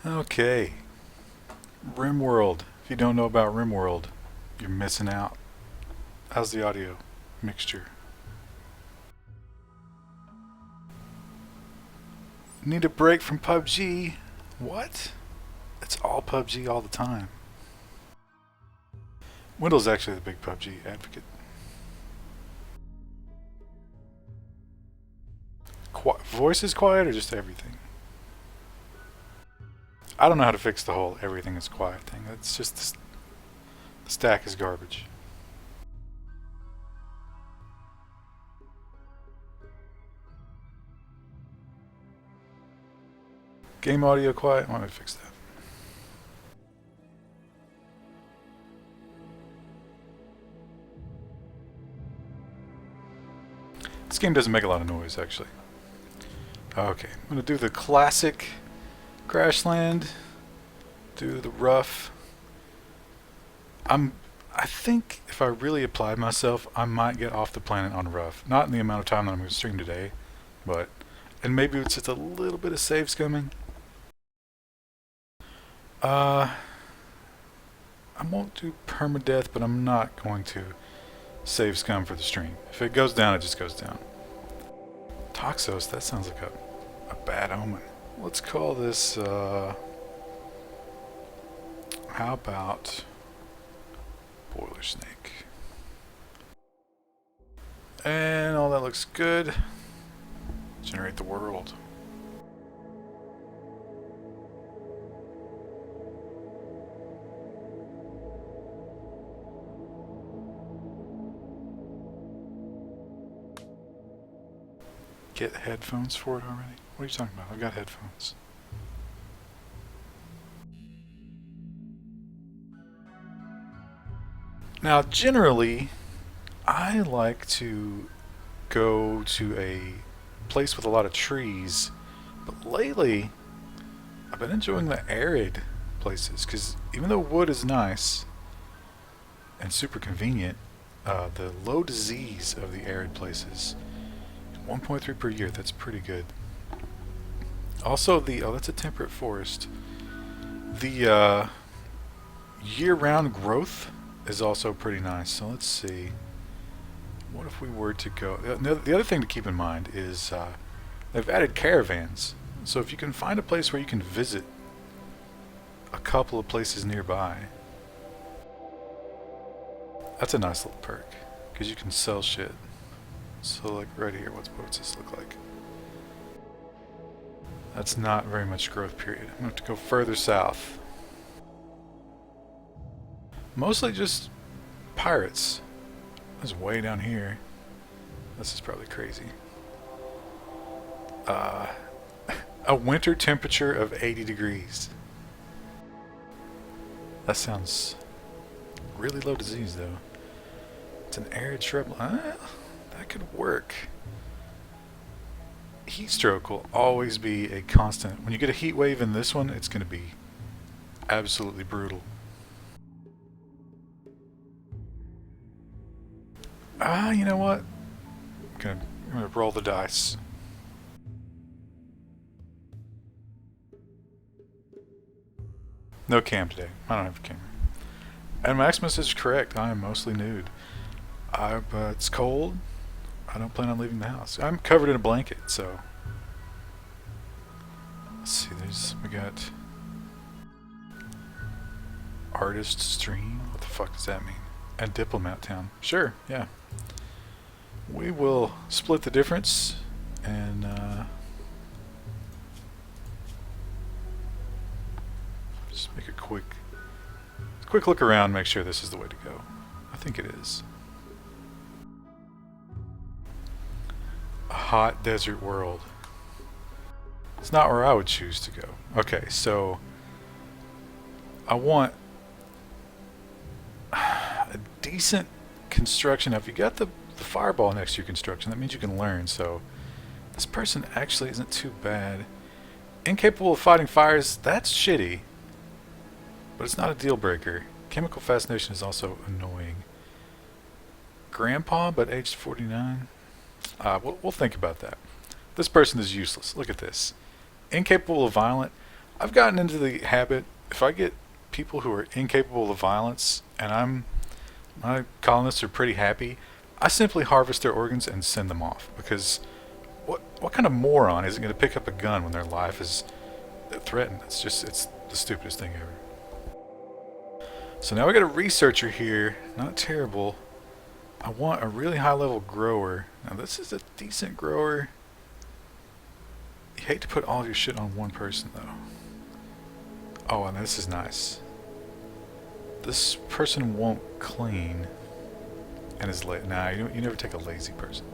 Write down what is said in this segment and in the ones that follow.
Okay, RimWorld. If you don't know about RimWorld, you're missing out. How's the audio mixture? Need a break from PUBG? What? It's all PUBG all the time. Wendell's actually the big PUBG advocate. Voice is quiet or just everything? I don't know how to fix the whole everything is quiet thing. It's just the stack is garbage. Game audio quiet? Let me fix that. This game doesn't make a lot of noise, actually. Okay, I'm gonna do the classic Crashland. Do the rough. I think if I really applied myself, I might get off the planet on rough. Not in the amount of time that I'm gonna stream today, but and maybe it's just a little bit of save scumming. I won't do permadeath, but I'm not going to save scum for the stream. If it goes down, it just goes down. Toxos, that sounds like a bad omen. Let's call this, how about Boiler Snake? And all that looks good. Generate the world. Get headphones for it already? What are you talking about? I've got headphones. Now, generally, I like to go to a place with a lot of trees, but lately, I've been enjoying the arid places, because even though wood is nice and super convenient, the low disease of the arid places, 1.3 per year, that's pretty good. Also, that's a temperate forest. The year-round growth is also pretty nice. So let's see. What if we were to go? The other thing to keep in mind is they've added caravans. So if you can find a place where you can visit a couple of places nearby, that's a nice little perk because you can sell shit. So like right here, what's this look like? That's not very much growth period. I'm gonna have to go further south. Mostly just pirates. That's way down here. This is probably crazy. A winter temperature of 80 degrees. That sounds really low disease though. It's an arid shrub. That could work. Heat stroke will always be a constant. When you get a heat wave in this one, it's going to be absolutely brutal. You know what? I'm gonna roll the dice. No cam today. I don't have a camera. And Maximus is correct. I am mostly nude. It's cold. I don't plan on leaving the house. I'm covered in a blanket, so. Let's see, we got Artist Stream. What the fuck does that mean? And Diplomat Town. Sure, yeah. We will split the difference and just make a quick look around, make sure this is the way to go. I think it is. A hot desert world. It's not where I would choose to go. Okay, so I want a decent construction. Now, if you got the fireball next to your construction, that means you can learn. So this person actually isn't too bad. Incapable of fighting fires, that's shitty. But it's not a deal breaker. Chemical fascination is also annoying. Grandpa, but aged 49. We'll think about that. This person is useless. Look at this. Incapable of violent. I've gotten into the habit, if I get people who are incapable of violence and my colonists are pretty happy, I simply harvest their organs and send them off. Because what kind of moron isn't going to pick up a gun when their life is threatened? It's the stupidest thing ever. So now we got a researcher here. Not terrible. I want a really high level grower. Now this is a decent grower. You hate to put all of your shit on one person though. Oh, and this is nice. This person won't clean and is late. Nah, you never take a lazy person.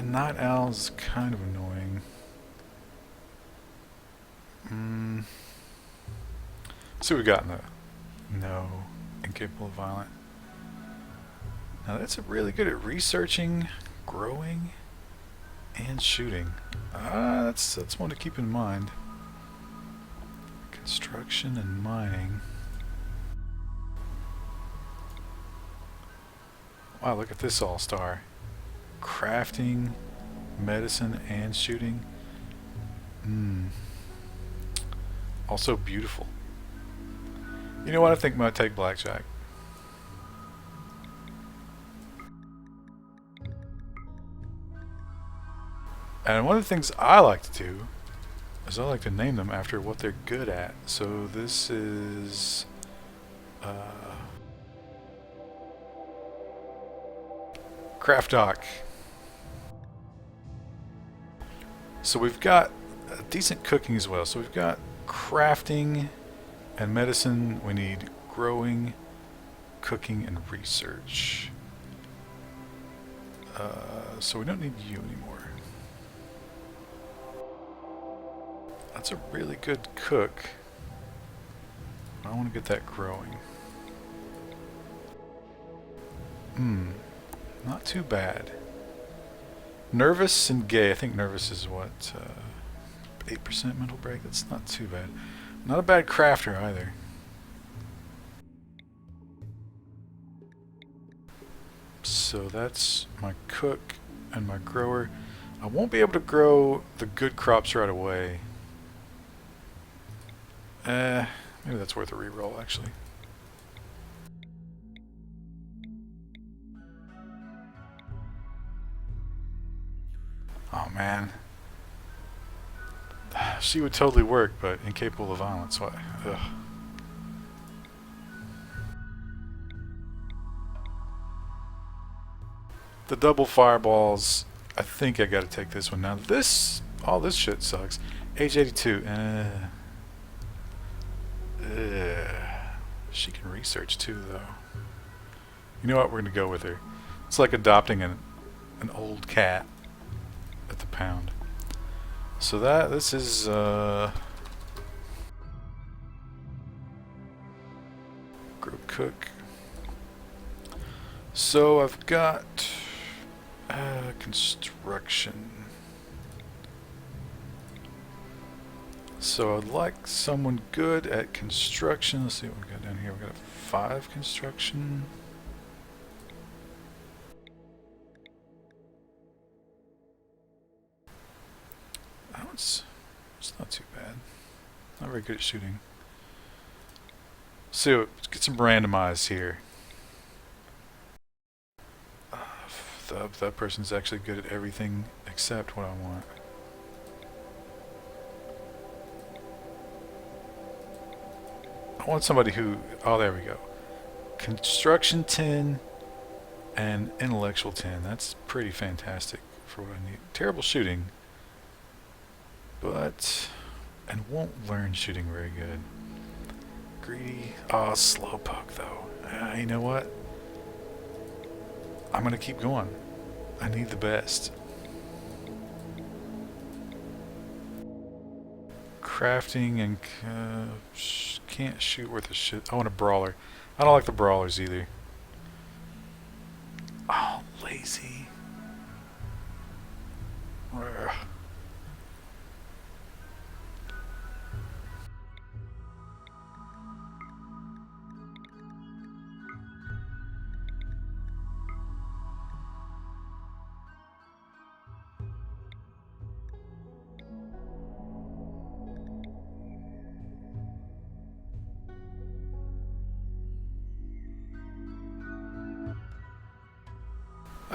Night owl's kind of annoying. See what we got in the no, incapable of violent. Now that's really good at researching, growing, and shooting. That's one to keep in mind. Construction and mining. Wow, look at this all-star. Crafting, medicine, and shooting. Also beautiful. You know what? I think I might take blackjack. And one of the things I like to do is I like to name them after what they're good at. So this is Craft Doc. So we've got decent cooking as well. So we've got crafting and medicine. We need growing, cooking, and research. So we don't need you anymore. That's a really good cook. I want to get that growing. Not too bad. Nervous and gay. I think nervous is what? 8% mental break? That's not too bad. Not a bad crafter either. So that's my cook and my grower. I won't be able to grow the good crops right away. Maybe that's worth a reroll actually. Oh man. She would totally work, but incapable of violence. Why? Ugh. The double fireballs. I think I gotta take this one. Now all this shit sucks. Age 82. She can research too, though. You know what? We're gonna go with her. It's like adopting an old cat at the pound. So this is grow cook. So I've got construction. So I'd like someone good at construction. Let's see what we got down here. We got 5 construction. Oh, it's not too bad. Not very good at shooting. So let's get some randomized here. That person's actually good at everything except what I want. I want somebody who... Oh, there we go. Construction 10 and intellectual 10. That's pretty fantastic for what I need. Terrible shooting. But... And won't learn shooting very good. Greedy. Oh, slowpoke though. You know what? I'm gonna keep going. I need the best. Crafting and can't shoot worth a shit. I want a brawler. I don't like the brawlers either. Oh, lazy. Ugh.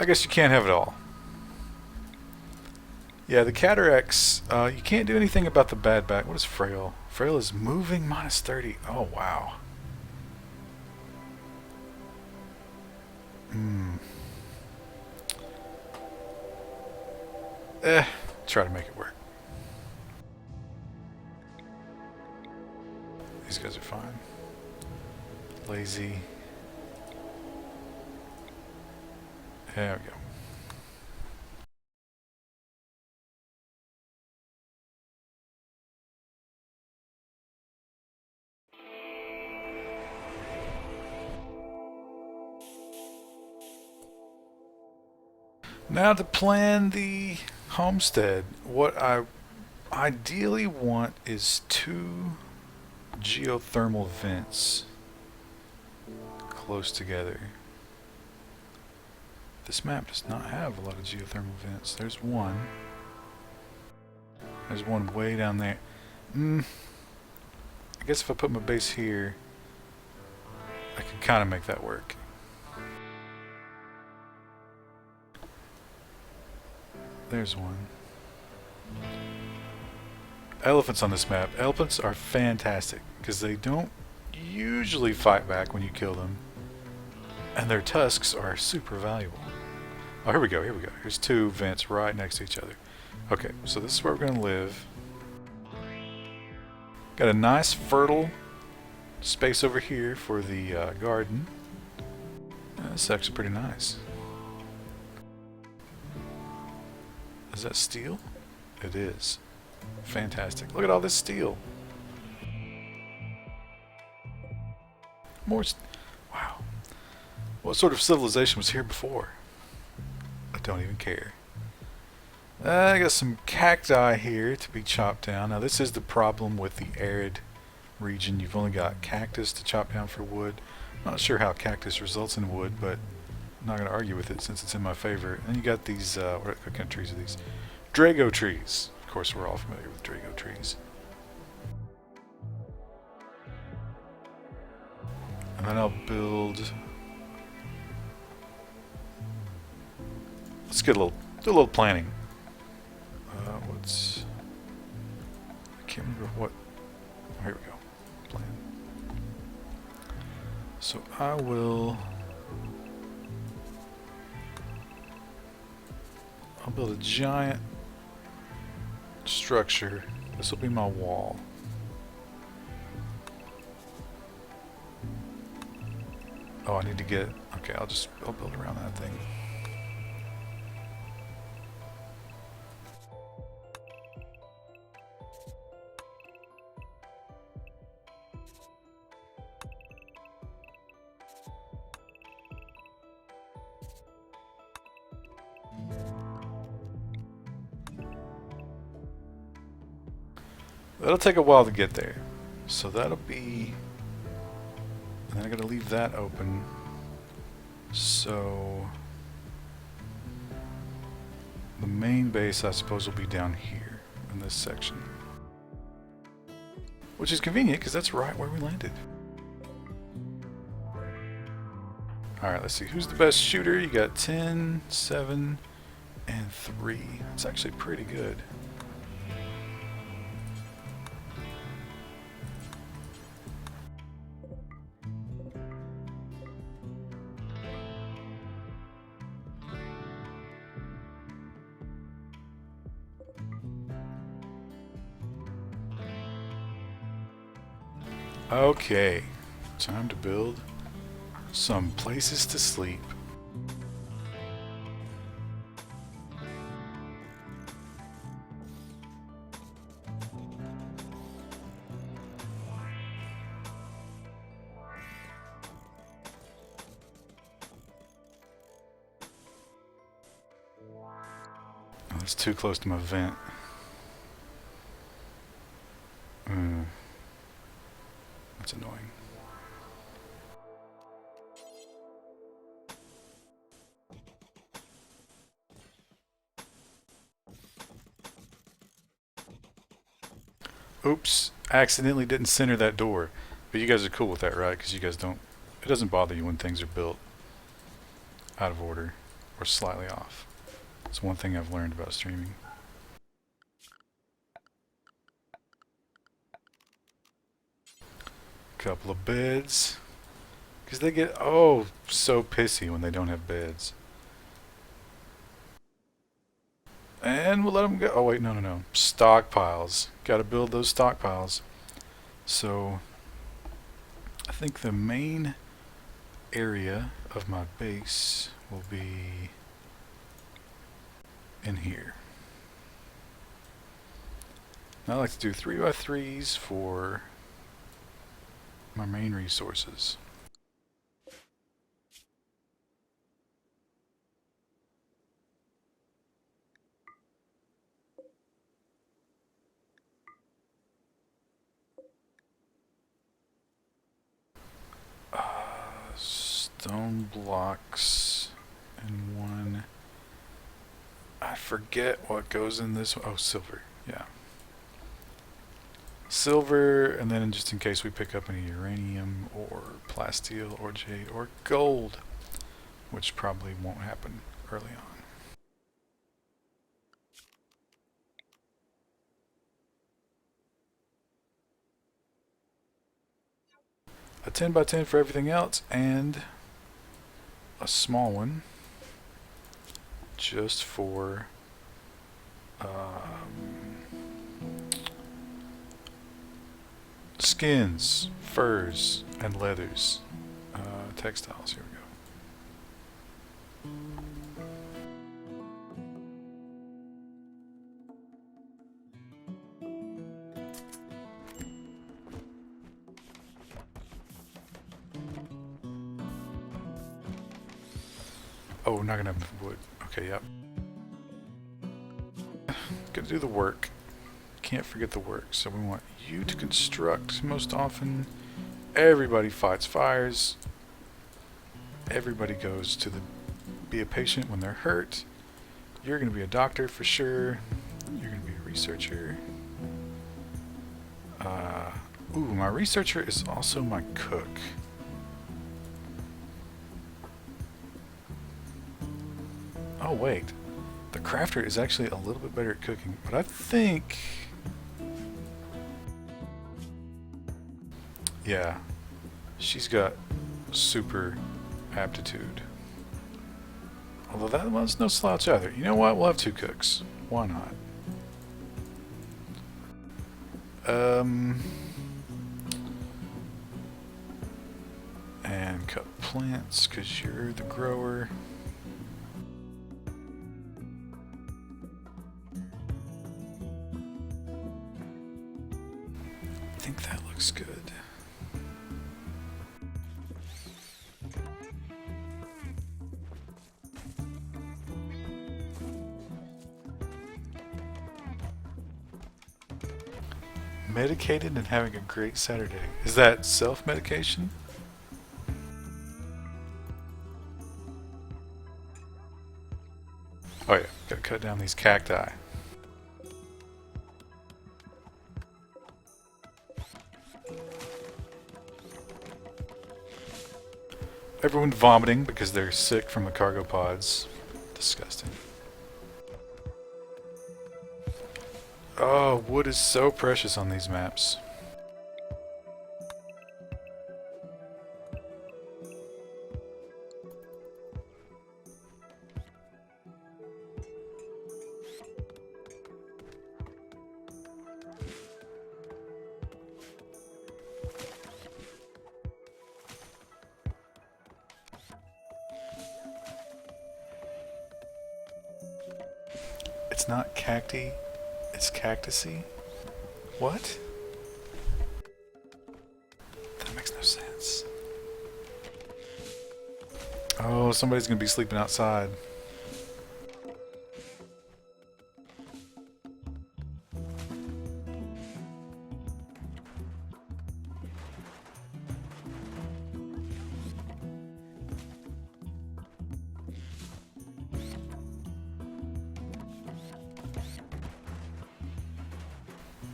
I guess you can't have it all. Yeah, the cataracts, you can't do anything about the bad back. What is frail? Frail is moving minus 30. Oh, wow. Try to make it work. These guys are fine. Lazy. There we go. Now to plan the homestead, what I ideally want is 2 geothermal vents close together. This map does not have a lot of geothermal vents. There's one. There's one way down there. I guess if I put my base here, I could kind of make that work. There's one. Elephants on this map. Elephants are fantastic because they don't usually fight back when you kill them, and their tusks are super valuable. Oh, here we go, here we go. Here's 2 vents right next to each other. Okay, so this is where we're going to live. Got a nice fertile space over here for the garden. That's actually pretty nice. Is that steel? It is. Fantastic. Look at all this steel. More. Wow. What sort of civilization was here before? I don't even care. I got some cacti here to be chopped down. Now this is the problem with the arid region. You've only got cactus to chop down for wood. I'm not sure how cactus results in wood, but I'm not going to argue with it since it's in my favor. And you got these, what kind of trees are these? Drago trees. Of course, we're all familiar with Drago trees. And then I'll build... Let's get do a little planning. I can't remember what... Oh, here we go. Plan. So I will... I'll build a giant structure. This will be my wall. Oh, I need to get... Okay, I'll build around that thing. That'll take a while to get there. So that'll be... And then I gotta leave that open. So... The main base, I suppose, will be down here in this section. Which is convenient, because that's right where we landed. Alright, let's see. Who's the best shooter? You got 10, 7, and 3. That's actually pretty good. Okay, time to build some places to sleep. Oh, that's too close to my vent. That's annoying. Oops, I accidentally didn't center that door. But you guys are cool with that, right? Because you guys don't... It doesn't bother you when things are built out of order. or slightly off. It's one thing I've learned about streaming. Couple of beds. Because they get, oh, so pissy when they don't have beds. And we'll let them go. Oh, wait, no, no, no. Stockpiles. Gotta build those stockpiles. So, I think the main area of my base will be in here. Now I like to do 3x3s for my main resources. Stone blocks and one. I forget what goes in this one. Oh, silver. Yeah. Silver, and then just in case we pick up any uranium or plasteel or jade or gold, which probably won't happen early on. A 10 by 10 for everything else, and a small one just for skins, furs, and leathers. Textiles, here we go. Oh, we're not gonna have wood. Okay, yep. Gonna do the work. Can't forget the work. So we want you to construct most often. Everybody fights fires. Everybody goes to the be a patient when they're hurt. You're gonna be a doctor for sure. You're gonna be a researcher. Ooh, my researcher is also my cook. Oh wait, the crafter is actually a little bit better at cooking, but I think, yeah, she's got super aptitude. Although that one's no slouch either. You know what? We'll have two cooks. Why not? And cut plants because you're the grower. I think that looks good. Medicated and having a great Saturday. Is that self-medication? Oh yeah, gotta cut down these cacti. Everyone's vomiting because they're sick from the cargo pods. Disgusting. Oh, wood is so precious on these maps. It's not cacti, it's cactusy? What? That makes no sense. Oh, somebody's gonna be sleeping outside.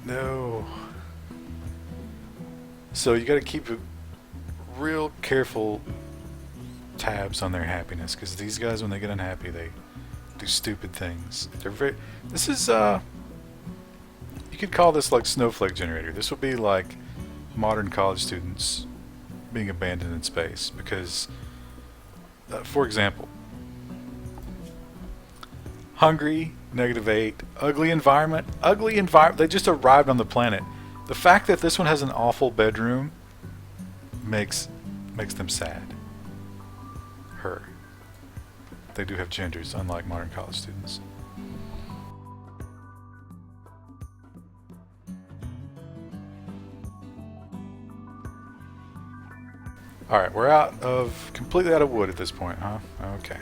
No. So you gotta keep a real careful tabs on their happiness, because these guys, when they get unhappy, they do stupid things. They're very. This is you could call this like snowflake generator. This would be like modern college students being abandoned in space, because, for example, hungry, -8, ugly environment, They just arrived on the planet. The fact that this one has an awful bedroom makes them sad. Her. They do have genders, unlike modern college students. Alright, we're completely out of wood at this point, huh? Okay.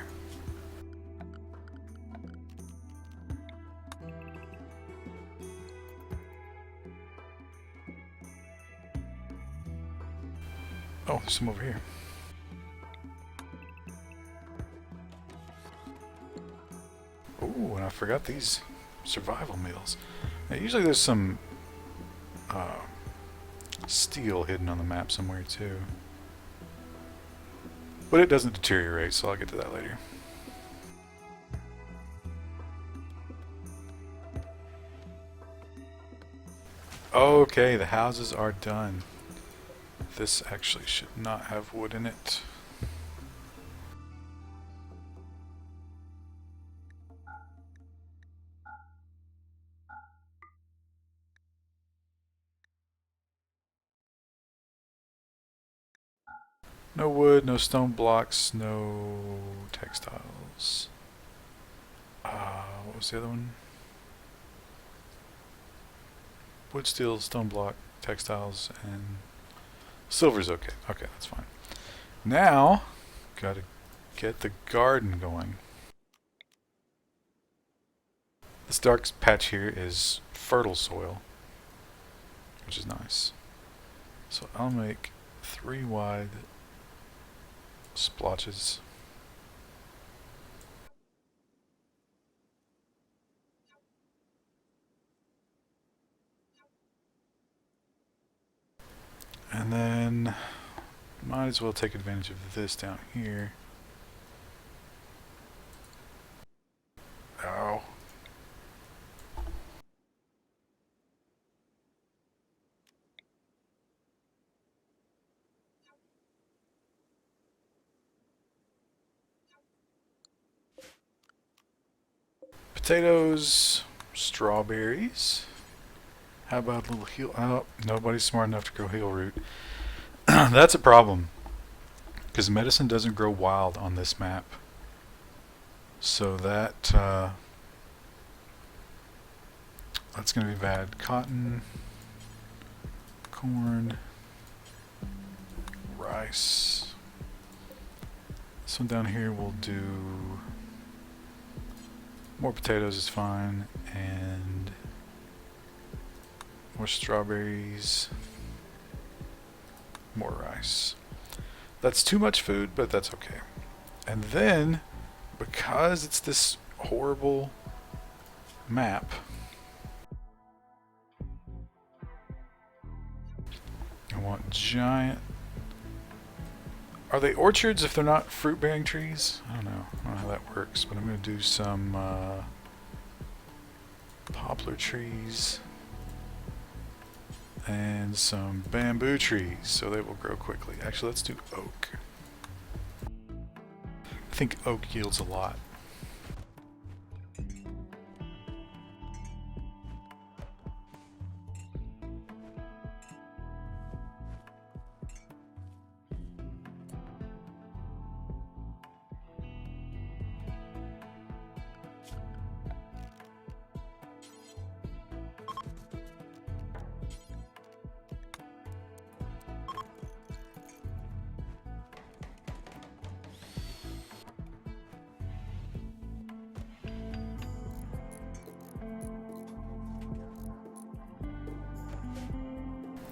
Oh, there's some over here. Ooh, and I forgot these survival meals. Now, usually there's some steel hidden on the map somewhere too. But it doesn't deteriorate, so I'll get to that later. Okay, the houses are done. This actually should not have wood in it. No wood, no stone blocks, no textiles. What was the other one? Wood, steel, stone block, textiles, and silver's okay. Okay, that's fine. Now, gotta get the garden going. This dark patch here is fertile soil, which is nice. So I'll make 3 wide splotches. And then might as well take advantage of this down here. Oh. Potatoes, strawberries. How about a little heel? Oh, nobody's smart enough to grow heel root. That's a problem, because medicine doesn't grow wild on this map. So that's going to be bad. Cotton, corn, rice. This one down here will do. More potatoes is fine, and more strawberries, more rice. That's too much food, but that's okay. And then, because it's this horrible map, I want giant. Are they orchards if they're not fruit-bearing trees? I don't know how that works, but I'm going to do some poplar trees and some bamboo trees, so they will grow quickly. Actually, let's do oak. I think oak yields a lot.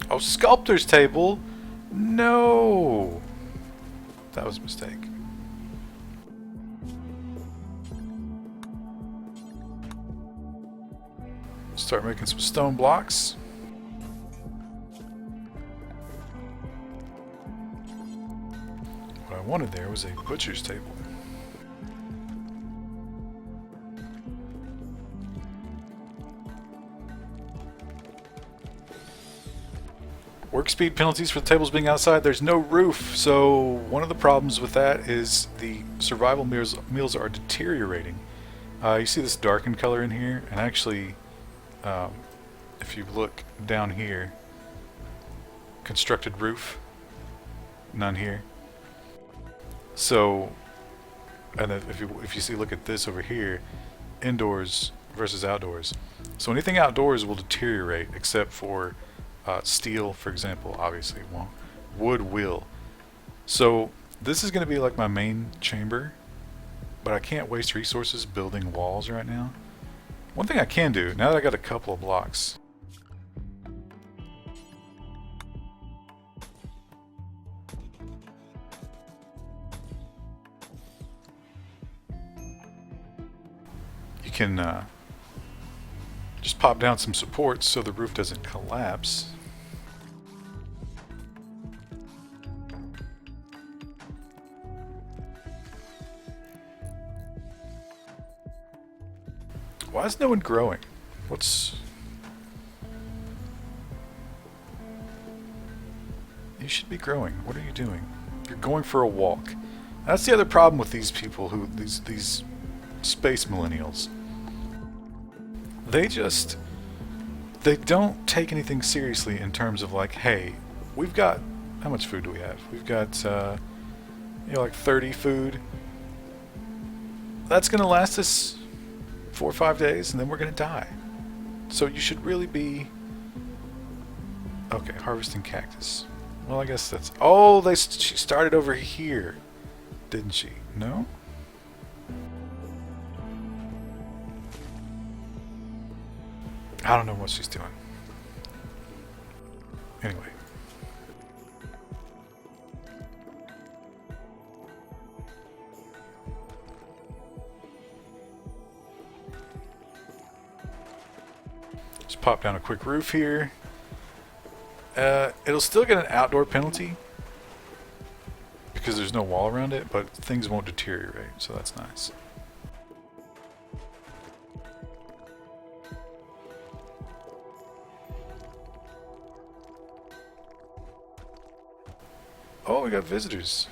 Oh, sculptor's table? No! That was a mistake. Start making some stone blocks. What I wanted there was a butcher's table. Work speed penalties for the tables being outside. There's no roof, so one of the problems with that is the survival meals are deteriorating. You see this darkened color in here, and actually, if you look down here, constructed roof, none here. So, and then if you see, look at this over here, indoors versus outdoors. So anything outdoors will deteriorate, except for steel, for example. Obviously it won't. Wood will. So this is going to be like my main chamber, but I can't waste resources building walls right now. One thing I can do, now that I got a couple of blocks, you can just pop down some supports so the roof doesn't collapse. Why is no one growing? What's... You should be growing. What are you doing? You're going for a walk. That's the other problem with these people who... These space millennials. They don't take anything seriously in terms of like, hey, we've got... How much food do we have? We've got, like 30 food. That's going to last us 4 or 5 days, and then we're going to die. So you should really be... Okay, harvesting cactus. Well, I guess that's... Oh, she started over here, didn't she? No? I don't know what she's doing. Anyway. Just pop down a quick roof here. It'll still get an outdoor penalty because there's no wall around it, but things won't deteriorate, so that's nice. Oh, we got visitors.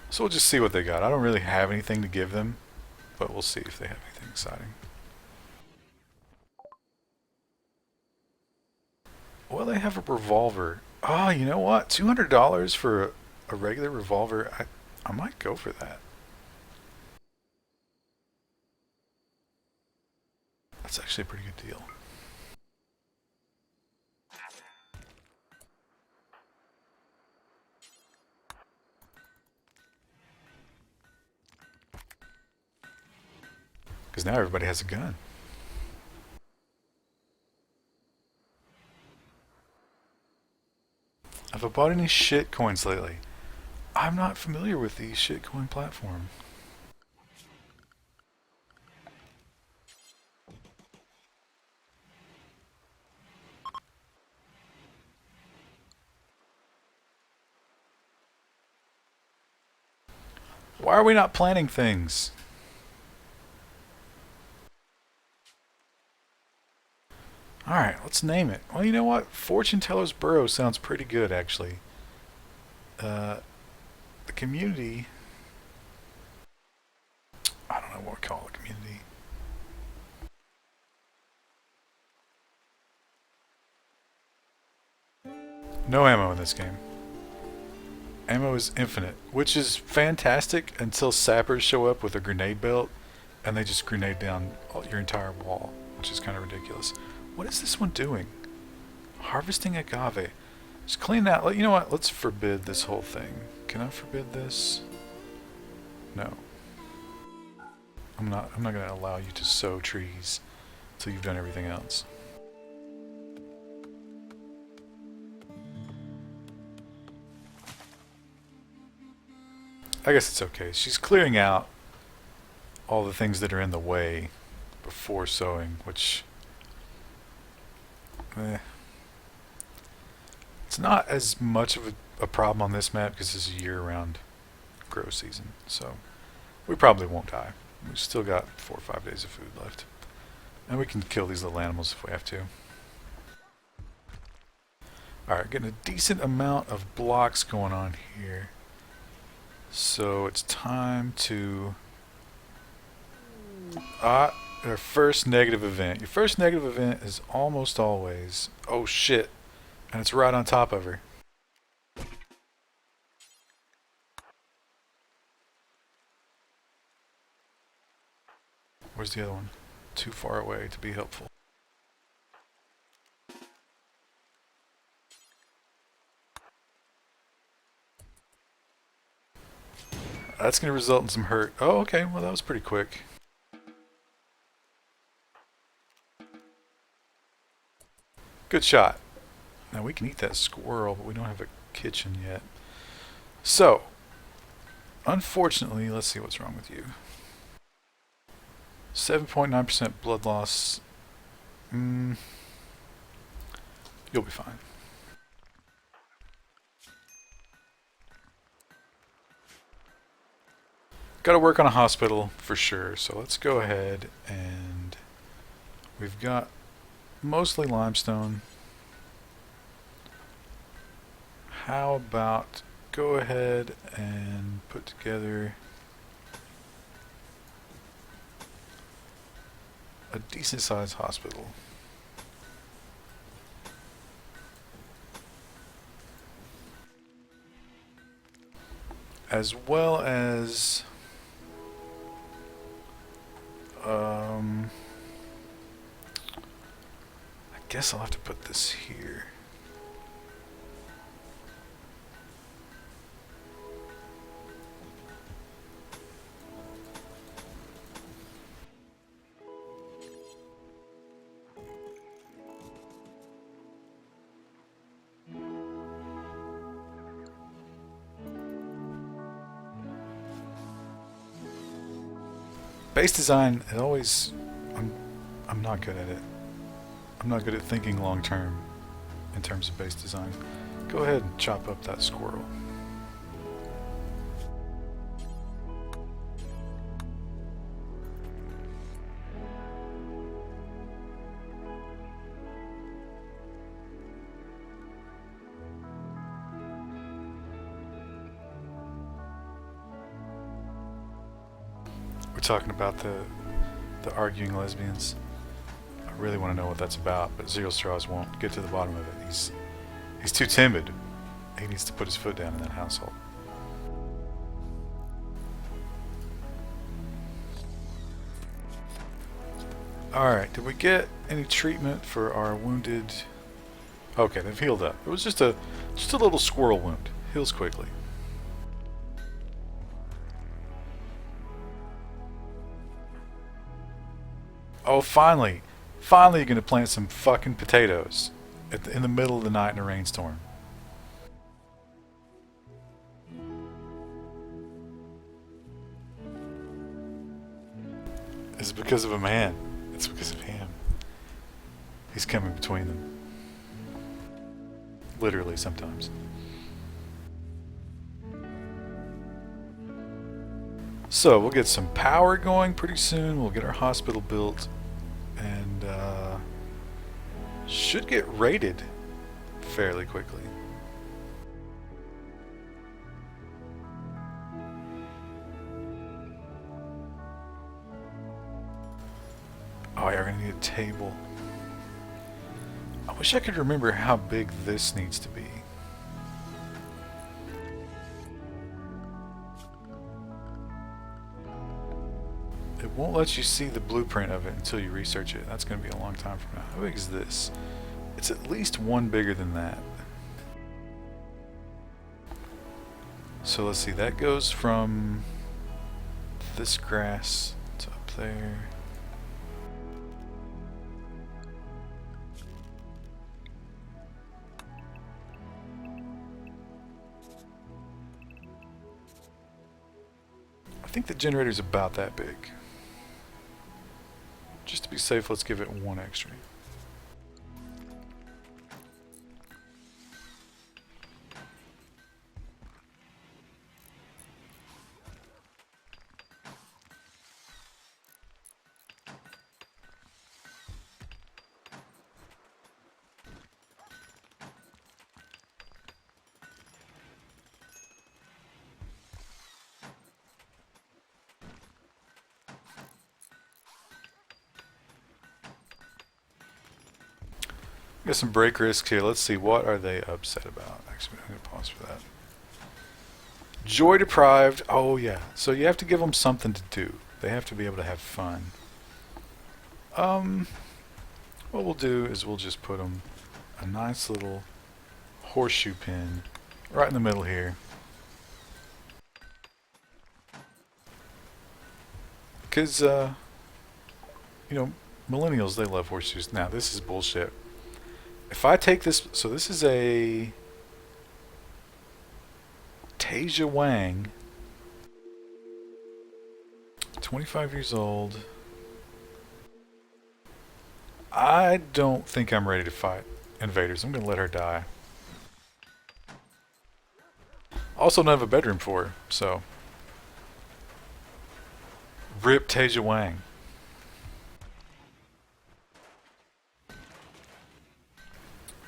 So we'll just see what they got. I don't really have anything to give them, but we'll see if they have anything exciting. Well, they have a revolver. Oh, you know what? $200 for a regular revolver. I might go for that. That's actually a pretty good deal. Because now everybody has a gun. Have I bought any shit coins lately? I'm not familiar with the shitcoin platform. Why are we not planning things? Alright, let's name it. Well, you know what? Fortune Teller's Burrow sounds pretty good, actually. The community... I don't know what we call the community. No ammo in this game. Ammo is infinite, which is fantastic until sappers show up with a grenade belt and they just grenade down your entire wall, which is kind of ridiculous. What is this one doing? Harvesting agave. Just clean that. You know what? Let's forbid this whole thing. Can I forbid this? No. I'm not going to allow you to sow trees until you've done everything else. I guess it's okay. She's clearing out all the things that are in the way before sowing, which eh, it's not as much of a problem on this map because it's a year-round grow season. So we probably won't die. We've still got 4 or 5 days of food left. And we can kill these little animals if we have to. Alright, getting a decent amount of blocks going on here. So it's time to... our first negative event. Your first negative event is almost always... oh shit. And it's right on top of her. Where's the other one? Too far away to be helpful. That's going to result in some hurt. Oh, okay. Well, that was pretty quick. Good shot. Now we can eat that squirrel, but we don't have a kitchen yet. So, unfortunately, let's see what's wrong with you. 7.9% blood loss. You'll be fine. Got to work on a hospital for sure, so let's go ahead and we've got mostly limestone. How about go ahead and put together a decent sized hospital. As well as I guess I'll have to put this here. Base design, it always, I'm not good at it. I'm not good at thinking long term in terms of base design. Go ahead and chop up that squirrel. We're talking about the arguing lesbians. I really want to know what that's about, but Zero Straws won't get to the bottom of it. He's too timid. He needs to put his foot down in that household. Alright, did we get any treatment for our wounded? Okay, they've healed up. It was just a little squirrel wound. Heals quickly. Oh, finally! Finally you're gonna plant some fucking potatoes in the middle of the night in a rainstorm. It's because of a man. It's because of him. He's coming between them. Literally, sometimes. So, we'll get some power going pretty soon. We'll get our hospital built. And, should get raided fairly quickly. Oh, yeah, we're gonna need a table. I wish I could remember how big this needs to be. It won't let you see the blueprint of it until you research it. That's going to be a long time from now. How big is this? It's at least one bigger than that. So let's see, that goes from this grass to up there. I think the generator's about that big. Just to be safe, let's give it one extra. Got some break risks here. Let's see, what are they upset about? Actually, I'm going to pause for that. Joy deprived. Oh, yeah. So you have to give them something to do. They have to be able to have fun. What we'll do is we'll just put them a nice little horseshoe pin right in the middle here. Because, you know, millennials, they love horseshoes. Now, this is bullshit. If I take this, so this is a Tasia Wang, 25 years old. I don't think I'm ready to fight invaders. I'm going to let her die. Also, don't have a bedroom for her, so. Rip Tasia Wang.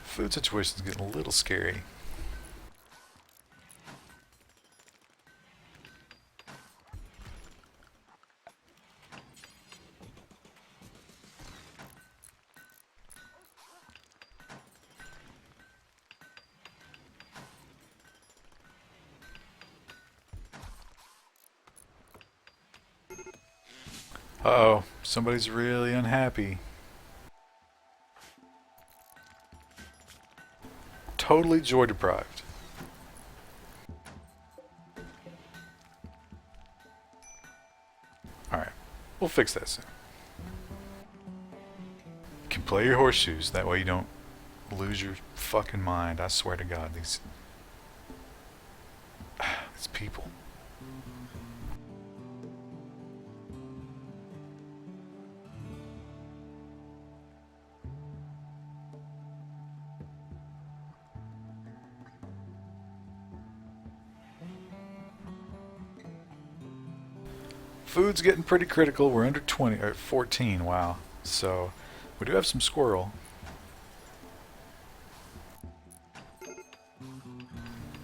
Food situation's getting a little scary. Uh-oh, somebody's really unhappy. Totally joy deprived. Alright, we'll fix that soon. You can play your horseshoes, that way you don't lose your fucking mind. I swear to God, these people. Food's getting pretty critical. We're under 20 or 14. Wow. So we do have some squirrel.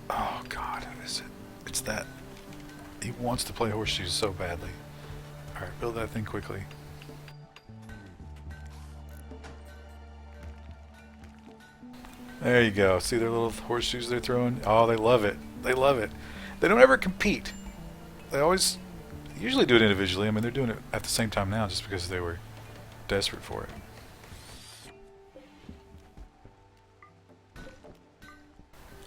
Oh God, what is it? It's that he wants to play horseshoes so badly. All right, build that thing quickly. There you go. See their little horseshoes they're throwing? Oh, they love it. They love it. They don't ever compete. They always usually do it individually. I mean, they're doing it at the same time now just because they were desperate for it.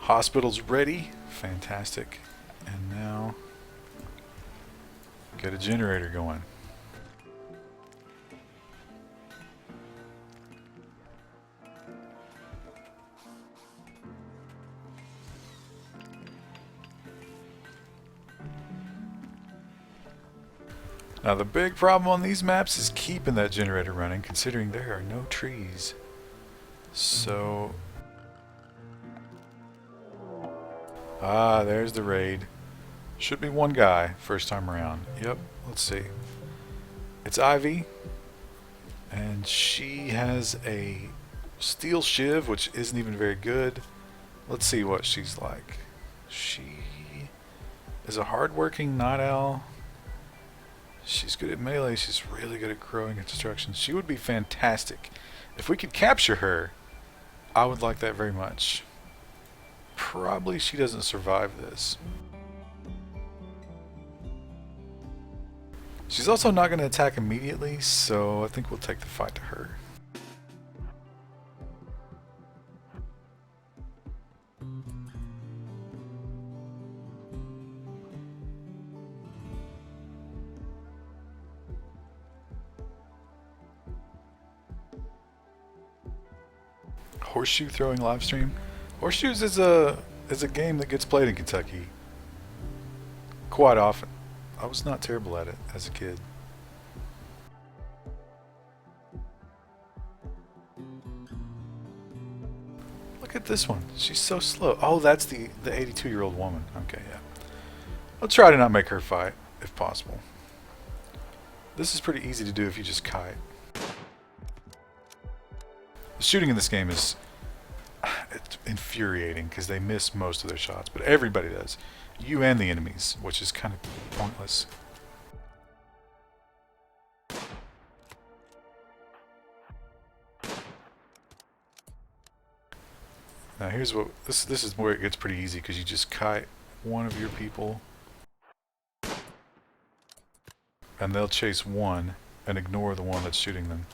Hospital's ready. Fantastic. And now get a generator going. Now the big problem on these maps is keeping that generator running, considering there are no trees. So... there's the raid. Should be one guy, first time around. Yep, let's see. It's Ivy, and she has a steel shiv, which isn't even very good. Let's see what she's like. She is a hard-working night owl. She's good at melee. She's really good at growing and destruction. She would be fantastic. If we could capture her, I would like that very much. Probably she doesn't survive this. She's also not going to attack immediately, so I think we'll take the fight to her. Horseshoe throwing live stream. Horseshoes is a game that gets played in Kentucky quite often. I was not terrible at it as a kid. Look at this one. She's so slow. Oh, that's the 82-year-old woman. Okay, yeah. I'll try to not make her fight, if possible. This is pretty easy to do if you just kite. The shooting in this game is it's infuriating because they miss most of their shots, but everybody does. You and the enemies, which is kind of pointless. Now here's what this is where it gets pretty easy because you just kite one of your people and they'll chase one and ignore the one that's shooting them.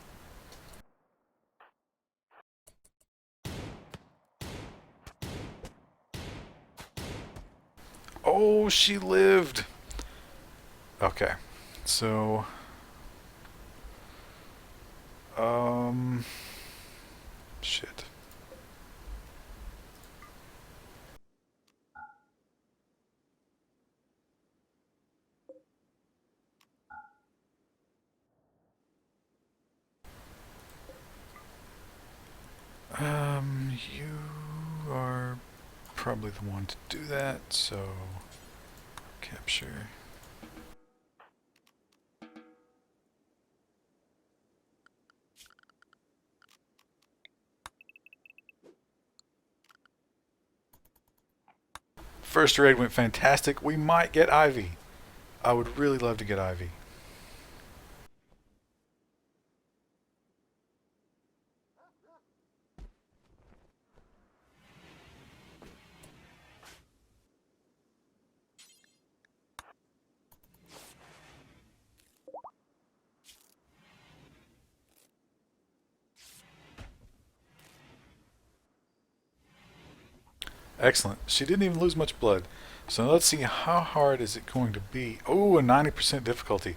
Oh, she lived. Okay. So shit. You are probably the one to do that, so capture. First raid went fantastic. We might get Ivy. I would really love to get Ivy. Excellent. She didn't even lose much blood. So let's see, how hard is it going to be? Oh, a 90% difficulty.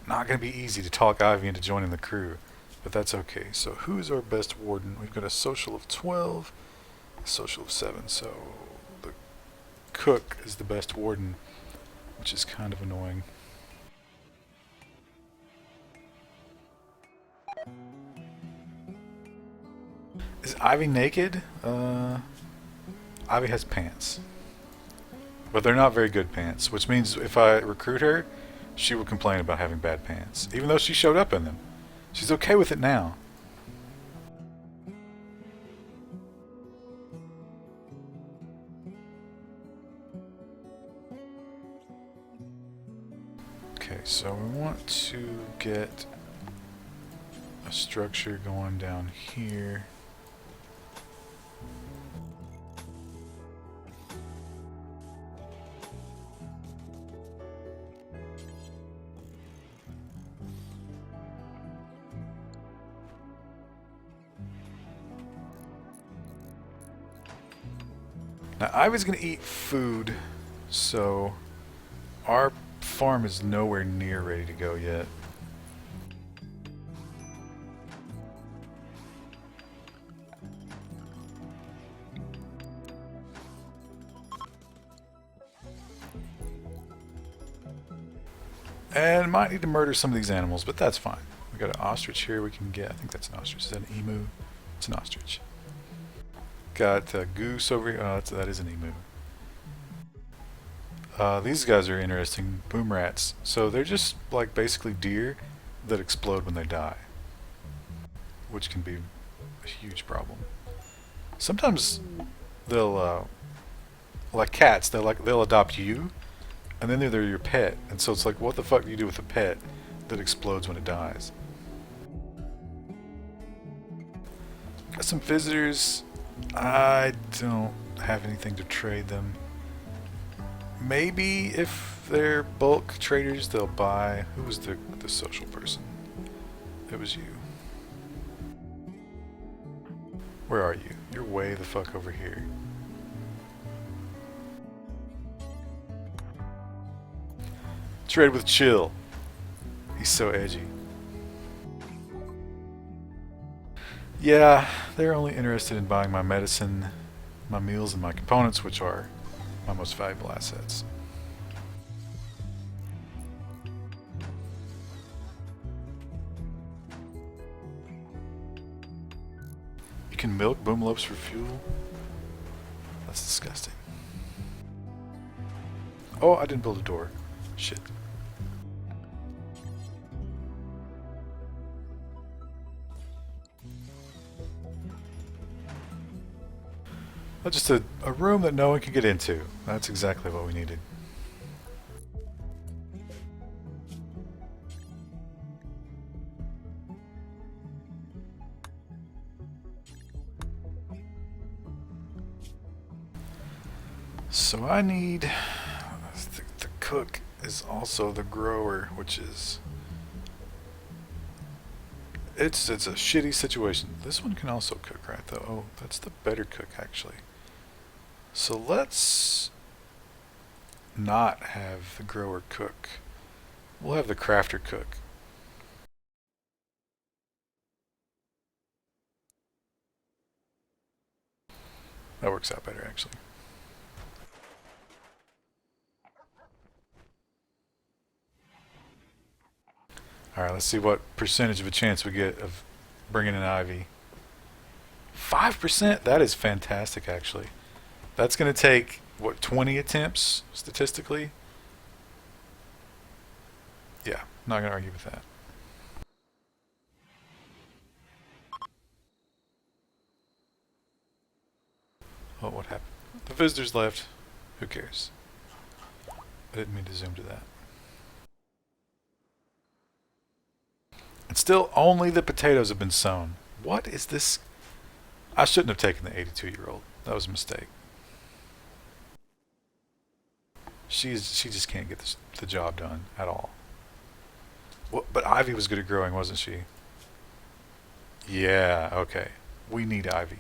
Not going to be easy to talk Ivy into joining the crew, but that's okay. So who's our best warden? We've got a social of 12, a social of 7. So the cook is the best warden, which is kind of annoying. Is Ivy naked? Ivy has pants. But they're not very good pants, which means if I recruit her, she will complain about having bad pants, even though she showed up in them. She's okay with it now. Okay, so we want to get a structure going down here. Now, Ivy's going to eat food, so our farm is nowhere near ready to go yet. And might need to murder some of these animals, but that's fine. We got an ostrich here we can get. I think that's an ostrich. Is that an emu? It's an ostrich. Got a goose over here. Oh, that is an emu. These guys are interesting. Boom rats. So they're just like basically deer that explode when they die, which can be a huge problem. Sometimes they'll like cats. They'll adopt you, and then they're your pet. And so it's like, what the fuck do you do with a pet that explodes when it dies? Got some visitors. I don't have anything to trade them. Maybe if they're bulk traders, they'll buy. Who was the social person? It was you. Where are you? You're way the fuck over here. Trade with Chill. He's so edgy. Yeah, they're only interested in buying my medicine, my meals, and my components, which are my most valuable assets. You can milk boomlopes for fuel? that's disgusting. Oh, I didn't build a door. Shit. That's just a room that no one can get into. That's exactly what we needed. So I need... The cook is also the grower, which is... It's a shitty situation. This one can also cook, right, though? Oh, that's the better cook, actually. So let's not have the grower cook. We'll have the crafter cook. That works out better, actually. Alright, let's see what percentage of a chance we get of bringing in ivy. 5%? That is fantastic, actually. That's going to take, what, 20 attempts, statistically? Yeah, not going to argue with that. Oh, what happened? The visitors left. Who cares? I didn't mean to zoom to that. And still, only the potatoes have been sown. What is this? I shouldn't have taken the 82-year-old. That was a mistake. She just can't get the job done at all. Well, but Ivy was good at growing, wasn't she? Yeah, okay. We need Ivy.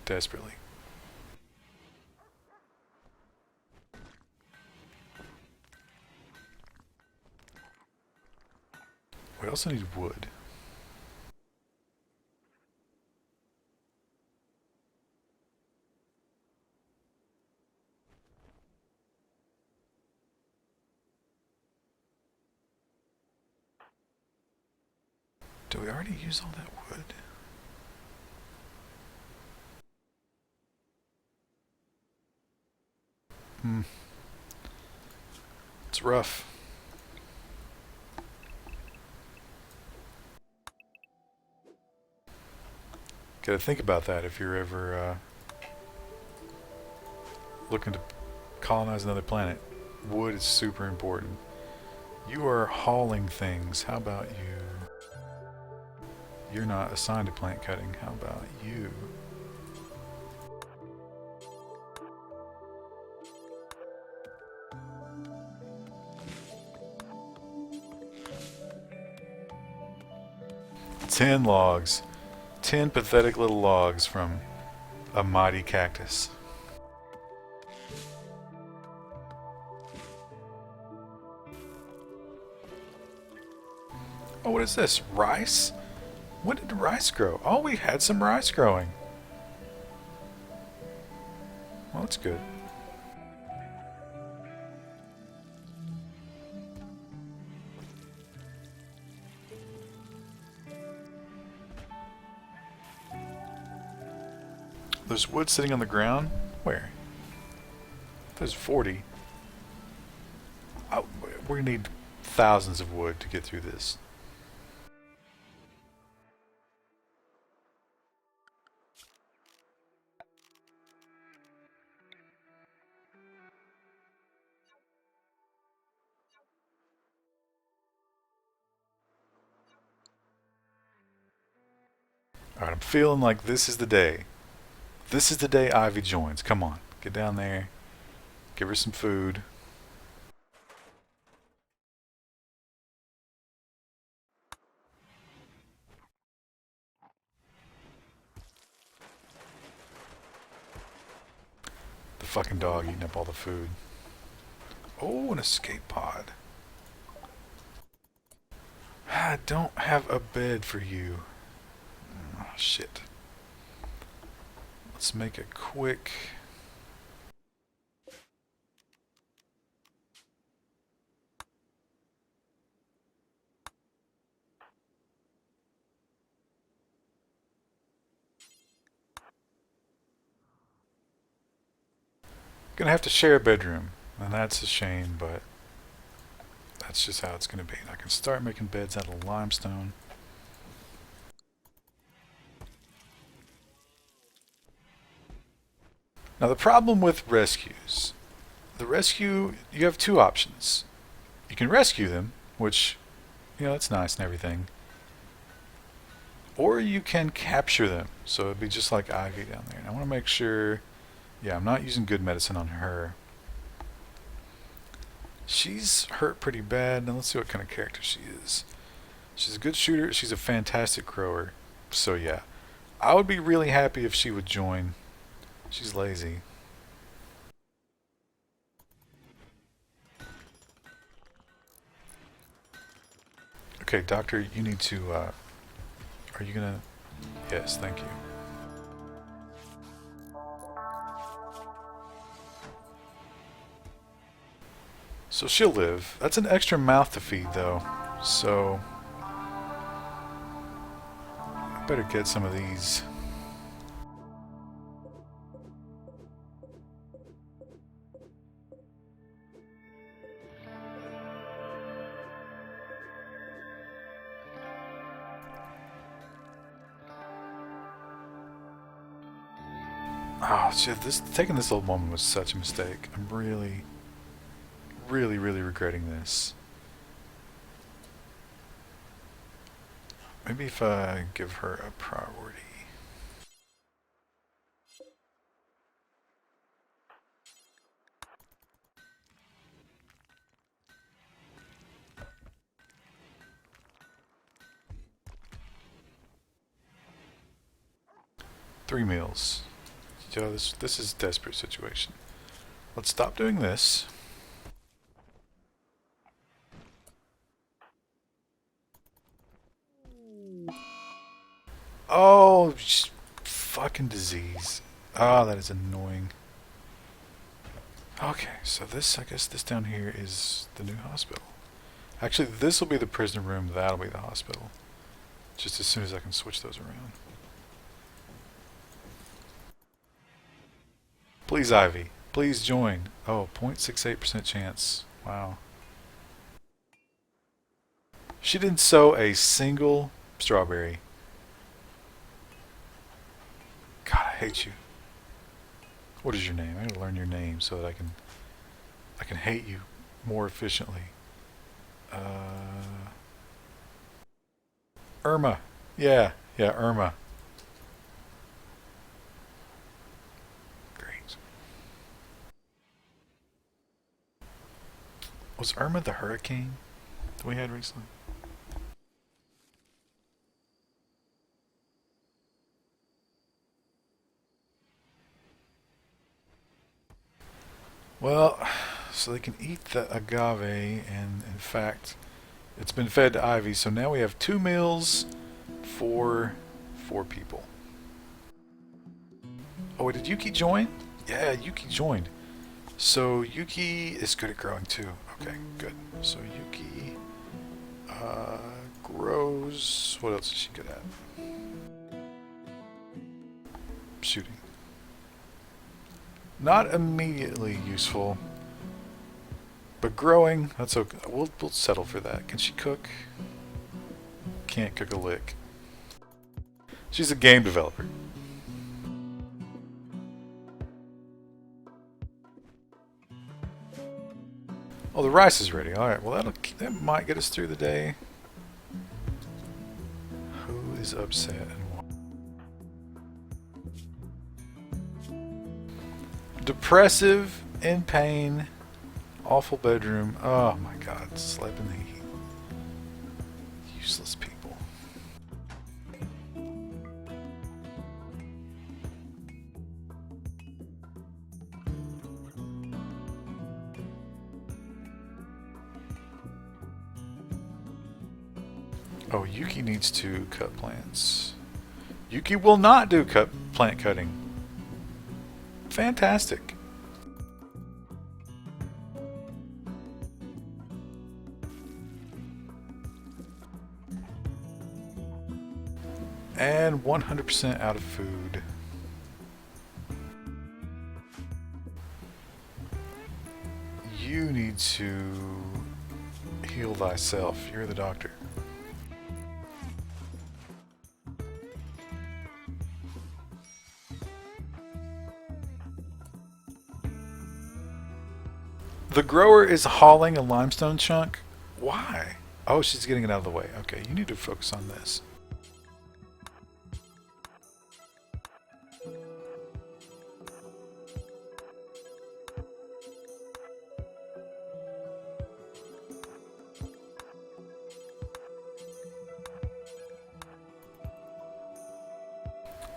Desperately. We also need wood. Do we already use all that wood? Hmm. It's rough. Gotta think about that if you're ever looking to colonize another planet. Wood is super important. You are hauling things. How about you? You're not assigned to plant cutting. How about you? Ten logs. 10 pathetic little logs from a mighty cactus. Oh, what is this? Rice? When did rice grow? Oh, we had some rice growing. Well, that's good. There's wood sitting on the ground? Where? There's 40. Oh, we need thousands of wood to get through this. Alright, I'm feeling like this is the day. This is the day Ivy joins. Come on, get down there. Give her some food. The fucking dog eating up all the food. Oh, an escape pod. I don't have a bed for you. Oh, shit. Let's make a quick... Gonna have to share a bedroom, and that's a shame, but that's just how it's gonna be. And I can start making beds out of limestone. Now the problem with rescues, you have two options. You can rescue them, which, it's nice and everything. Or you can capture them. So it'd be just like Ivy down there. And I want to make sure, yeah, I'm not using good medicine on her. She's hurt pretty bad. Now let's see what kind of character she is. She's a good shooter. She's a fantastic grower. So yeah, I would be really happy if she would join. She's lazy. Okay, doctor, you need to, are you gonna... Yes, thank you. So she'll live. That's an extra mouth to feed, though. So... I better get some of these. Oh shit, taking this old woman was such a mistake. I'm really, really regretting this. Maybe if I give her a priority. Three meals. So this is a desperate situation. Let's stop doing this. Oh, fucking disease. Ah, that is annoying. Okay, so I guess this down here is the new hospital. Actually, this will be the prisoner room, that'll be the hospital. Just as soon as I can switch those around. Please, Ivy. Please join. Oh, 0.68% chance. Wow. She didn't sow a single strawberry. God, I hate you. What is your name? I gotta learn your name so that I can hate you more efficiently. Irma. Yeah, Irma. Great. Was Irma the hurricane that we had recently? Well, so they can eat the agave, and in fact, it's been fed to Ivy, so now we have 2 meals for 4 people. Oh, wait, did Yuki join? Yeah, Yuki joined. So Yuki is good at growing too. Okay, good. So Yuki grows. What else is she good at? Shooting. Not immediately useful, but growing, that's okay. We'll settle for that. Can she cook? Can't cook a lick. She's a game developer. Oh, the rice is ready. Alright, well that might get us through the day. Who is upset and why? Depressive, in pain, awful bedroom. Oh my god, slept in the heat. Useless people. Oh, Yuki needs to cut plants. Yuki will not do plant cutting. Fantastic. And 100% out of food. You need to heal thyself. You're the doctor. The grower is hauling a limestone chunk. Why? Oh, she's getting it out of the way. Okay, you need to focus on this.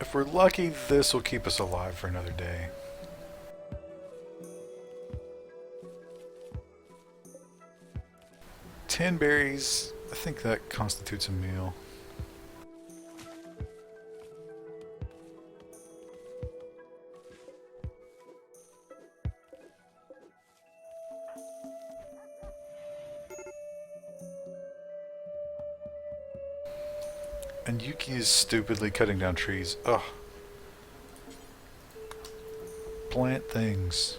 If we're lucky, this will keep us alive for another day. Ten berries. I think that constitutes a meal. And Yuki is stupidly cutting down trees. Ugh. Plant things.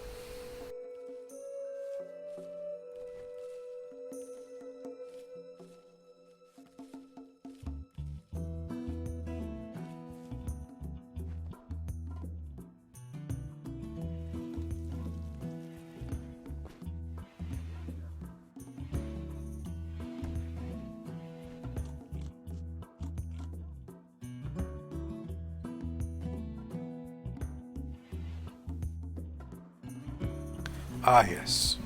Ah, yes.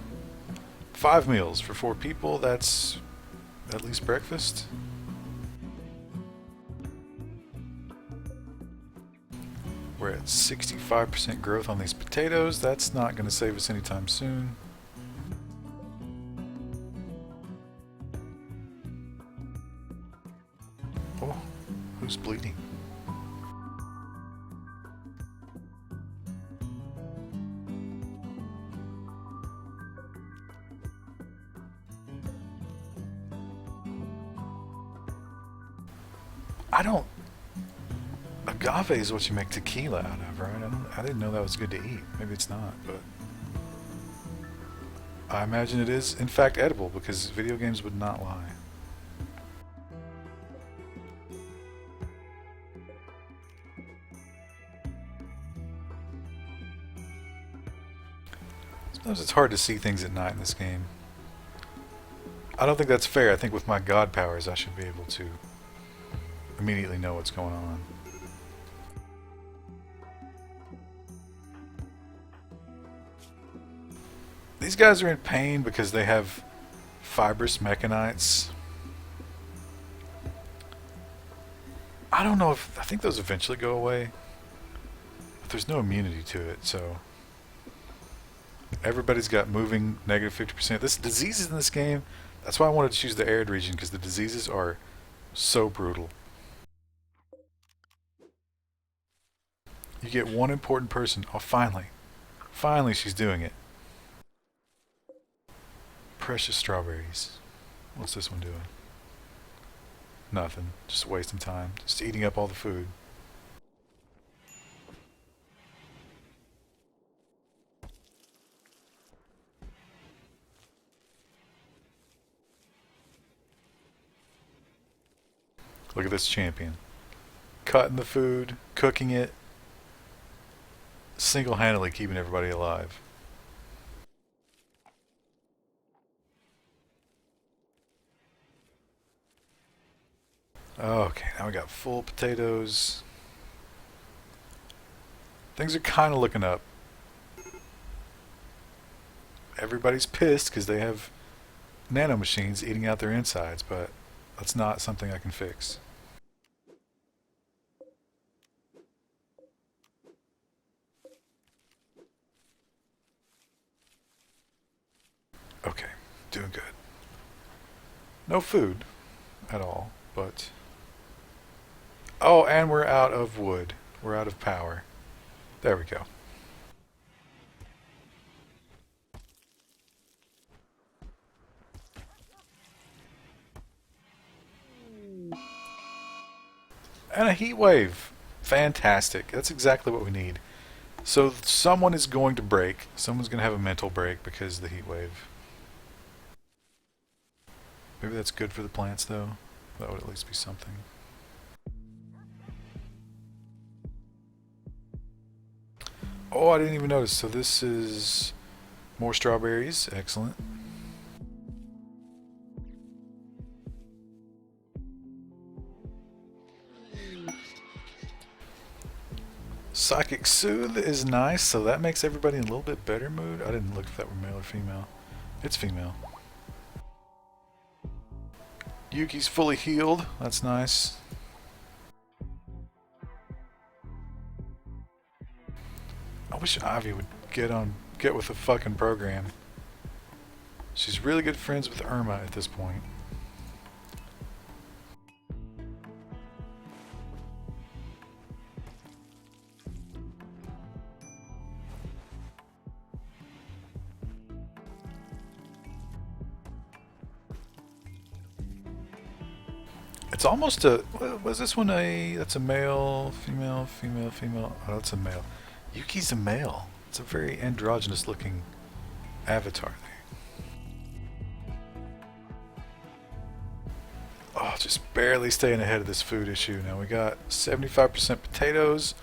5 meals for 4 people. That's at least breakfast. We're at 65% growth on these potatoes. That's not going to save us anytime soon. Oh, who's bleeding? I don't... Agave is what you make tequila out of, right? I didn't know that was good to eat. Maybe it's not, but... I imagine it is, in fact, edible, because video games would not lie. Sometimes it's hard to see things at night in this game. I don't think that's fair. I think with my god powers I should be able to immediately know what's going on. These guys are in pain because they have fibrous mechanites. I don't know if... I think those eventually go away. But there's no immunity to it, so... Everybody's got moving negative 50%. This diseases in this game... That's why I wanted to choose the arid region, because the diseases are so brutal. You get one important person. Oh, finally. Finally she's doing it. Precious strawberries. What's this one doing? Nothing. Just wasting time. Just eating up all the food. Look at this champion. Cutting the food, cooking it, single-handedly keeping everybody alive. Okay, now we got full potatoes. Things are kind of looking up. Everybody's pissed because they have nanomachines eating out their insides, but that's not something I can fix. Okay, doing good. No food at all, but... Oh, and we're out of wood. We're out of power. There we go. And a heat wave. Fantastic. That's exactly what we need. So someone is going to break. Someone's going to have a mental break because of the heat wave. Maybe that's good for the plants, though. That would at least be something. Oh, I didn't even notice. So this is more strawberries. Excellent. Psychic Soothe is nice, so that makes everybody in a little bit better mood. I didn't look if that were male or female. It's female. Yuki's fully healed. That's nice. I wish Ivy would get with the fucking program. She's really good friends with Irma at this point. It's almost a... Was this one a... That's a male, female, female, female... Oh, that's a male. Yuki's a male. It's a very androgynous looking avatar there. Oh, just barely staying ahead of this food issue. Now we got 75% potatoes.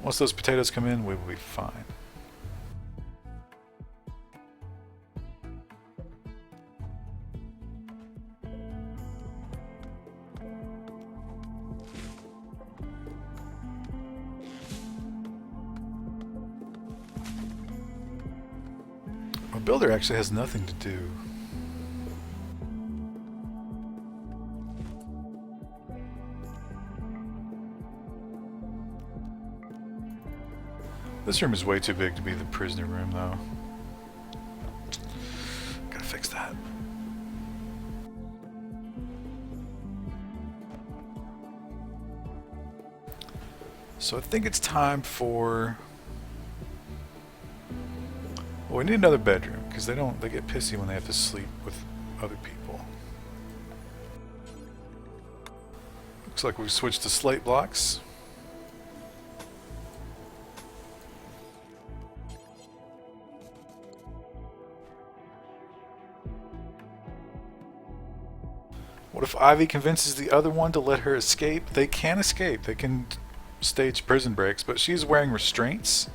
Once those potatoes come in, we will be fine. My builder actually has nothing to do. This room is way too big to be the prisoner room, though. Gotta fix that. So I think it's time for... Well, we need another bedroom, because they get pissy when they have to sleep with other people. Looks like we've switched to slate blocks. What if Ivy convinces the other one to let her escape? They can escape. They can stage prison breaks, but she's wearing restraints.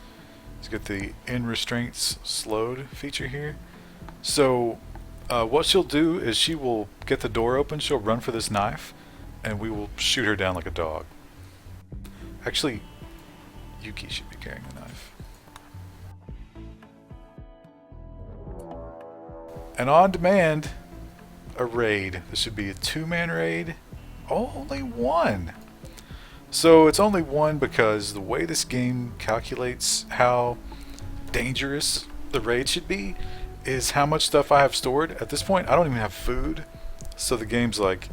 Let's get the in restraints slowed feature here. So what she'll do is she will get the door open, she'll run for this knife, and we will shoot her down like a dog. Actually, Yuki should be carrying the knife. And on demand, a raid. This should be a 2-man raid. Oh, only one. So it's only one because the way this game calculates how dangerous the raid should be is how much stuff I have stored. At this point, I don't even have food. So the game's like,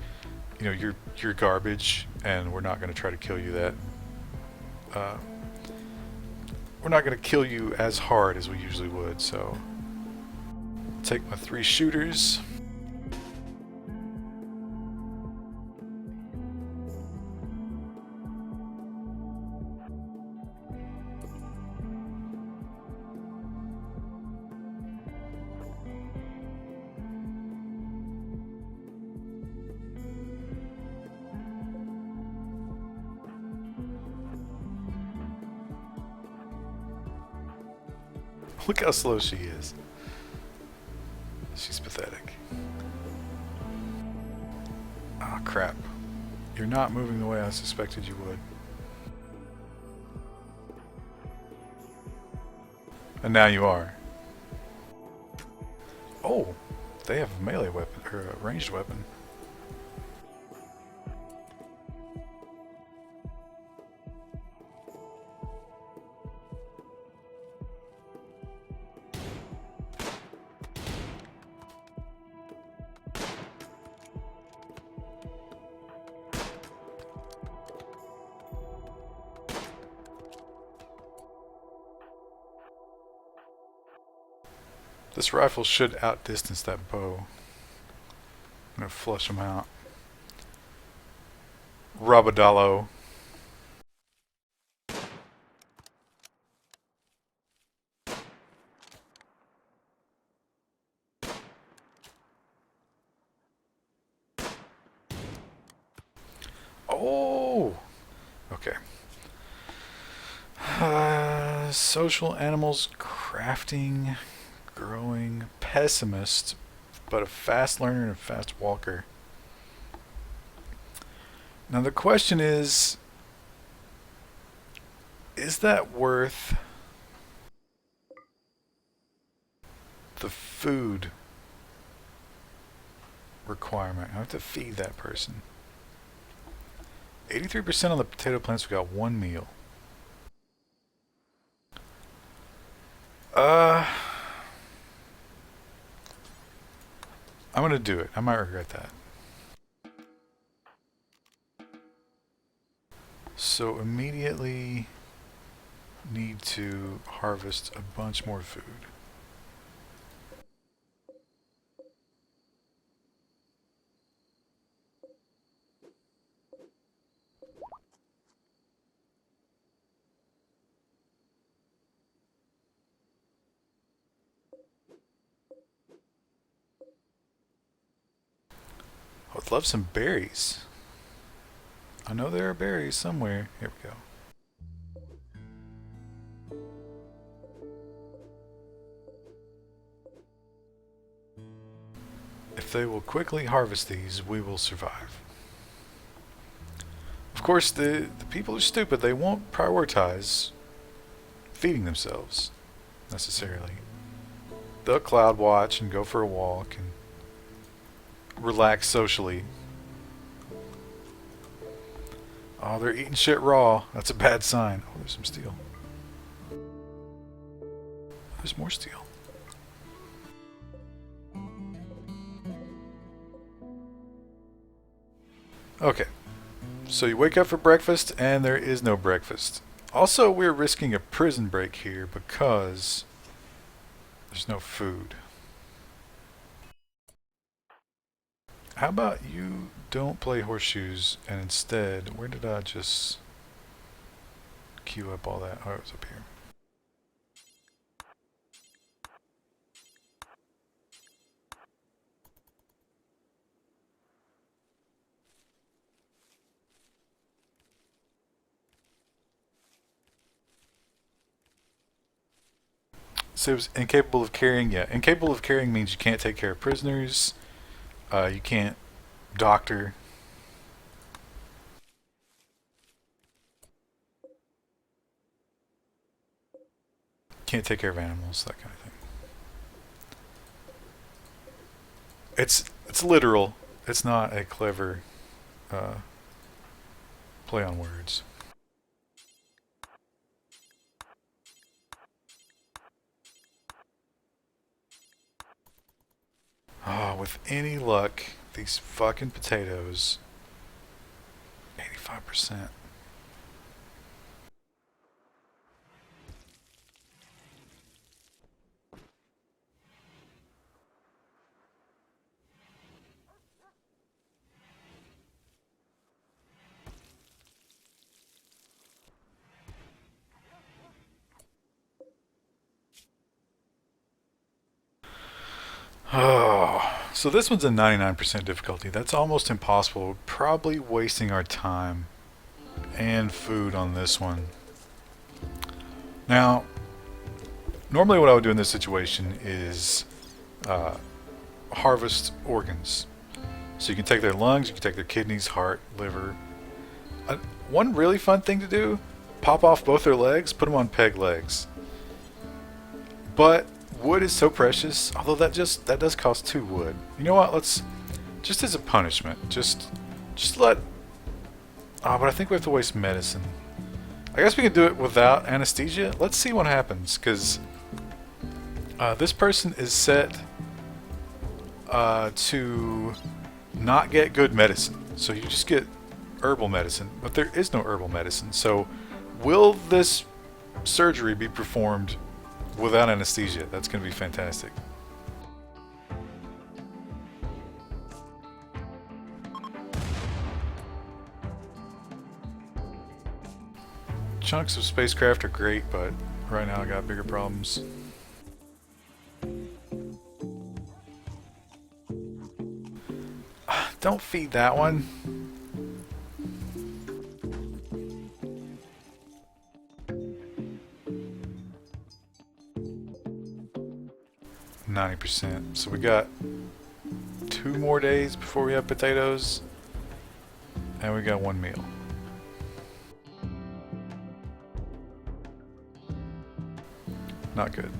you know, you're garbage, and we're not going to try to kill you that. We're not going to kill you as hard as we usually would. So take my 3 shooters. Look how slow she is. She's pathetic. Ah, crap. You're not moving the way I suspected you would. And now you are. Oh, they have a melee weapon, or a ranged weapon. This rifle should outdistance that bow. I'm gonna flush them out. Rabadalo. Oh! Okay. Social animals, crafting, growing, pessimist, but a fast learner and a fast walker. Now the question is that worth the food requirement? I have to feed that person. 83% on the potato plants, we got one meal. I'm gonna do it. I might regret that. So immediately need to harvest a bunch more food. I would love some berries. I know there are berries somewhere. Here we go. If they will quickly harvest these, we will survive. Of course, the people are stupid. They won't prioritize feeding themselves, necessarily. They'll cloud watch and go for a walk and relax socially. Oh, they're eating shit raw. That's a bad sign. Oh, there's some steel. There's more steel. Okay. So you wake up for breakfast, and there is no breakfast. Also, we're risking a prison break here because there's no food. How about you don't play horseshoes, and instead, where did I just queue up all that? Oh, it was up here. So it was incapable of carrying. Yeah, incapable of carrying means you can't take care of prisoners. You can't doctor. Can't take care of animals. That kind of thing. It's literal. It's not a clever uh, play on words. Oh, with any luck, these fucking potatoes. 85%. Oh, so this one's a 99% difficulty. That's almost impossible. We're probably wasting our time and food on this one. Now, normally what I would do in this situation is uh, harvest organs. So you can take their lungs, you can take their kidneys, heart, liver. One really fun thing to do, pop off both their legs, put them on peg legs. But wood is so precious, although that does cost 2 wood. You know what? Let's just as a punishment, just let. Oh, but I think we have to waste medicine. I guess we can do it without anesthesia. Let's see what happens, because this person is set to not get good medicine. So you just get herbal medicine, but there is no herbal medicine. So will this surgery be performed without anesthesia? That's going to be fantastic. Chunks of spacecraft are great, but right now I got bigger problems. Don't feed that one. 90%. So we got 2 more days before we have potatoes. And we got 1 meal. Not good.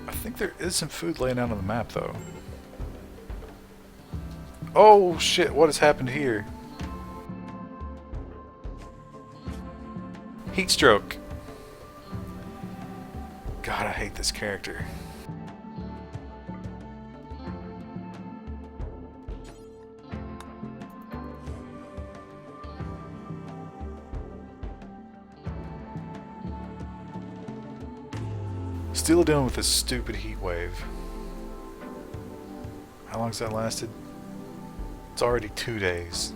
I think there is some food laying out on the map, though. Oh, shit. What has happened here? Heat stroke. God, I hate this character. Still dealing with this stupid heat wave. How long's that lasted? It's already 2 days.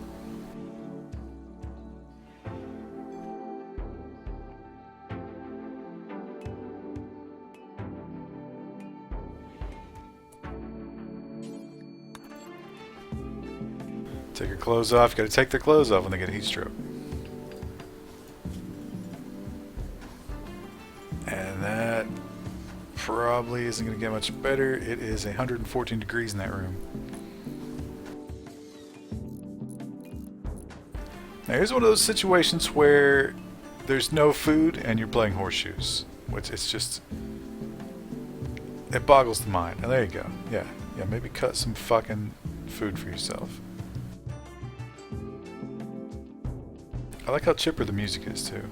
Take your clothes off. You gotta take their clothes off when they get a heat stroke. And that probably isn't gonna get much better. It is 114 degrees in that room. Now here's one of those situations where there's no food and you're playing horseshoes. Which it's just... it boggles the mind. And there you go. Yeah, maybe cut some fucking food for yourself. I like how chipper the music is too.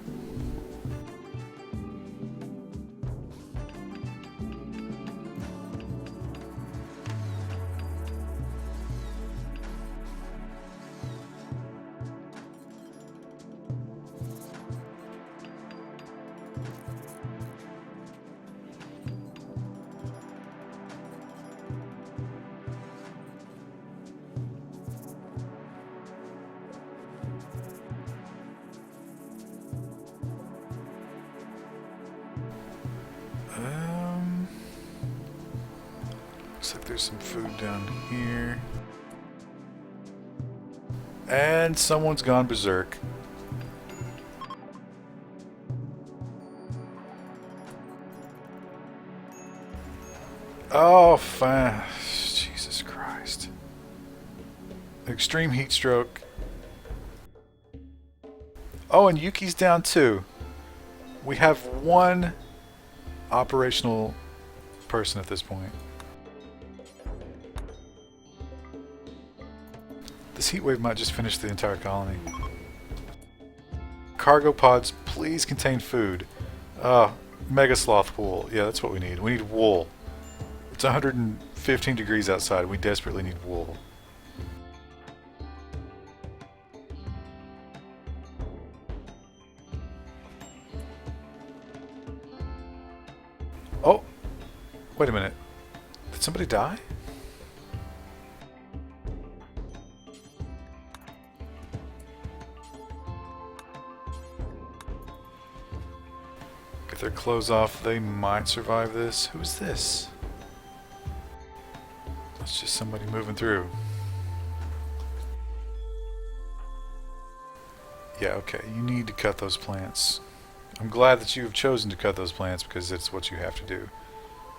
Looks like there's some food down here. And someone's gone berserk. Oh, fine. Jesus Christ. Extreme heat stroke. Oh, and Yuki's down too. We have one operational person at this point. This heat wave might just finish the entire colony. Cargo pods, please contain food. Mega sloth wool. Yeah, that's what we need. We need wool. It's 115 degrees outside. We desperately need wool. Oh! Wait a minute. Did somebody die? Get their clothes off. They might survive this. Who's this? That's just somebody moving through. Yeah, okay. You need to cut those plants. I'm glad that you have chosen to cut those plants because it's what you have to do.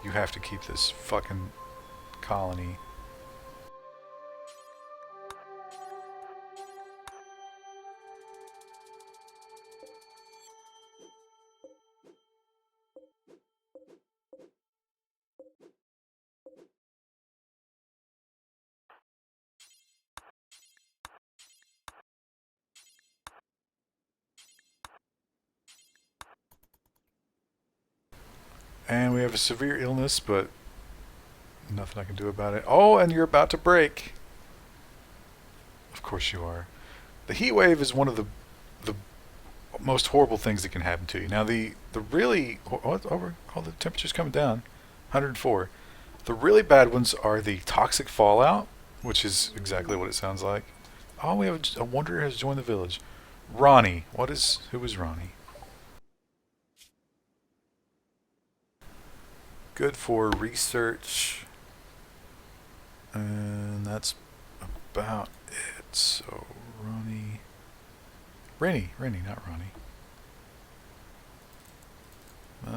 You have to keep this fucking colony. And we have a severe illness, but nothing I can do about it. Oh, and you're about to break. Of course you are. The heat wave is one of the most horrible things that can happen to you. Now the really the temperature's coming down, 104. The really bad ones are the toxic fallout, which is exactly what it sounds like. Oh, we have a wanderer has joined the village. Ronnie. Who is Ronnie? Good for research. And that's about it. So, Rennie, not Ronnie.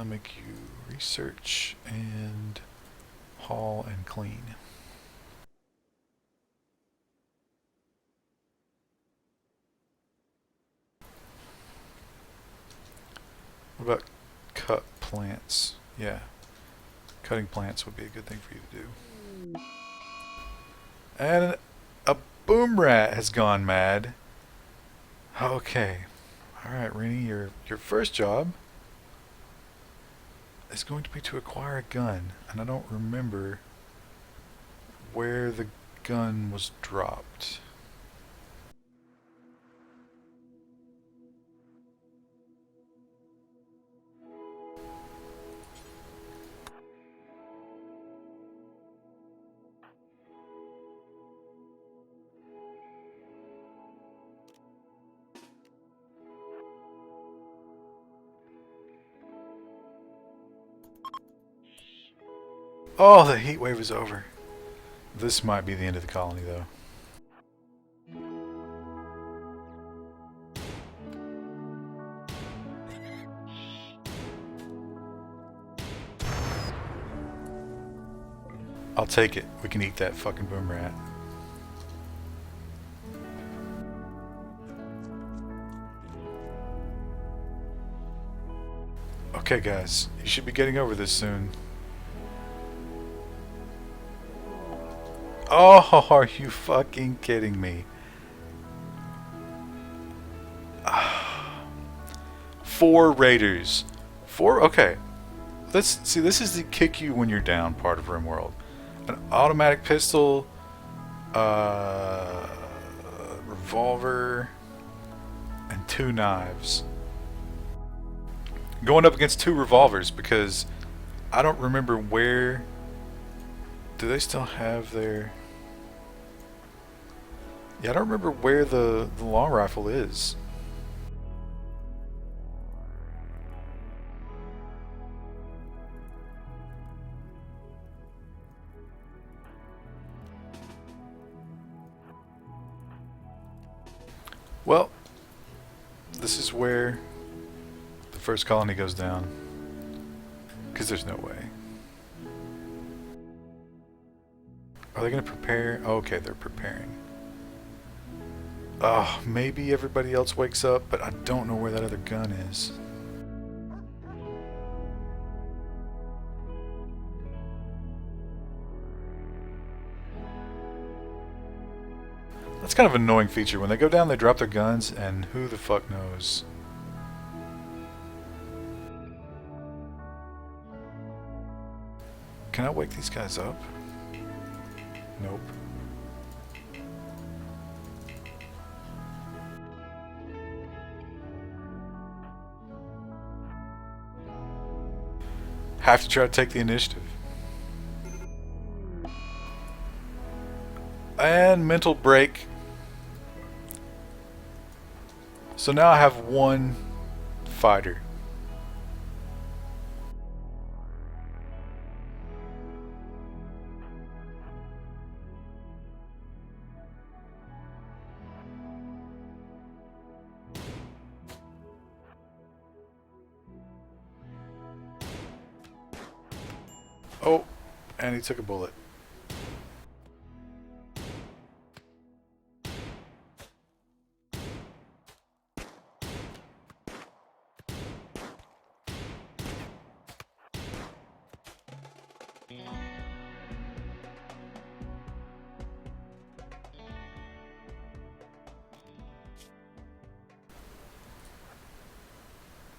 make you research and haul and clean. What about cut plants? Yeah, cutting plants would be a good thing for you to do. And a boom rat has gone mad. Okay. Alright, Rennie, your first job is going to be to acquire a gun. And I don't remember where the gun was dropped. Oh, the heat wave is over. This might be the end of the colony, though. I'll take it. We can eat that fucking boom rat. Okay, guys. You should be getting over this soon. Oh, are you fucking kidding me? 4 raiders. 4? Okay. Let's see, this is the kick you when you're down part of RimWorld. An automatic pistol, revolver, and 2 knives. Going up against 2 revolvers because I don't remember where. Do they still have their... Yeah, I don't remember where the long rifle is. Well, this is where the first colony goes down. Because there's no way. Are they going to prepare? Oh, okay, they're preparing. Oh, maybe everybody else wakes up, but I don't know where that other gun is. That's kind of an annoying feature. When they go down, they drop their guns, and who the fuck knows? Can I wake these guys up? Nope. Have to try to take the initiative. And mental break. So now I have 1 fighter. Oh, and he took a bullet.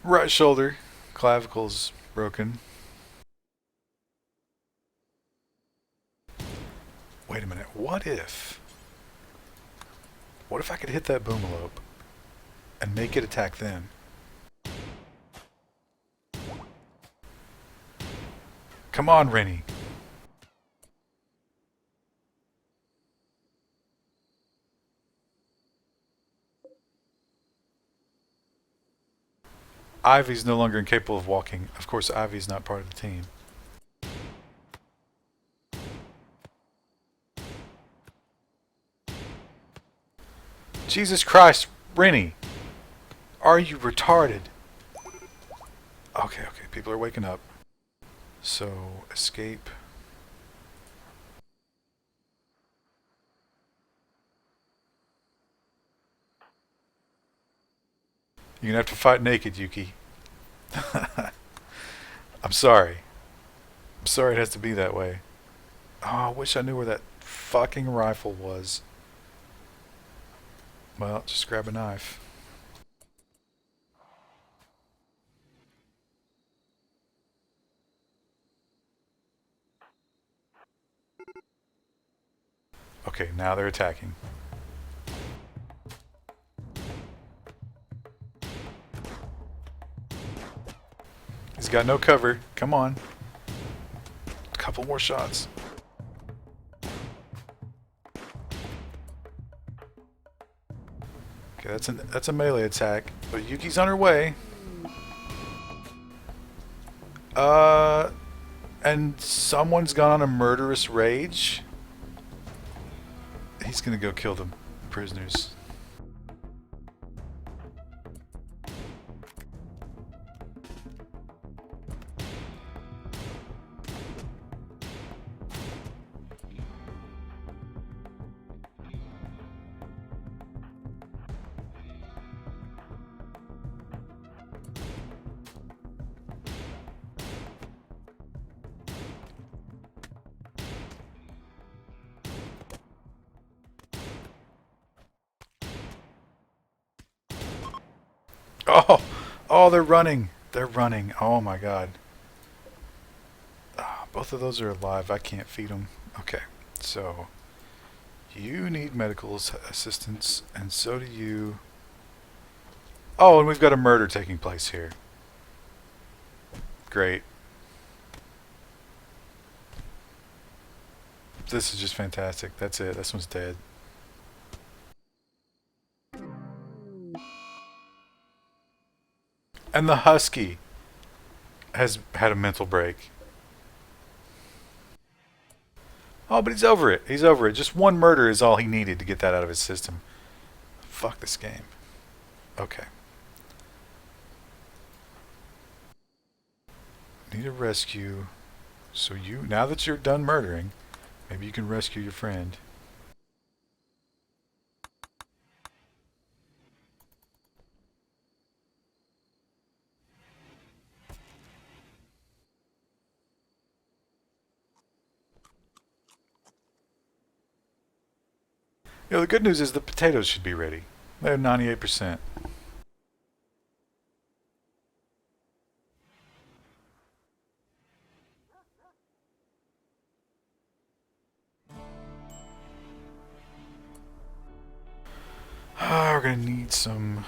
Right shoulder, clavicle's broken. Wait a minute, what if I could hit that boomalope and make it attack them? Come on, Rennie. Ivy's no longer incapable of walking. Of course, Ivy's not part of the team. Jesus Christ, Rennie! Are you retarded? Okay, okay, people are waking up. So, escape. You're gonna have to fight naked, Yuki. I'm sorry. I'm sorry it has to be that way. Oh, I wish I knew where that fucking rifle was. Well, just grab a knife. Okay, now they're attacking. He's got no cover. Come on. A couple more shots. Okay, that's a melee attack. But Yuki's on her way. Uh, and someone's gone on a murderous rage. He's gonna go kill the prisoners. Oh, oh, they're running. They're running. Oh my god. Both of those are alive. I can't feed them. Okay, so you need medical assistance, and so do you. Oh, and we've got a murder taking place here. Great. This is just fantastic. That's it. This one's dead. And the husky has had a mental break. Oh, but he's over it. He's over it. Just one murder is all he needed to get that out of his system. Fuck this game. Okay. Need a rescue. So you, now that you're done murdering, maybe you can rescue your friend. You know, the good news is the potatoes should be ready. They're 98%. We're gonna need some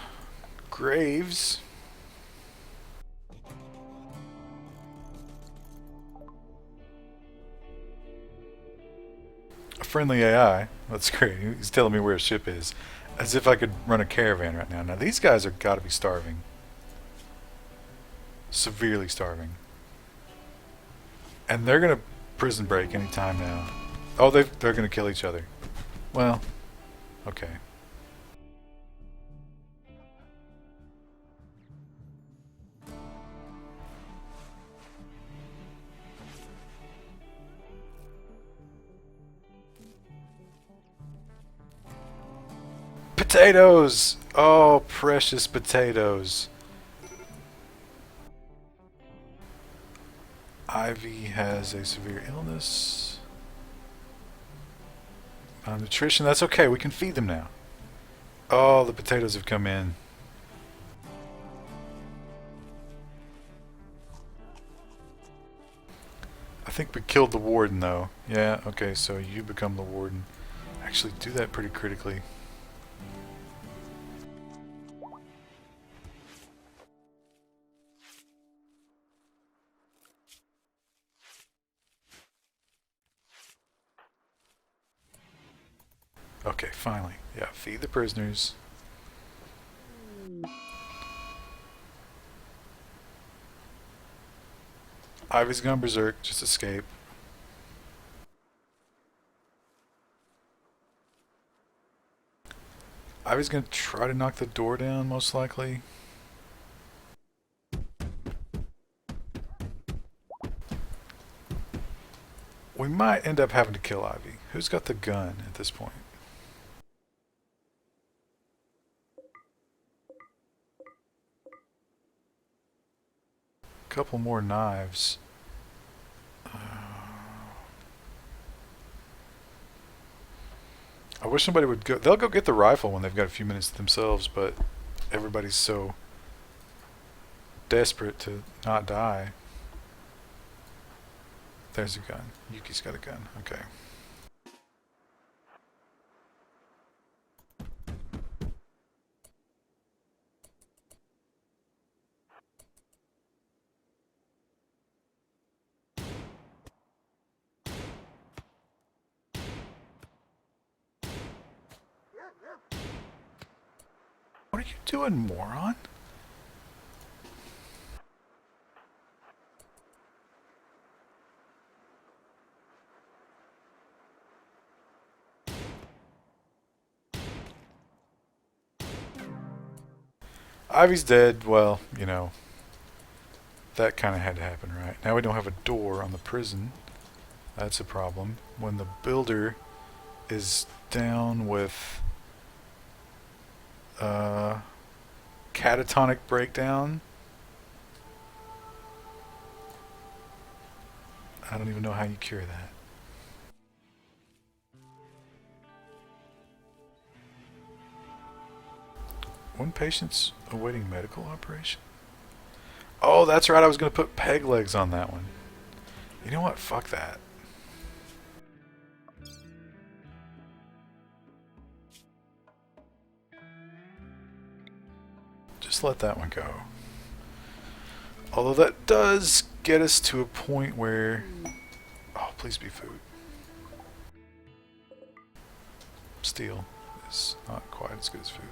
graves. A friendly AI. That's great. He's telling me where a ship is. As if I could run a caravan right now. Now these guys are gotta be starving. Severely starving. And they're gonna prison break any time now. Oh, they're gonna kill each other. Well, okay. Potatoes! Oh, precious potatoes. Ivy has a severe illness. Malnutrition, that's okay. We can feed them now. Oh, the potatoes have come in. I think we killed the warden, though. Yeah, okay, so you become the warden. Actually, do that pretty critically. Okay, finally. Yeah, feed the prisoners. Ivy's gone berserk, just escape. Ivy's gonna try to knock the door down, most likely. We might end up having to kill Ivy. Who's got the gun at this point? Couple more knives. I wish somebody would go. They'll go get the rifle when they've got a few minutes to themselves, but everybody's so desperate to not die. There's a gun. Yuki's got a gun. Okay. What are you doing, moron? Ivy's dead. Well, you know, that kind of had to happen, right? Now we don't have a door on the prison. That's a problem. When the builder is down with catatonic breakdown. I don't even know how you cure that. One patient's awaiting medical operation. Oh, that's right. I was going to put peg legs on that one. You know what? Fuck that. Just let that one go. Although that does get us to a point where... Oh, please be food. Steel is not quite as good as food.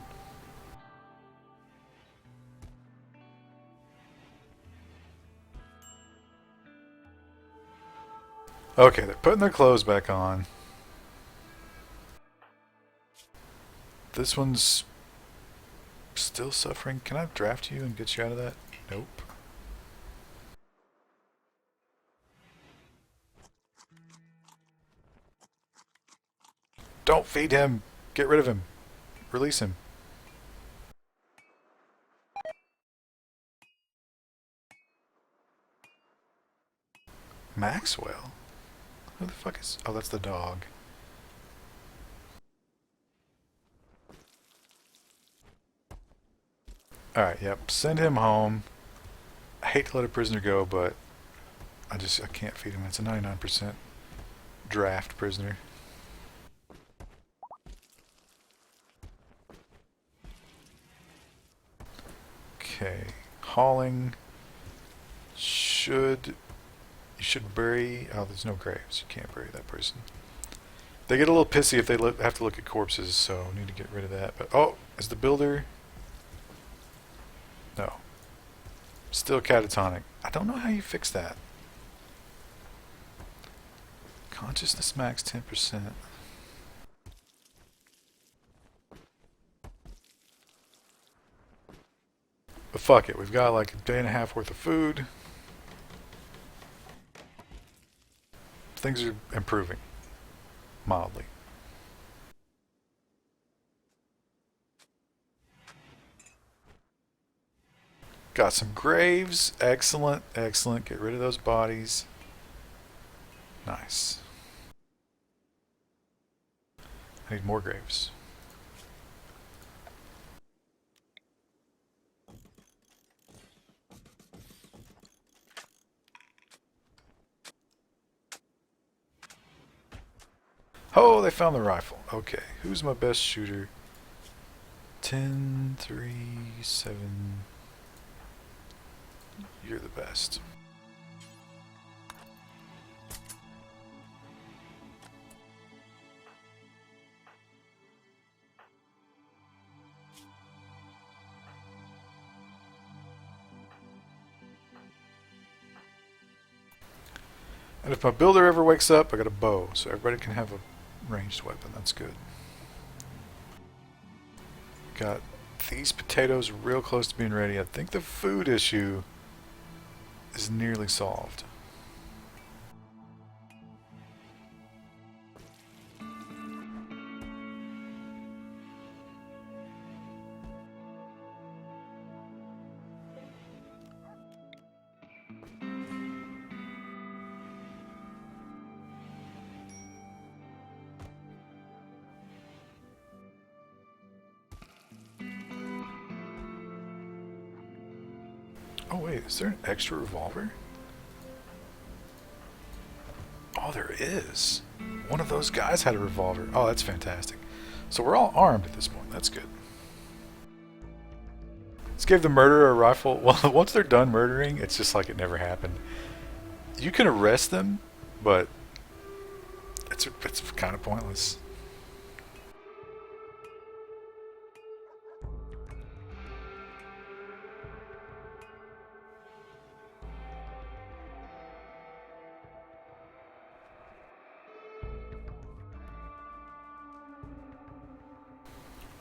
Okay, they're putting their clothes back on. This one's still suffering. Can I draft you and get you out of that? Nope. Don't feed him. Get rid of him. Release him. Maxwell? Who the fuck is... Oh, that's the dog. Alright, yep. Send him home. I hate to let a prisoner go, but I can't feed him. It's a 99% draft prisoner. Okay. Hauling. You should bury... Oh, there's no graves. You can't bury that person. They get a little pissy if they have to look at corpses, so need to get rid of that. But oh, is the builder... No. Still catatonic. I don't know how you fix that. Consciousness max 10%. But fuck it, we've got like a day and a half worth of food. Things are improving. Mildly. Got some graves. Excellent, excellent. Get rid of those bodies. Nice. I need more graves. Oh, they found the rifle. Okay, who's my best shooter? 10, 3, 7. You're the best. And if my builder ever wakes up, I got a bow, so everybody can have a ranged weapon. That's good. Got these potatoes real close to being ready. I think the food issue is nearly solved. Oh wait, is there an extra revolver? Oh, there is. One of those guys had a revolver. Oh, that's fantastic. So we're all armed at this point. That's good. Let's give the murderer a rifle. Well, once they're done murdering, it's just like it never happened. You can arrest them, but it's kind of pointless.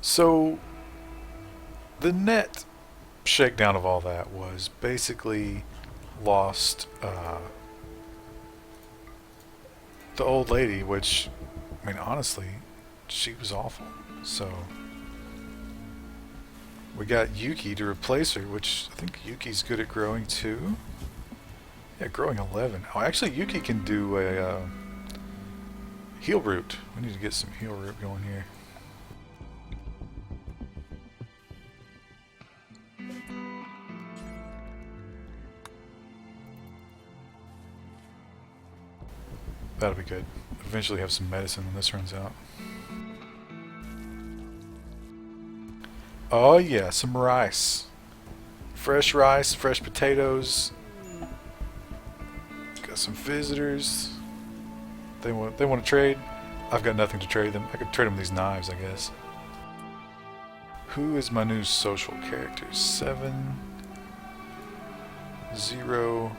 So the net shakedown of all that was basically lost the old lady, which, I mean, honestly, she was awful. So we got Yuki to replace her, which I think Yuki's good at growing too. Yeah, growing 11. Oh, actually, Yuki can do a heal root. We need to get some heal root going here. That'll be good. Eventually have some medicine when this runs out. Oh yeah, some rice. Fresh rice, fresh potatoes. Got some visitors. They want to trade. I've got nothing to trade them. I could trade them these knives, I guess. Who is my new social character? 7 0.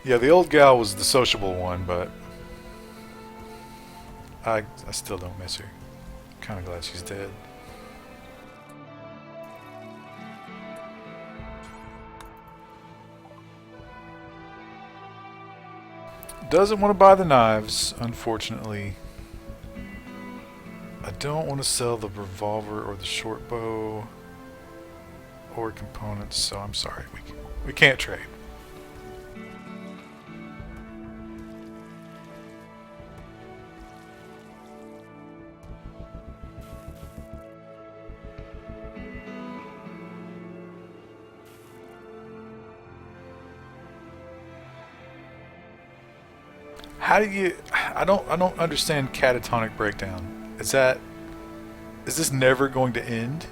Yeah, the old gal was the sociable one, but I still don't miss her. Kind of glad she's dead. Doesn't want to buy the knives, unfortunately. I don't want to sell the revolver or the short bow or components, so I'm sorry. We can't trade. How do you? I don't understand catatonic breakdown. Is this never going to end?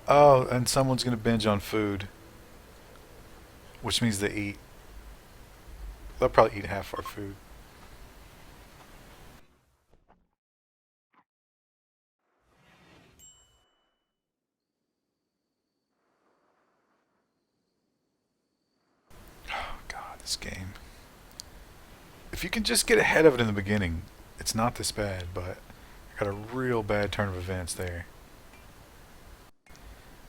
Oh, and someone's gonna binge on food, which means they eat. They'll probably eat half our food. Oh God, this game. If you can just get ahead of it in the beginning, it's not this bad, but I got a real bad turn of events there.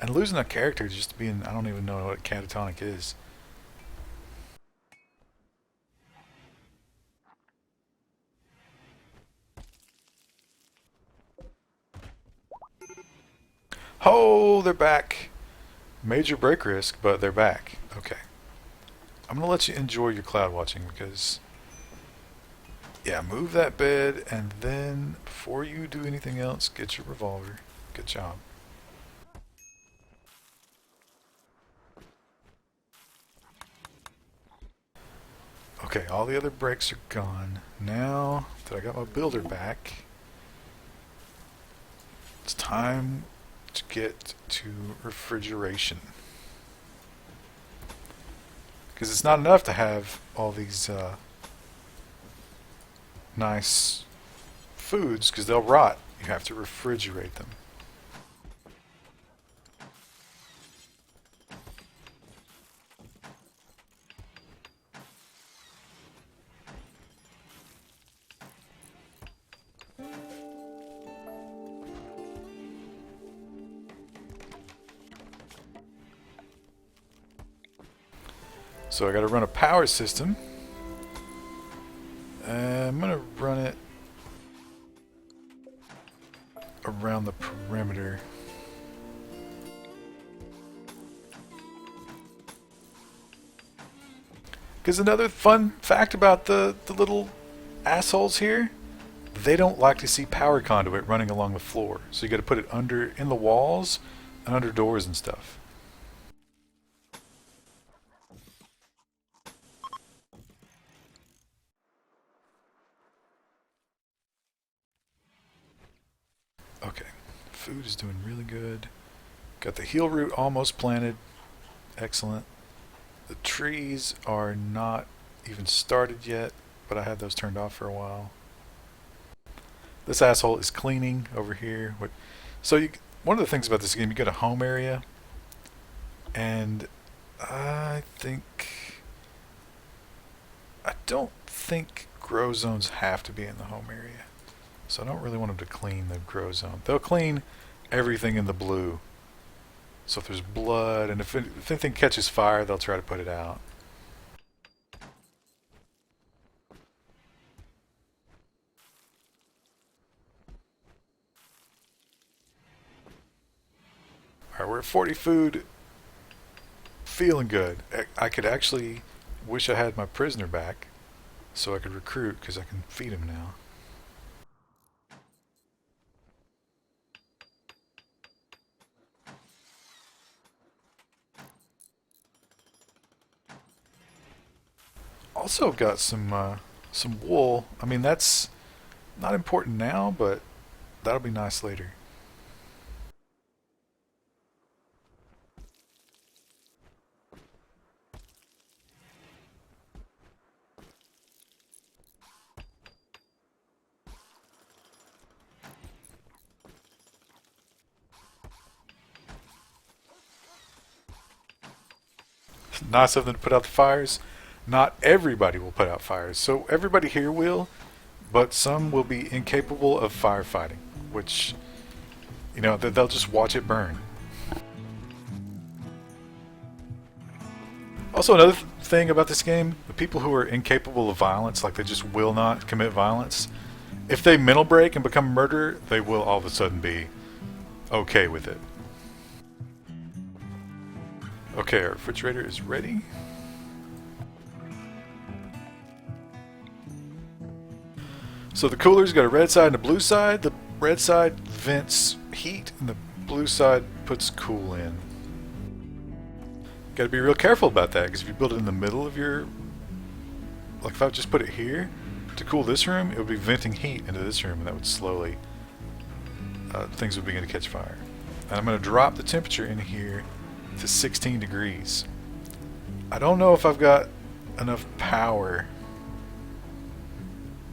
And losing a character just being, I don't even know what catatonic is. Oh, they're back. Major break risk, but they're back. Okay. I'm going to let you enjoy your cloud watching because, yeah, move that bed and then before you do anything else, get your revolver. Good job. Okay, all the other breaks are gone. Now that I got my builder back, it's time to get to refrigeration. Because it's not enough to have all these nice foods, because they'll rot. You have to refrigerate them. So I got to run a power system. I'm going to run it around the perimeter. Because another fun fact about the little assholes here, they don't like to see power conduit running along the floor. So you got to put it under in the walls and under doors and stuff. Okay, food is doing really good. Got the heal root almost planted. Excellent. The trees are not even started yet, but I had those turned off for a while. This asshole is cleaning over here. So one of the things about this game, you get a home area, and I don't think grow zones have to be in the home area. So I don't really want them to clean the grow zone. They'll clean everything in the blue. So if there's blood, and if anything catches fire, they'll try to put it out. Alright, we're at 40 food. Feeling good. I could actually wish I had my prisoner back so I could recruit because I can feed him now. Also got some wool. I mean, that's not important now, but that'll be nice later. Nice of them to put out the fires. Not everybody will put out fires. So everybody here will, but some will be incapable of firefighting, which, they'll just watch it burn. Also, another thing about this game, the people who are incapable of violence, like they just will not commit violence, if they mental break and become a murderer, they will all of a sudden be okay with it. Okay, our refrigerator is ready. So the cooler's got a red side and a blue side. The red side vents heat and the blue side puts cool in. Got to be real careful about that because if you build it in the middle of your... Like if I just put it here to cool this room, it would be venting heat into this room and that would slowly... things would begin to catch fire. And I'm going to drop the temperature in here to 16 degrees. I don't know if I've got enough power.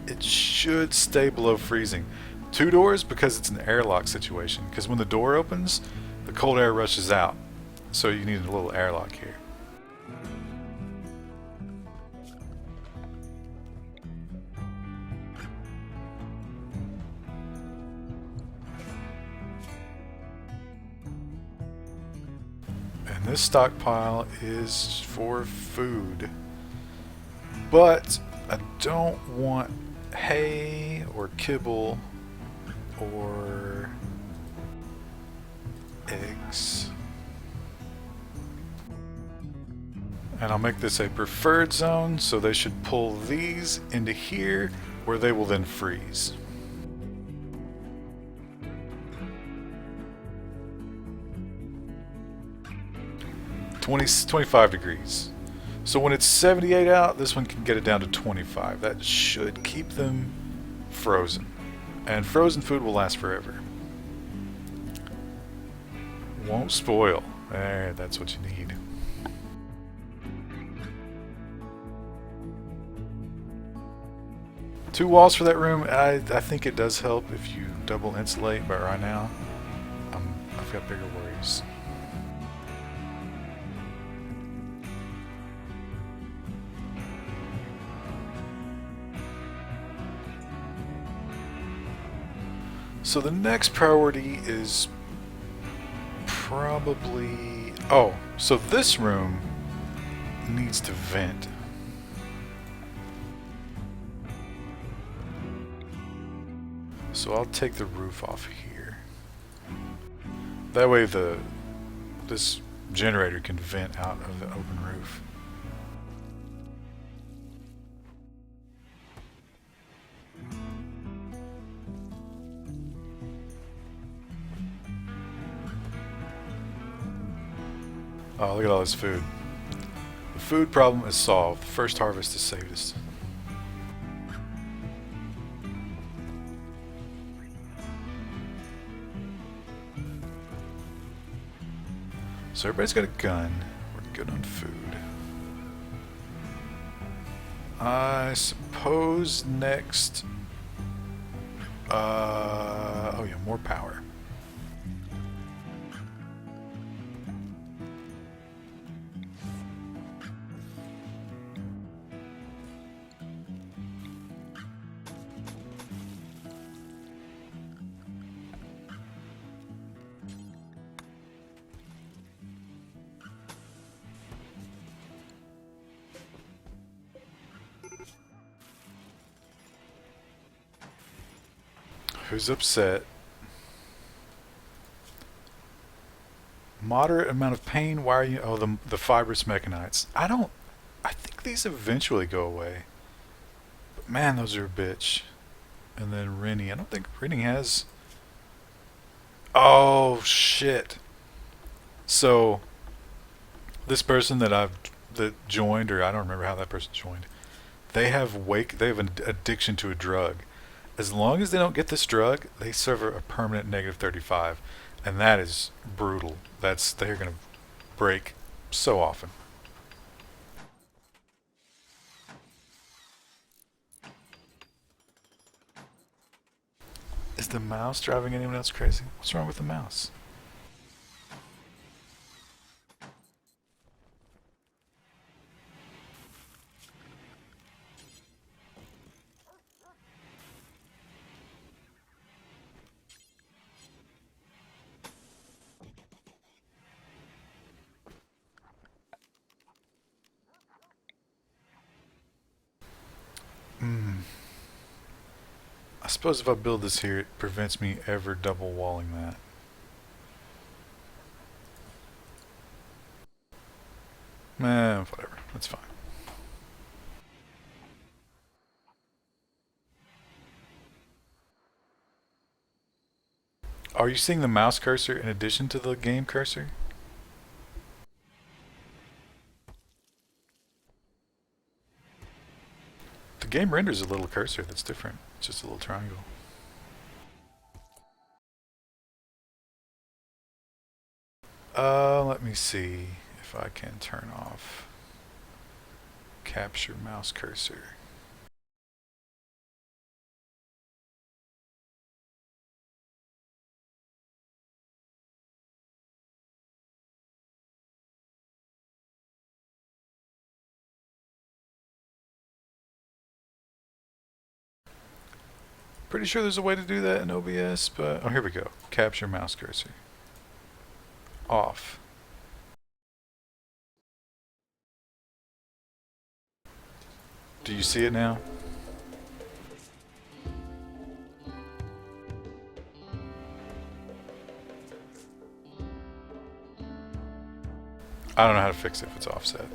It should stay below freezing. 2 doors because it's an airlock situation. Because when the door opens, the cold air rushes out. So you need a little airlock here. And this stockpile is for food. But I don't want hay or kibble or eggs. And I'll make this a preferred zone, so they should pull these into here where they will then freeze. It's 25 degrees. So when it's 78 out, this one can get it down to 25. That should keep them frozen. And frozen food will last forever. Won't spoil. There, that's what you need. Two walls for that room. I think it does help if you double insulate, but right now I've got bigger worries. So the next priority is probably... Oh, so this room needs to vent. So I'll take the roof off here. That way this generator can vent out of the open roof. Oh, look at all this food. The food problem is solved. The first harvest has saved us. So everybody's got a gun. We're good on food. I suppose next... oh yeah, more power. Who's upset? Moderate amount of pain. Why are you? Oh, the fibrous mechanites. I think these eventually go away. But man, those are a bitch. And then Rennie. I don't think Rennie has. Oh shit. So this person that joined, or I don't remember how that person joined. They have an addiction to a drug. As long as they don't get this drug, they suffer a permanent negative 35, and that is brutal. They're gonna break so often. Is the mouse driving anyone else crazy? What's wrong with the mouse? Hmm. I suppose if I build this here, it prevents me ever double walling that. Whatever. That's fine. Are you seeing the mouse cursor in addition to the game cursor? The game renders a little cursor that's different. It's just a little triangle. Let me see if I can turn off capture mouse cursor. Pretty sure there's a way to do that in OBS, but oh, here we go. Capture mouse cursor. Off. Do you see it now? I don't know how to fix it if it's offset.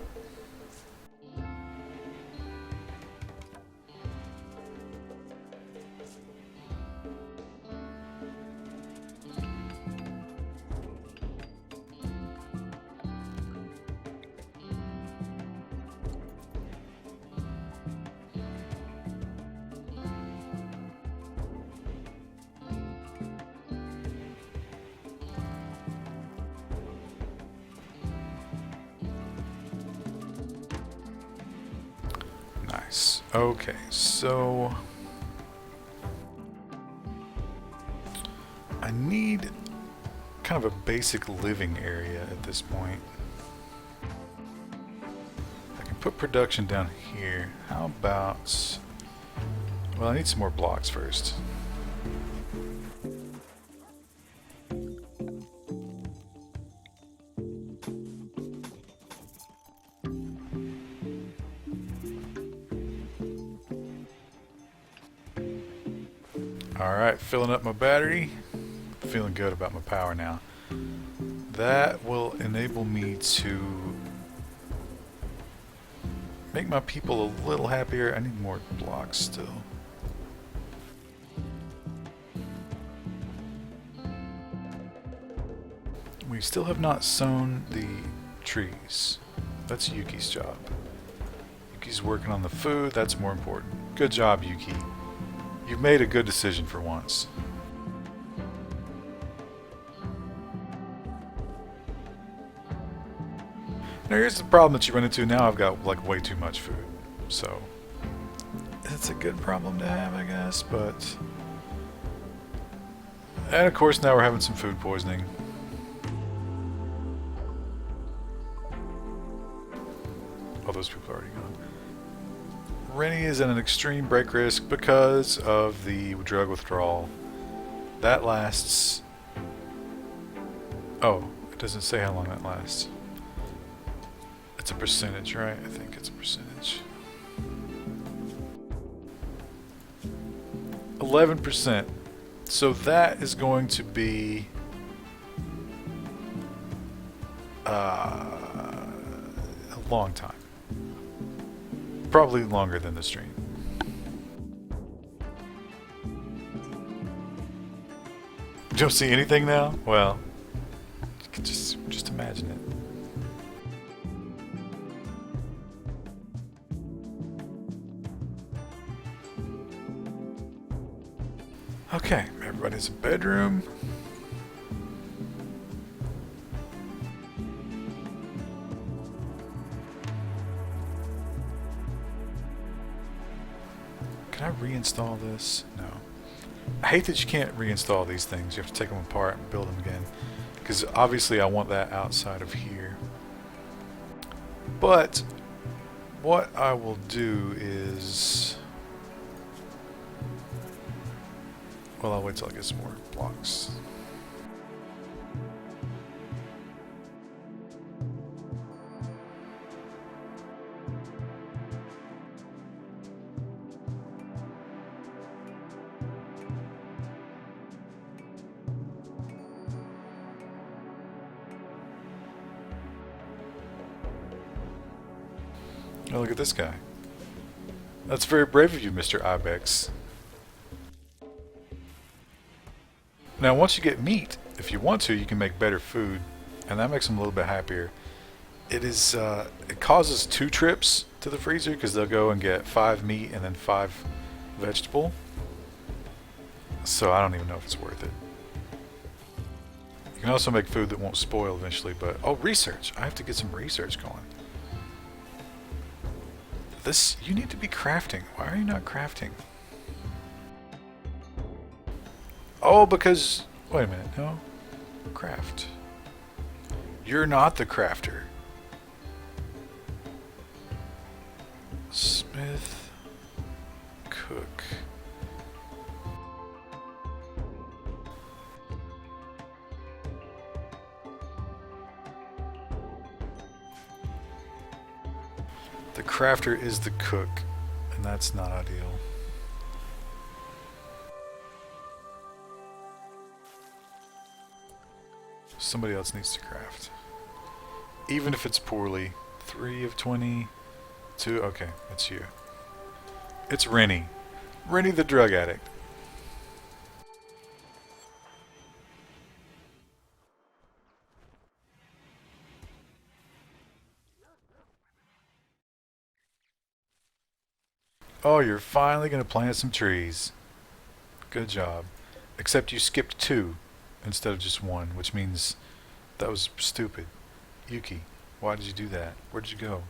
Nice. Okay, so I need kind of a basic living area at this point. I can put production down here. How about... Well, I need some more blocks first. Alright, filling up my battery. Feeling good about my power now. That will enable me to make my people a little happier. I need more blocks still. We still have not sown the trees. That's Yuki's job. Yuki's working on the food. That's more important. Good job, Yuki. You've made a good decision for once. Now here's the problem that you run into now. I've got like way too much food. So it's a good problem to have, I guess, but... And of course now we're having some food poisoning. All those people are already gone. Rennie is at an extreme break risk because of the drug withdrawal. That lasts... Oh, it doesn't say how long that lasts. It's a percentage, right? I think it's a percentage. 11%. So that is going to be... a long time. Probably longer than the stream. You don't see anything now? Well, you can just imagine it. Okay, everybody's in bedroom. Can I reinstall this? No. I hate that you can't reinstall these things. You have to take them apart and build them again. Because obviously I want that outside of here. But what I will do is... Well, I'll wait till I get some more blocks. Oh, look at this guy. That's very brave of you, Mr. Ibex. Now, once you get meat, if you want to, you can make better food, and that makes them a little bit happier. It is, it causes 2 trips to the freezer, because they'll go and get 5 meat and then 5 vegetable. So I don't even know if it's worth it. You can also make food that won't spoil eventually, but... Oh, research! I have to get some research going. This, you need to be crafting. Why are you not crafting? Oh, because... Wait a minute, no. Craft. You're not the crafter. Smith. Cook. The crafter is the cook, and that's not ideal. Somebody else needs to craft. Even if it's poorly. 3 of 20. 2, okay, it's you. It's Rennie. Rennie the drug addict. Oh, you're finally going to plant some trees. Good job. Except you skipped 2 instead of just 1, which means that was stupid. Yuki, why did you do that? Where did you go?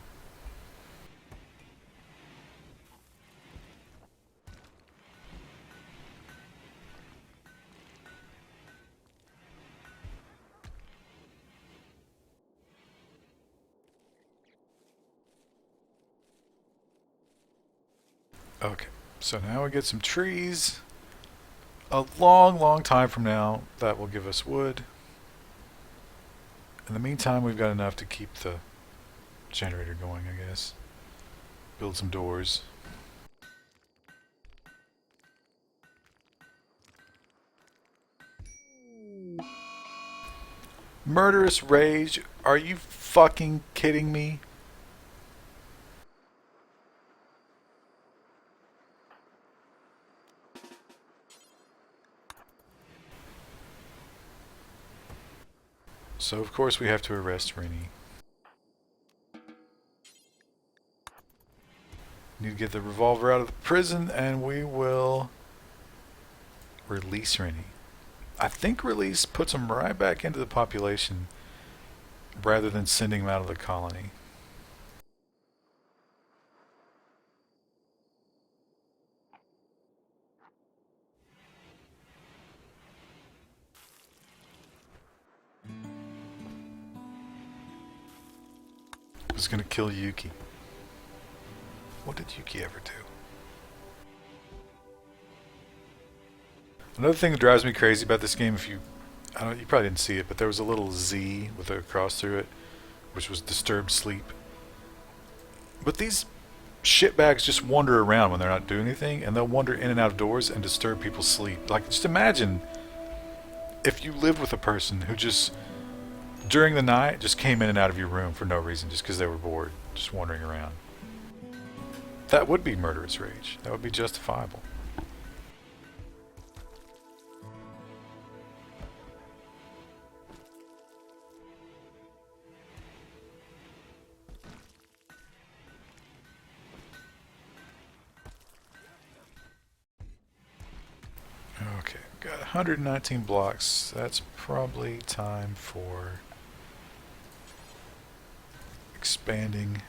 Okay, so now we get some trees. A long, long time from now, that will give us wood. In the meantime, we've got enough to keep the generator going, I guess. Build some doors. Murderous rage? Are you fucking kidding me? So of course we have to arrest Rennie. Need to get the revolver out of the prison, and we will release Rennie. I think release puts him right back into the population rather than sending him out of the colony. I was gonna kill Yuki. What did Yuki ever do? Another thing that drives me crazy about this game, you probably didn't see it, but there was a little Z with a cross through it, which was disturbed sleep. But these shitbags just wander around when they're not doing anything, and they'll wander in and out of doors and disturb people's sleep. Like, just imagine if you lived with a person who just, during the night, just came in and out of your room for no reason, just because they were bored, just wandering around. That would be murderous rage. That would be justifiable. Okay, got 119 blocks. That's probably time for expanding.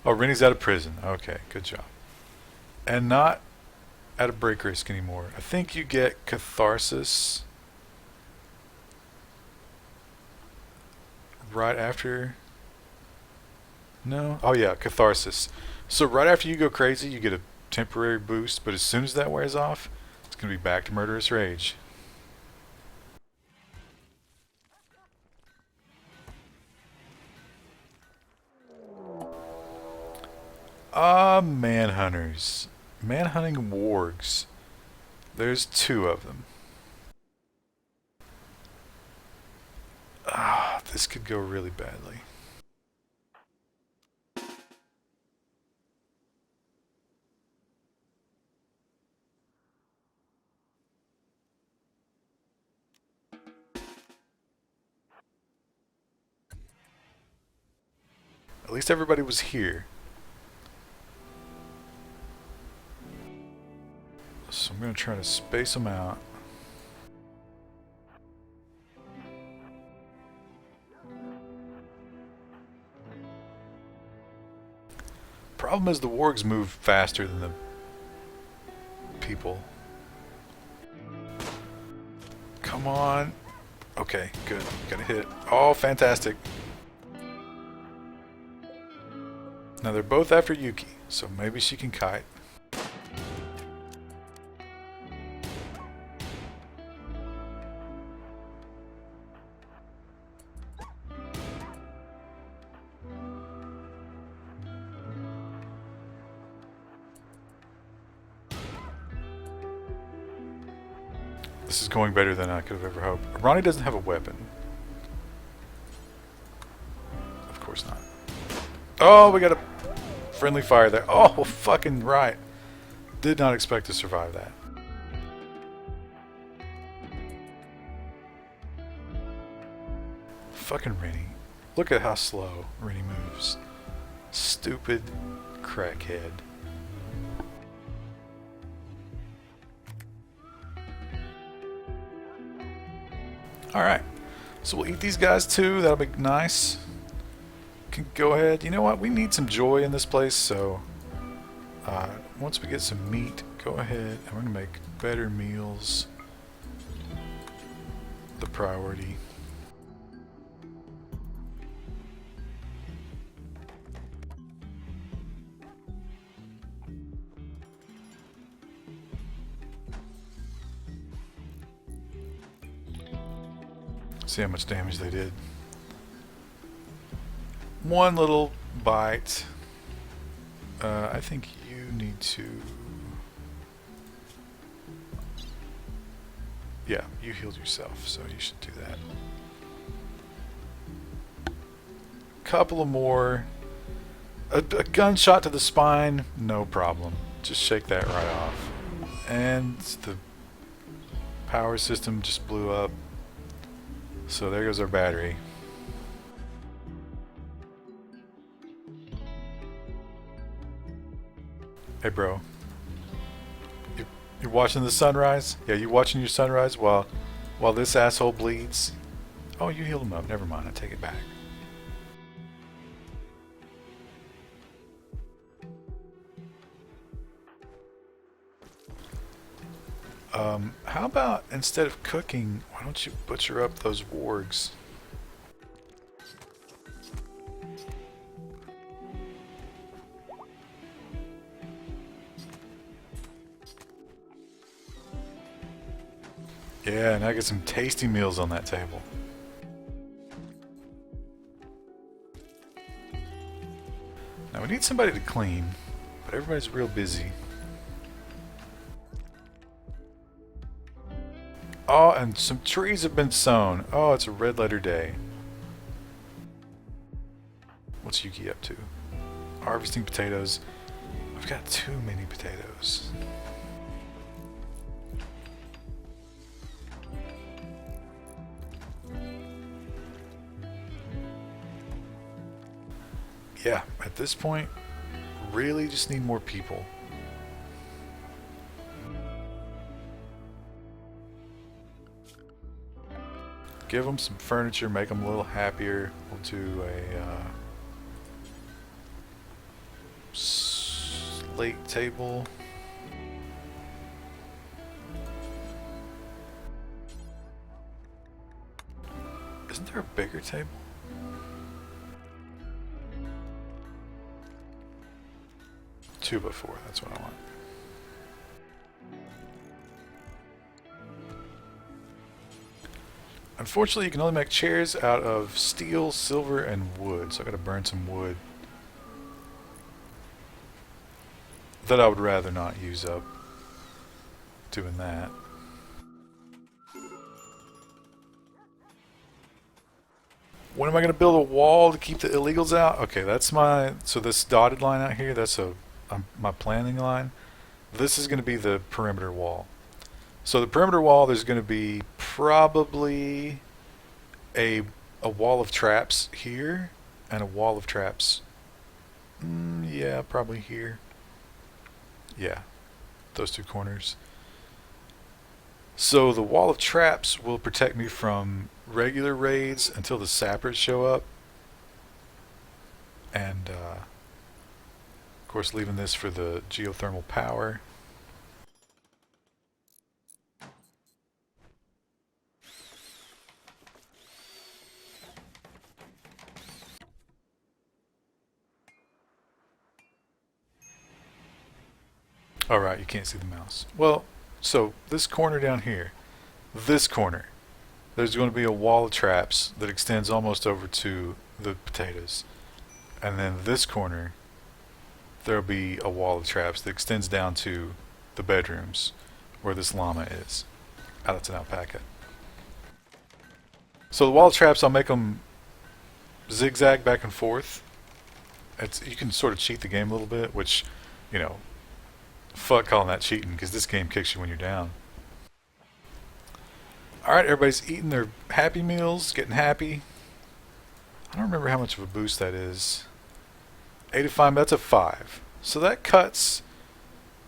Oh, Rennie's out of prison. Okay, good job. And not at a break risk anymore. I think you get catharsis right after. No? Oh yeah, catharsis. So right after you go crazy, you get a temporary boost, but as soon as that wears off, it's going to be back to murderous rage. Manhunters. Manhunting wargs. There's 2 of them. This could go really badly. At least everybody was here. So I'm going to try to space them out. Problem is the wargs move faster than the people. Come on. Okay, good. Got a hit. Oh, fantastic. Now they're both after Yuki, so maybe she can kite. This is going better than I could have ever hoped. Ronnie doesn't have a weapon. Of course not. Oh, we got a friendly fire there. Oh, fucking right. Did not expect to survive that. Fucking Rennie. Look at how slow Rennie moves. Stupid crackhead. Alright, so we'll eat these guys too, that'll be nice. Can go ahead, you know what, we need some joy in this place, so once we get some meat, go ahead and we're going to make better meals the priority. See how much damage they did. One little bite. I think you need to... Yeah, you healed yourself, so you should do that. Couple of more. A gunshot to the spine, no problem. Just shake that right off. And the power system just blew up. So there goes our battery. Hey bro, you watching the sunrise? Yeah, you watching your sunrise while this asshole bleeds? Oh, you healed him up. Never mind, I take it back. How about instead of cooking, why don't you butcher up those wargs? Yeah, and I get some tasty meals on that table. Now we need somebody to clean, but everybody's real busy. Oh, and some trees have been sown. Oh, it's a red letter day. What's Yuki up to? Harvesting potatoes. I've got too many potatoes. Yeah, at this point, really just need more people. Give them some furniture, make them a little happier. We'll do a slate table. Isn't there a bigger table? Two by four, that's what I want. Unfortunately, you can only make chairs out of steel, silver, and wood, so I gotta burn some wood that I would rather not use up doing that. When am I gonna build a wall to keep the illegals out? Okay, that's my, so this dotted line out here, that's my planning line. This is gonna be the perimeter wall. So the perimeter wall, there's going to be probably a wall of traps here and a wall of traps. Yeah, probably here. Yeah, those two corners. So the wall of traps will protect me from regular raids until the sappers show up. And, of course, leaving this for the geothermal power. Alright, you can't see the mouse. Well, so this corner down here, this corner, there's going to be a wall of traps that extends almost over to the potatoes. And then this corner, there'll be a wall of traps that extends down to the bedrooms where this llama is. Ah, that's an alpaca. So the wall of traps, I'll make them zigzag back and forth. You can sort of cheat the game a little bit, which, you know, fuck calling that cheating, because this game kicks you when you're down. Alright, everybody's eating their Happy Meals, getting happy. I don't remember how much of a boost that is. 85, that's a 5. So that cuts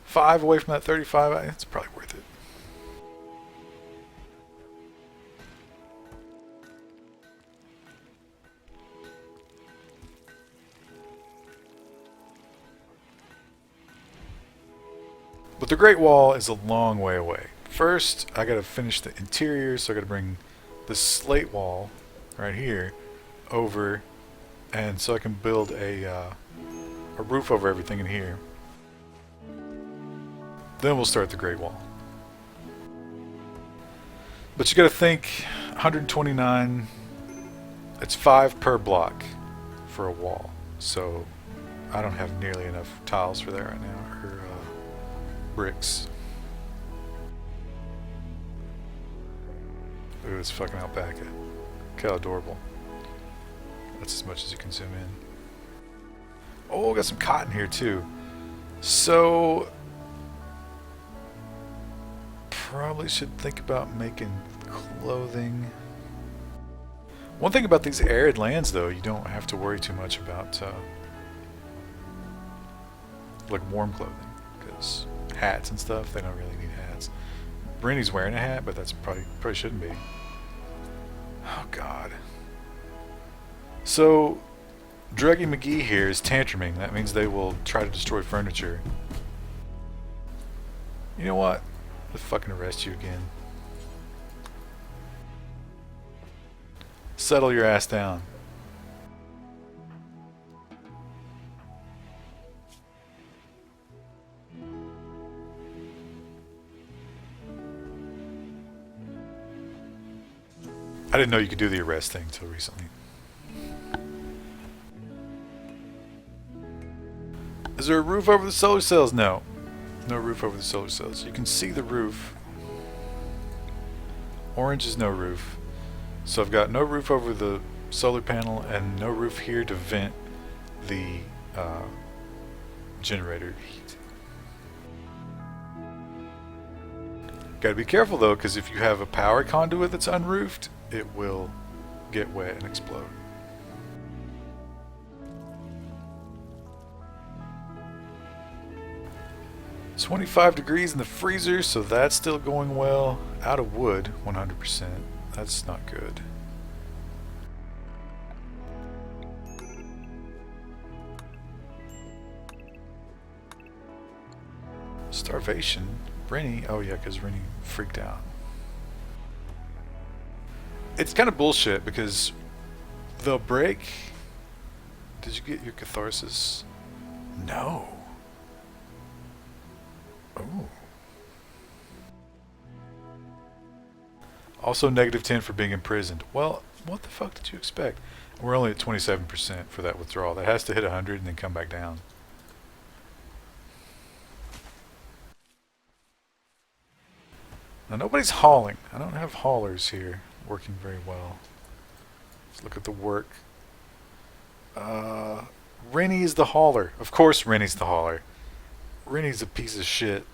5 away from that 35. It's probably worth it. But the Great Wall is a long way away. First, I gotta finish the interior, so I gotta bring the slate wall right here over, and so I can build a roof over everything in here. Then we'll start the Great Wall. But you gotta think, 129, it's 5 per block for a wall. So I don't have nearly enough tiles for that right now, or bricks. Ooh, it's fucking alpaca. Look how adorable. That's as much as you can zoom in. Oh, got some cotton here too. So probably should think about making clothing. One thing about these arid lands, though, you don't have to worry too much about like warm clothing, because hats and stuff, they don't really need hats. Brittany's wearing a hat, but that's probably shouldn't be. Oh God. So Druggy McGee here is tantruming. That means they will try to destroy furniture. You know what? I'll fucking arrest you again. Settle your ass down. I didn't know you could do the arrest thing until recently. Is there a roof over the solar cells? No. No roof over the solar cells. You can see the roof. Orange is no roof. So I've got no roof over the solar panel and no roof here to vent the generator heat. Gotta be careful though, because if you have a power conduit that's unroofed, it will get wet and explode. It's 25 degrees in the freezer, so that's still going well. Out of wood, 100%. That's not good. Starvation? Rennie? Oh yeah, because Rennie freaked out. It's kind of bullshit because they'll break. Did you get your catharsis? No. Oh. Also negative 10 for being imprisoned. Well, what the fuck did you expect? We're only at 27% for that withdrawal. That has to hit 100 and then come back down. Now nobody's hauling. I don't have haulers here working very well. Let's look at the work. Rennie is the hauler. Of course Rennie's the hauler. Rennie's a piece of shit.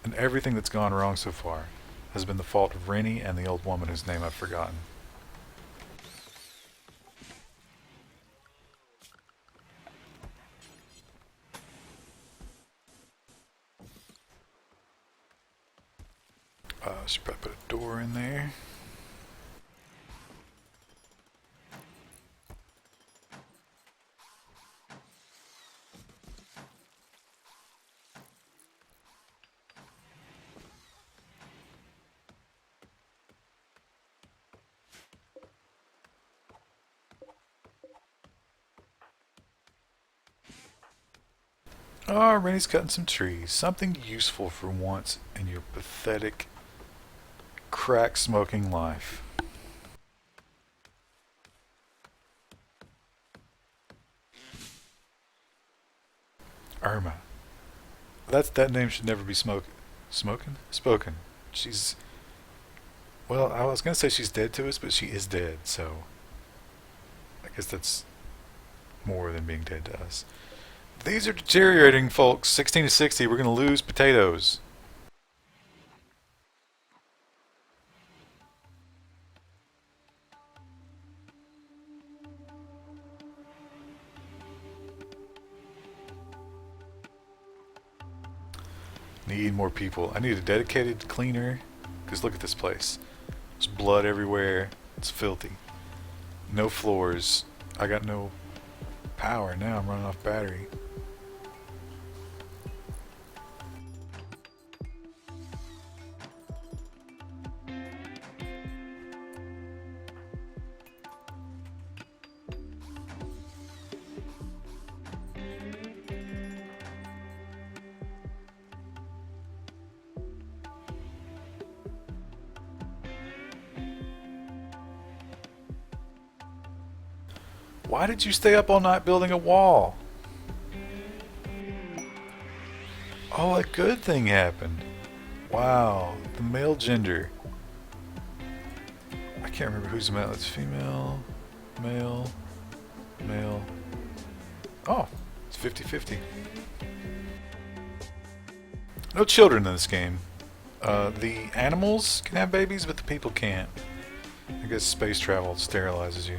And everything that's gone wrong so far has been the fault of Rennie and the old woman whose name I've forgotten. Should probably put a door in there. Oh, Rennie's cutting some trees. Something useful for once in your pathetic, crack-smoking life. Irma. That name should never be spoken. She's... Well, I was going to say she's dead to us, but she is dead, so... I guess that's more than being dead to us. These are deteriorating, folks. 16 to 60, we're going to lose potatoes. Need more people. I need a dedicated cleaner. Because look at this place. There's blood everywhere. It's filthy. No floors. I got no power now. I'm running off battery. Why did you stay up all night building a wall? Oh, a good thing happened. Wow, the male gender. I can't remember who's male. It's female, male, male. Oh, It's 50-50. No children in this game. The animals can have babies, but the people can't. I guess space travel sterilizes you.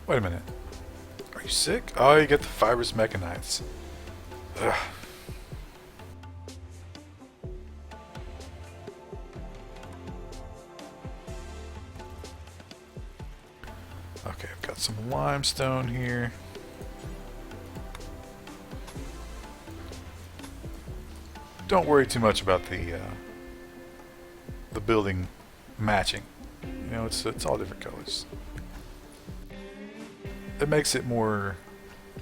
Wait a minute. Are you sick? Oh, you get the fibrous mechanites. Ugh. Okay, I've got some limestone here. Don't worry too much about the building matching. You know, it's all different colors. It makes it more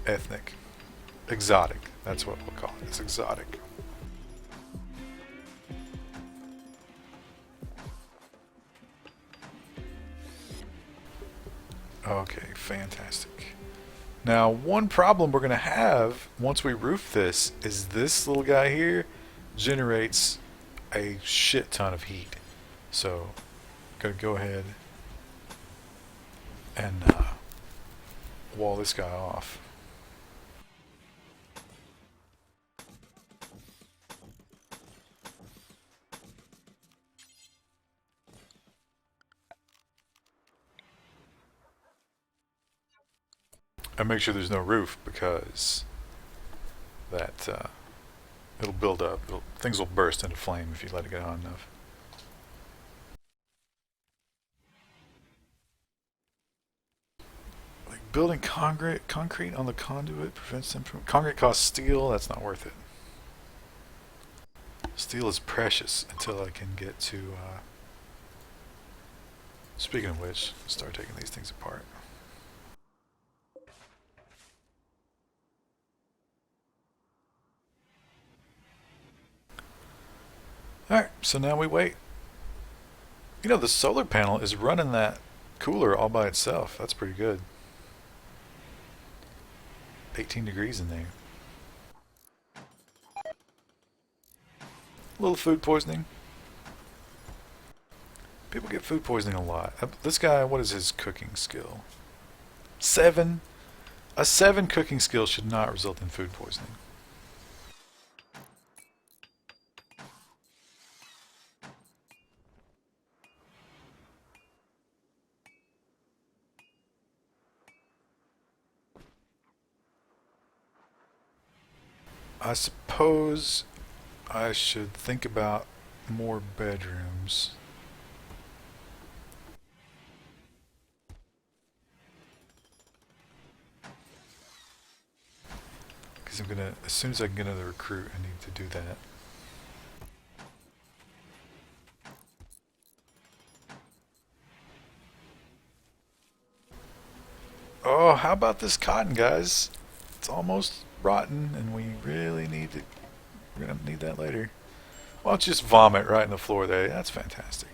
ethnic, exotic. That's what we'll call it. It's exotic. Okay, fantastic. Now, one problem we're going to have once we roof this is this little guy here generates a shit ton of heat. So, gotta go ahead and wall this guy off. And make sure there's no roof because that it'll build up. Things will burst into flame if you let it get hot enough. Like building concrete on the conduit prevents them from. Concrete costs steel. That's not worth it. Steel is precious until I can get to. Speaking of which, start taking these things apart. Alright, so now we wait. You know, the solar panel is running that cooler all by itself. That's pretty good. 18 degrees in there. A little food poisoning. People get food poisoning a lot. This guy, what is his cooking skill? 7? A 7 cooking skill should not result in food poisoning. I suppose I should think about more bedrooms. Because I'm gonna, as soon as I can get another recruit, I need to do that. Oh, how about this cotton, guys? It's almost rotten, and we really need to. We're gonna need that later. Why don't you just vomit right in the floor there? That's fantastic.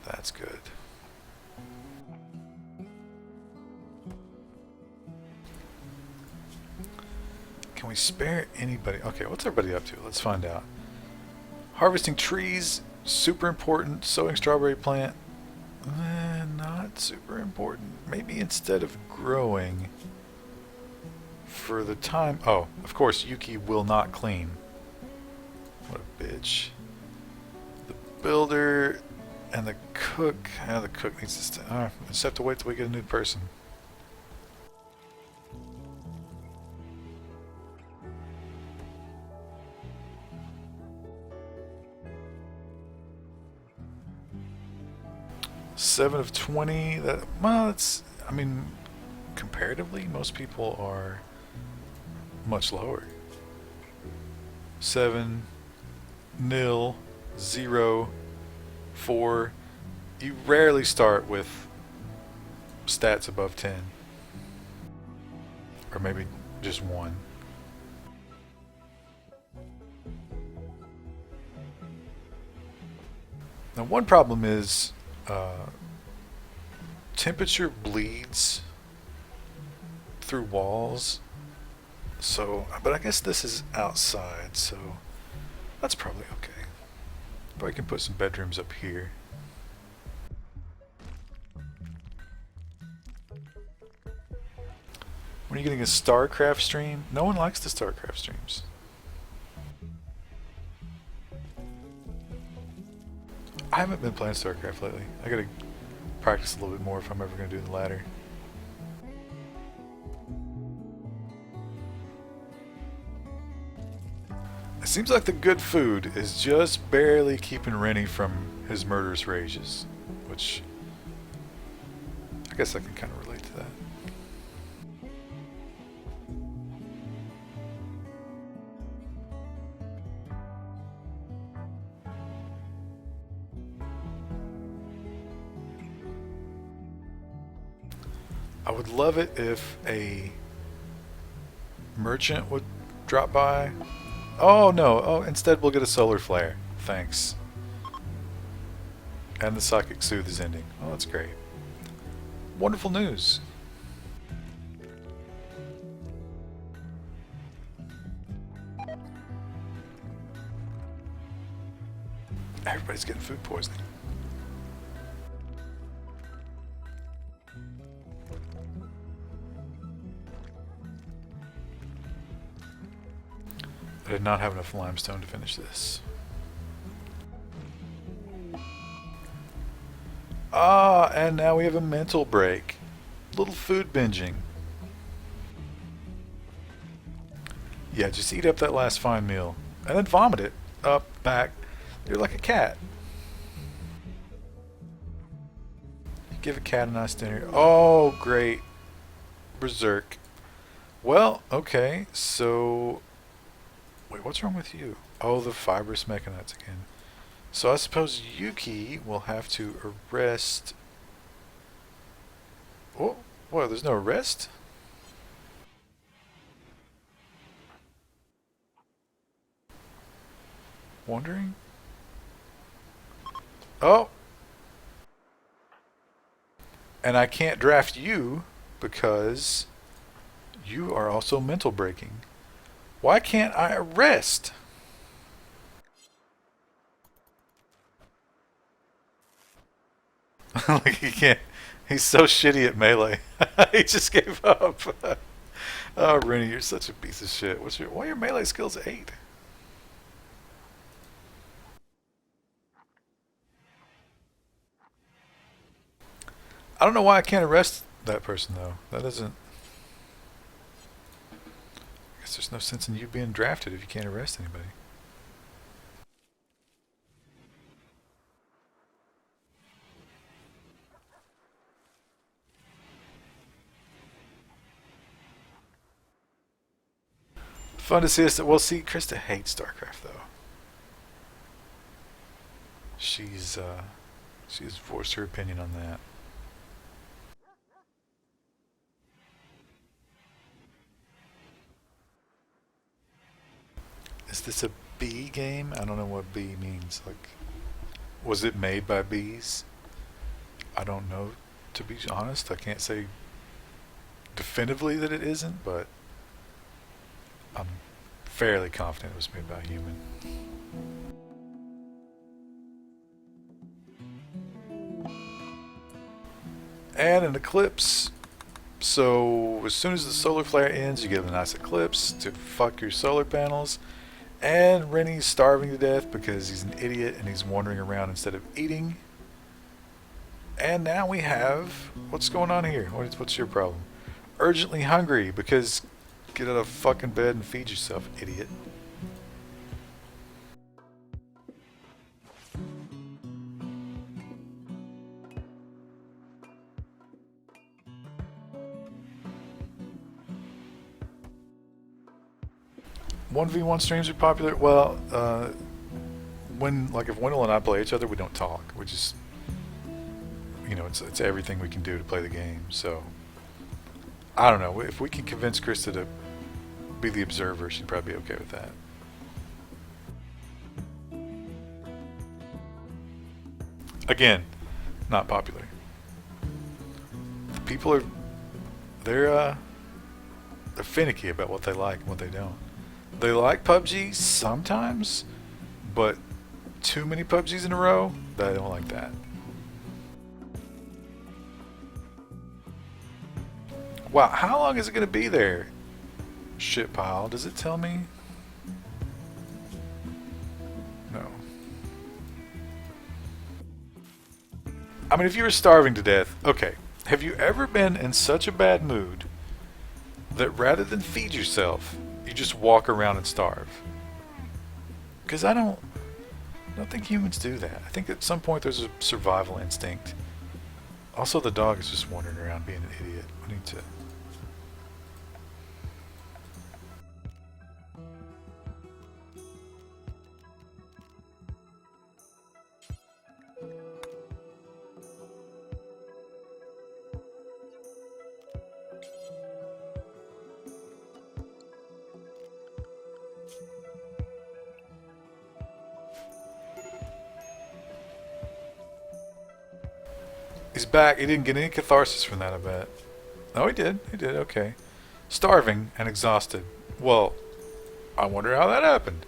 That's good. Can we spare anybody? Okay, what's everybody up to? Let's find out. Harvesting trees, super important. Sowing strawberry plant, not super important. Maybe instead of growing for the time. Oh, of course, Yuki will not clean. What a bitch. The builder and the cook. The cook needs to stay. I just have to wait till we get a new person. Seven of 20. That, well, that's. I mean, comparatively, most people are much lower. 7, 0, 0, 4. You rarely start with stats above 10. Or maybe just 1. Now, one problem is temperature bleeds through walls. So, but I guess this is outside, so that's probably okay. Probably can put some bedrooms up here. When are you getting a StarCraft stream? No one likes the StarCraft streams. I haven't been playing StarCraft lately. I gotta practice a little bit more if I'm ever gonna do the ladder. It seems like the good food is just barely keeping Rennie from his murderous rages, which I guess I can kind of relate to that. I would love it if a merchant would drop by. Oh no, oh, instead we'll get a solar flare. Thanks. And the Psychic Soothe is ending. Oh, that's great. Wonderful news. Everybody's getting food poisoning. I did not have enough limestone to finish this. Ah, and now we have a mental break. Little food binging. Yeah, just eat up that last fine meal. And then vomit it. Up, back. You're like a cat. Give a cat a nice dinner. Oh, great. Berserk. Well, okay, so... Wait, what's wrong with you? Oh, the fibrous mechanites again. So I suppose Yuki will have to arrest... Oh, what, there's no arrest? Wondering? Oh! And I can't draft you because you are also mental breaking. Why can't I arrest? Like he can't. He's so shitty at melee. He just gave up. Oh, Rennie, you're such a piece of shit. Why are your melee skills 8? I don't know why I can't arrest that person though. That doesn't. I guess there's no sense in you being drafted if you can't arrest anybody. Fun to see us. Well, see, Krista hates StarCraft though. She's voiced her opinion on that. Is this a bee game? I don't know what bee means. Like, was it made by bees? I don't know. To be honest, I can't say definitively that it isn't, but I'm fairly confident it was made by a human. And an eclipse. So as soon as the solar flare ends, you get a nice eclipse to fuck your solar panels. And Rennie's starving to death because he's an idiot and he's wandering around instead of eating. And now we have... What's going on here? What's your problem? Urgently hungry because... Get out of fucking bed and feed yourself, idiot. One v one streams are popular. Well, if Wendell and I play each other, we don't talk. We just, it's everything we can do to play the game. So, I don't know. If we can convince Krista to be the observer, she'd probably be okay with that. Again, not popular. The people are, they're They're finicky about what they like and what they don't. They like PUBG sometimes, but too many PUBGs in a row, they don't like that. Wow, how long is it going to be there? Shit pile. Does it tell me? No. I mean, if you were starving to death, okay. Have you ever been in such a bad mood that rather than feed yourself, you just walk around and starve? Because I don't think humans do that. I think at some point there's a survival instinct. Also, the dog is just wandering around being an idiot. I need to... He's back. He didn't get any catharsis from that, I bet. Oh, he did. He did. Okay. Starving and exhausted. Well, I wonder how that happened.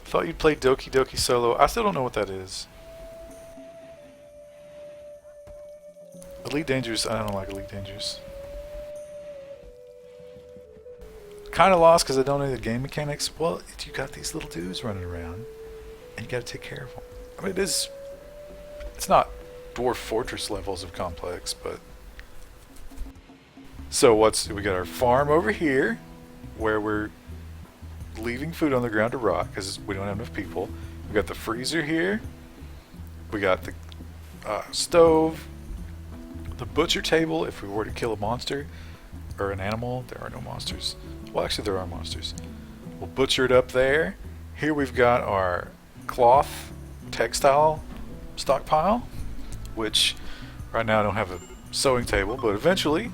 Thought you'd play Doki Doki Solo. I still don't know what that is. Elite Dangerous. I don't like Elite Dangerous. Kind of lost because I don't know the game mechanics. Well, you got these little dudes running around, and you got to take care of them. I mean, it's not Dwarf Fortress levels of complex, but... So we got our farm over here, where we're leaving food on the ground to rot because we don't have enough people. We got the freezer here. We got the stove, the butcher table if we were to kill a monster or an animal. There are no monsters. Well, actually, there are monsters. We'll butcher it up there. Here we've got our cloth textile stockpile, which right now I don't have a sewing table, but eventually.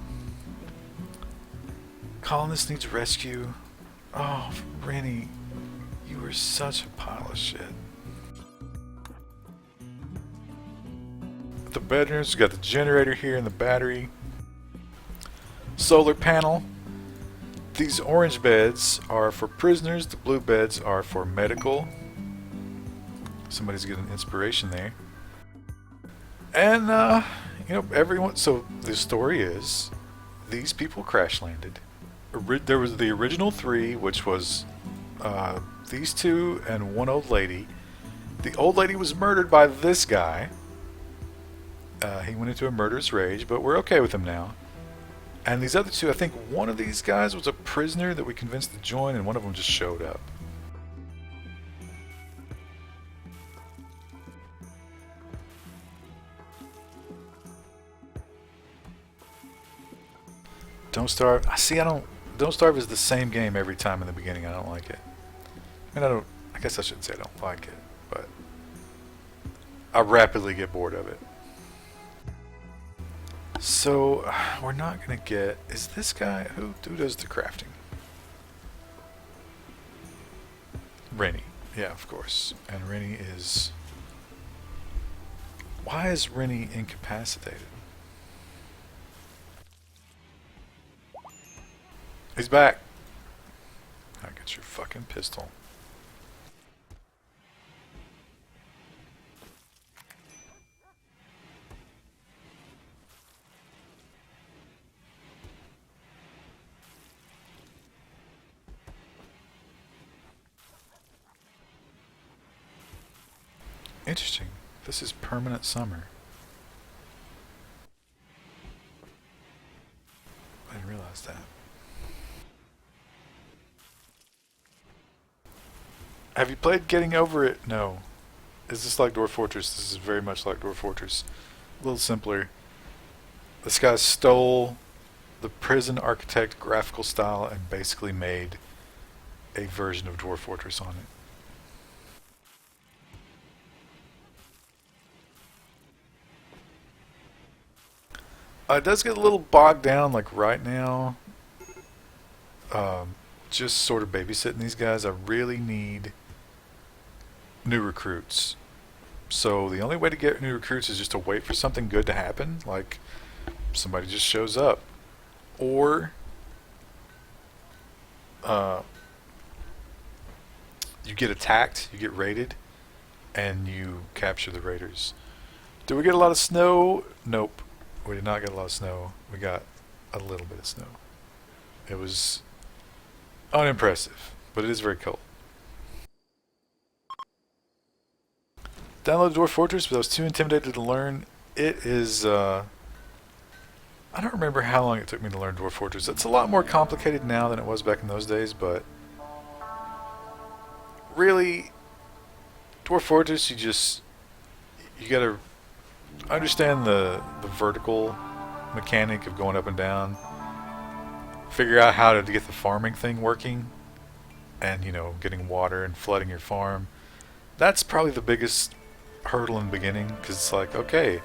Colonist needs rescue. Oh, Rennie, you are such a pile of shit. The bedrooms, we got the generator here and the battery. Solar panel. These orange beds are for prisoners, the blue beds are for medical. Somebody's getting inspiration there. And, everyone... So, the story is, these people crash landed. There was the original 3, which was these 2 and one old lady. The old lady was murdered by this guy. He went into a murderous rage, but we're okay with him now. And these other 2, I think one of these guys was a prisoner that we convinced to join, and one of them just showed up. Don't Starve. See, Don't Starve is the same game every time in the beginning. I don't like it. I mean, I guess I shouldn't say I don't like it, but I rapidly get bored of it. So, we're not going to get... Is this guy... Who does the crafting? Rennie. Yeah, of course. And Rennie is... Why is Rennie incapacitated? He's back. I get your fucking pistol. Interesting. This is permanent summer. I didn't realize that. Have you played Getting Over It? No. Is this like Dwarf Fortress? This is very much like Dwarf Fortress. A little simpler. This guy stole the prison architect graphical style and basically made a version of Dwarf Fortress on it. It does get a little bogged down, like right now. Just sort of babysitting these guys. I really need new recruits. So the only way to get new recruits is just to wait for something good to happen, like somebody just shows up, or uh, you get attacked, you get raided, and you capture the raiders. Did we get a lot of snow? Nope. We did not get a lot of snow. We got a little bit of snow. It was unimpressive, but it is very cold. Downloaded Dwarf Fortress, but I was too intimidated to learn. It is, I don't remember how long it took me to learn Dwarf Fortress. It's a lot more complicated now than it was back in those days, but really, Dwarf Fortress, you gotta understand the vertical mechanic of going up and down, figure out how to get the farming thing working, and, getting water and flooding your farm. That's probably the biggest hurdle in the beginning, because it's like, okay,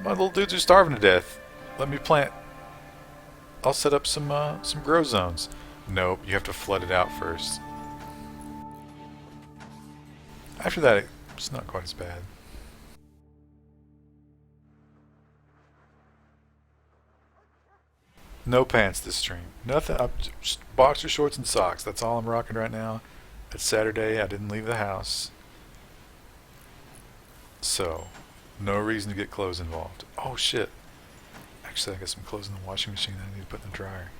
my little dudes are starving to death. Let me plant. I'll set up some grow zones. Nope, you have to flood it out first. After that, it's not quite as bad. No pants this stream. Nothing. I'm just boxer shorts and socks. That's all I'm rocking right now. It's Saturday. I didn't leave the house. So, no reason to get clothes involved. Oh shit. Actually, I got some clothes in the washing machine that I need to put in the dryer.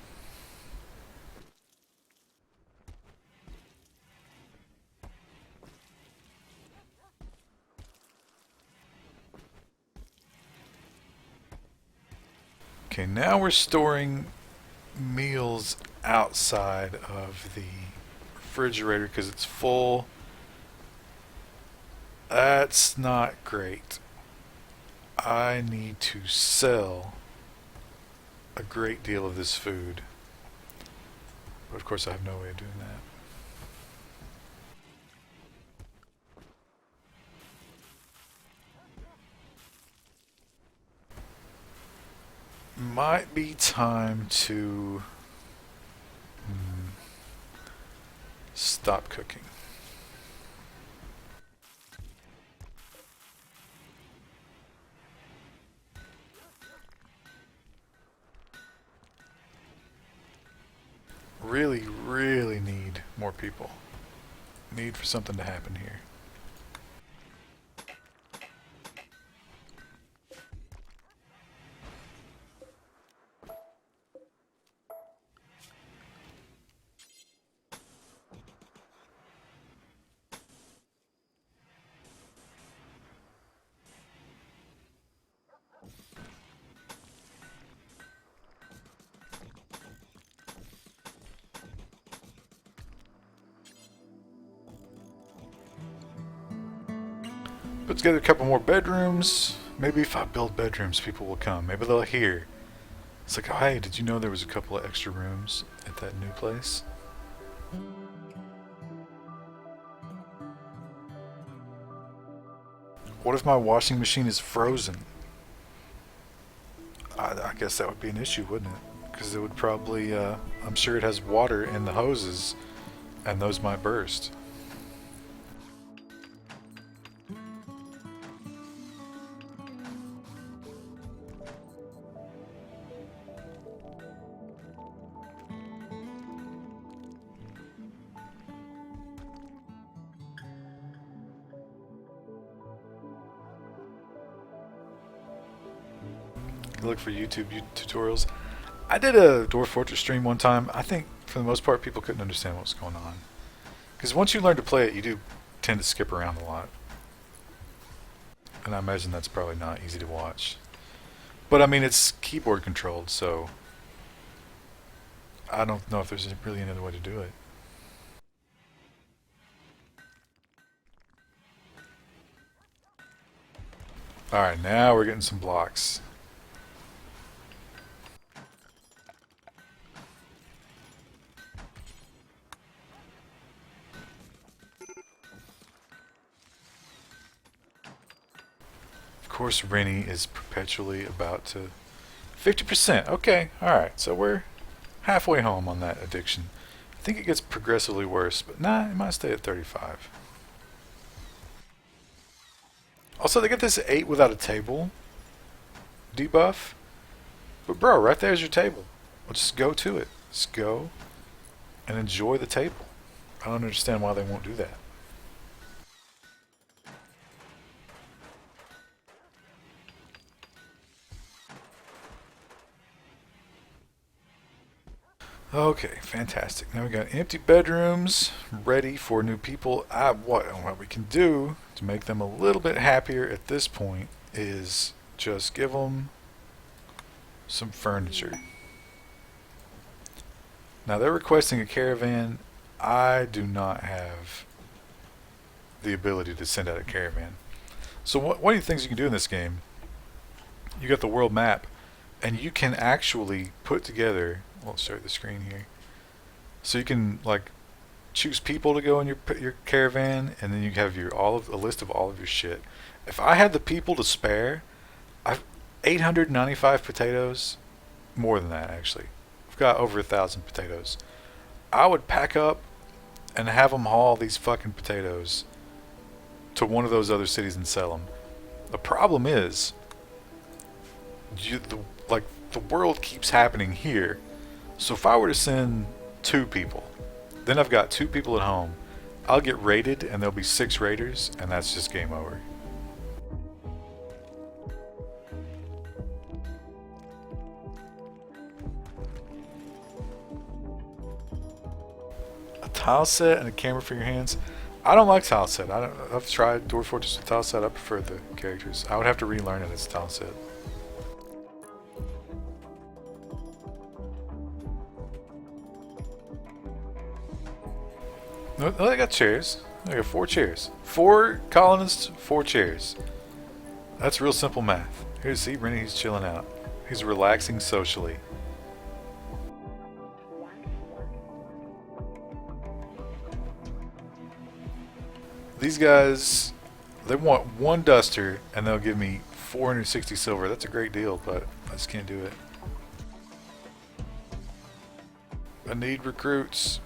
Okay, now we're storing meals outside of the refrigerator because it's full. That's not great. I need to sell a great deal of this food. But of course I have no way of doing that. Might be time to stop cooking. Really, really need more people. Need for something to happen here. Put together a couple more bedrooms. Maybe if I build bedrooms, people will come. Maybe they'll hear. It's like, oh, hey, did you know there was a couple of extra rooms at that new place? What if my washing machine is frozen? I guess that would be an issue, wouldn't it? Because it would probably, I'm sure it has water in the hoses, and those might burst. Look for YouTube tutorials. I did a Dwarf Fortress stream one time. I think for the most part people couldn't understand what was going on. Because once you learn to play it, you do tend to skip around a lot. And I imagine that's probably not easy to watch. But I mean, it's keyboard controlled, so I don't know if there's really another way to do it. Alright, now we're getting some blocks. Of course, Rennie is perpetually about to... 50%, okay, alright, so we're halfway home on that addiction. I think it gets progressively worse, but nah, it might stay at 35. Also, they get this 8 without a table debuff. But bro, right there's your table. Well, just go to it. Just go and enjoy the table. I don't understand why they won't do that. Okay, fantastic. Now we got empty bedrooms ready for new people. What we can do to make them a little bit happier at this point is just give them some furniture. Now they're requesting a caravan. I do not have the ability to send out a caravan. So one of the things you can do in this game, you got the world map, and you can actually put together. Well, I'll show you the screen here. So you can like choose people to go in your caravan, and then you have a list of all of your shit. If I had the people to spare, I've 895 potatoes, more than that actually. I've got over 1,000 potatoes. I would pack up and have them haul these fucking potatoes to one of those other cities and sell them. The problem is, the world keeps happening here. So if I were to send 2 people, then I've got 2 people at home. I'll get raided, and there'll be 6 raiders, and that's just game over. A tile set and a camera for your hands. I don't like tile set. I've tried Dwarf Fortress with tile set. I prefer the characters. I would have to relearn it as tile set. No, they got chairs. They got 4 chairs. 4 colonists, 4 chairs. That's real simple math. Here's Rennie, he's chilling out. He's relaxing socially. These guys, they want 1 duster, and they'll give me 460 silver. That's a great deal, but I just can't do it. I need recruits.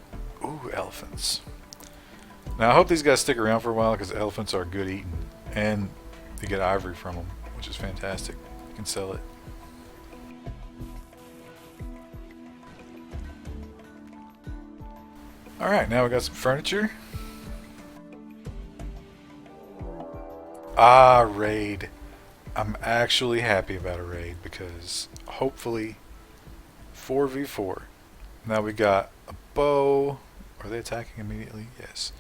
Ooh, elephants. Now I hope these guys stick around for a while, because elephants are good eating, and you get ivory from them, which is fantastic. You can sell it. Alright, now we got some furniture. Ah, raid. I'm actually happy about a raid, because hopefully 4v4. Now we got a bow. Are they attacking immediately? Yes.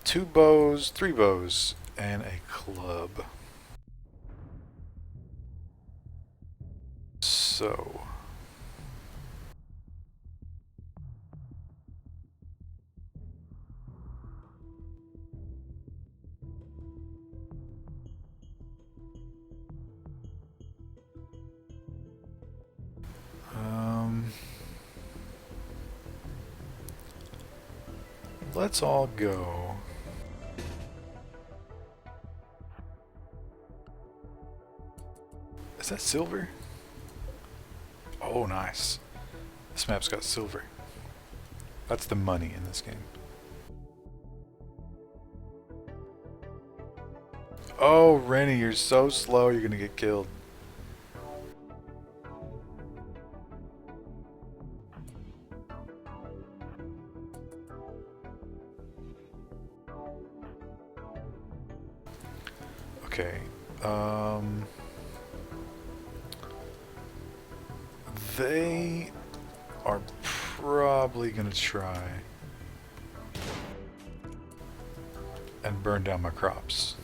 2 bows, 3 bows, and a club. So. Let's all go. Is that silver? Oh, nice. This map's got silver. That's the money in this game. Oh, Rennie, you're so slow, you're gonna get killed. Okay. They are probably gonna try and burn down my crops.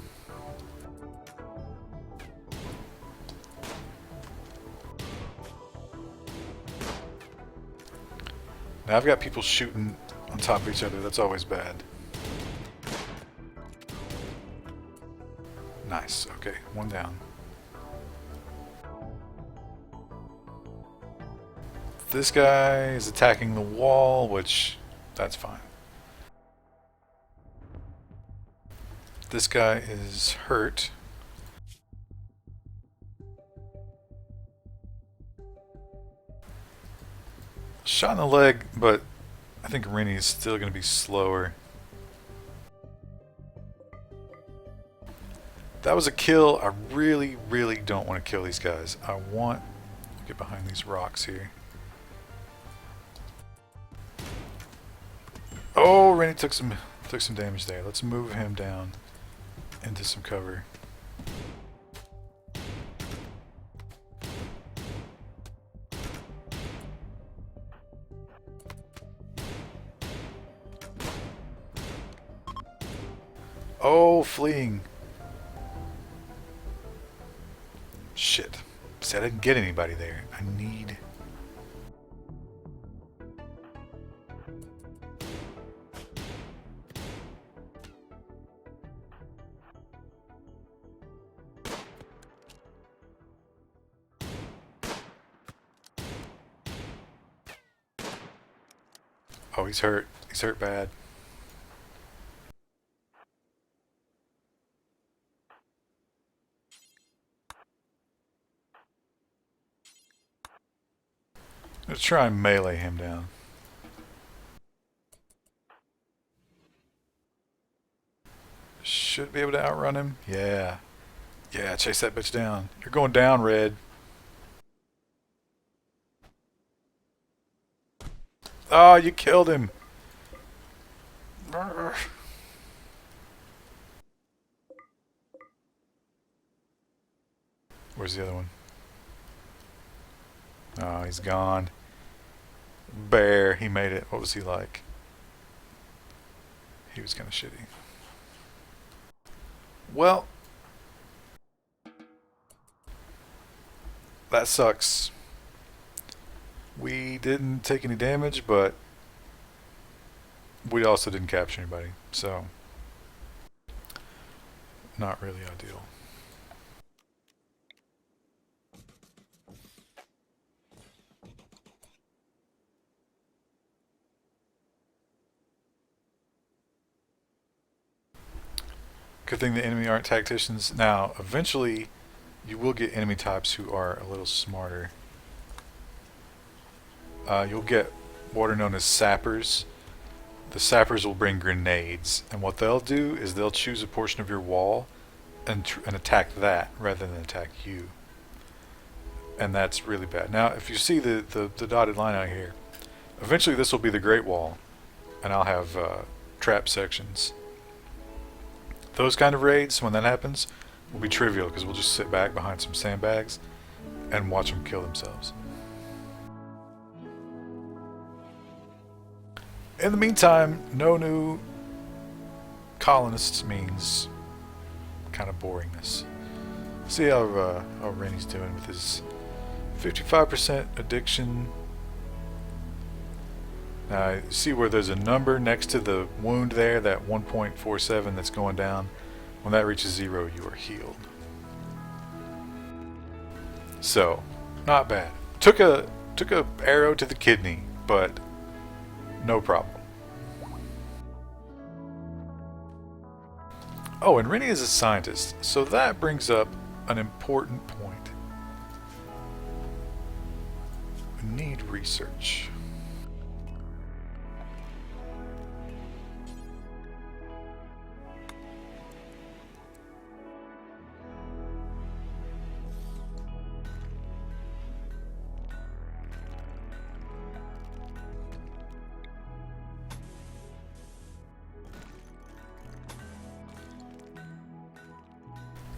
Now I've got people shooting on top of each other. That's always bad. Nice. Okay, 1 down. This guy is attacking the wall, which that's fine. This guy is hurt. Shot in the leg, but I think Rennie is still going to be slower. That was a kill. I really, really don't want to kill these guys. I want to get behind these rocks here. Oh, Rennie took some damage there. Let's move him down into some cover. Oh, fleeing. Shit. See, I didn't get anybody there. I need... Oh, he's hurt. He's hurt bad. Let's try and melee him down. Should be able to outrun him. Yeah. Yeah, chase that bitch down. You're going down, Red. Oh, you killed him. Where's the other one? Oh, he's gone. Bear, he made it. What was he like? He was kind of shitty. Well, that sucks. We didn't take any damage, but we also didn't capture anybody, so not really ideal. Good thing the enemy aren't tacticians. Now, eventually, you will get enemy types who are a little smarter. You'll get what are known as sappers. The sappers will bring grenades, and what they'll do is they'll choose a portion of your wall and attack that rather than attack you. And that's really bad. Now, if you see the dotted line out here, eventually this will be the Great Wall, and I'll have trap sections. Those kind of raids, when that happens, will be trivial because we'll just sit back behind some sandbags and watch them kill themselves. In the meantime, no new colonists means kind of boringness. See how Rennie's doing with his 55% addiction. Now, you see where there's a number next to the wound there, that 1.47 that's going down. When that reaches 0, you are healed. So, not bad. Took a arrow to the kidney, but no problem. Oh, and Rennie is a scientist, so that brings up an important point. We need research.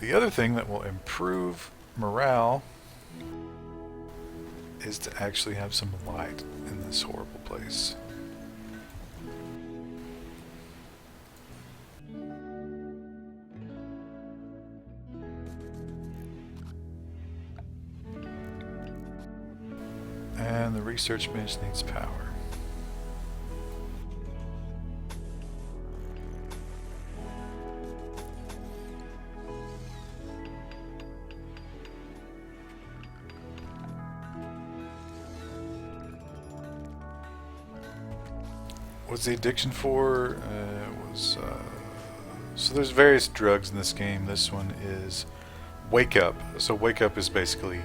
The other thing that will improve morale is to actually have some light in this horrible place. And the research bench needs power. What's the addiction for? So there's various drugs in this game. This one is Wake Up. So Wake Up is basically,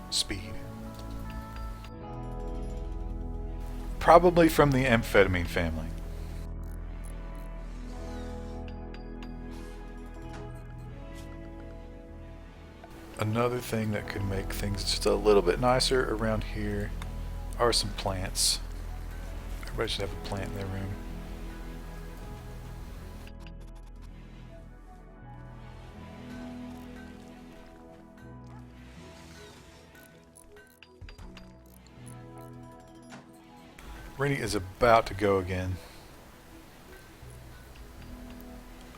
speed. Probably from the amphetamine family. Another thing that could make things just a little bit nicer around here are some plants. Everybody should have a plant in their room. Rainy is about to go again.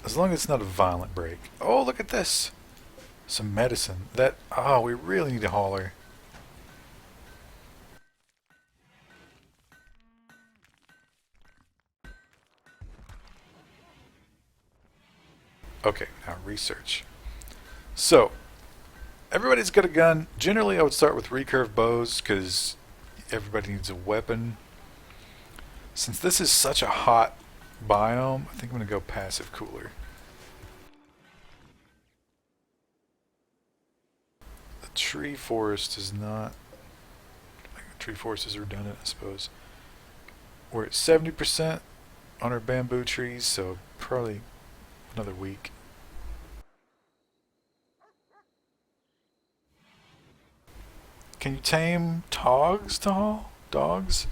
As long as it's not a violent break. Oh, look at this! Some medicine. Oh, we really need a hauler. Okay, now research. So, everybody's got a gun. Generally, I would start with recurve bows because everybody needs a weapon. Since this is such a hot biome, I think I'm going to go passive cooler. The tree forest is not... Tree forest is redundant, I suppose. We're at 70% on our bamboo trees, so probably another week. Can you tame togs to haul? Dogs?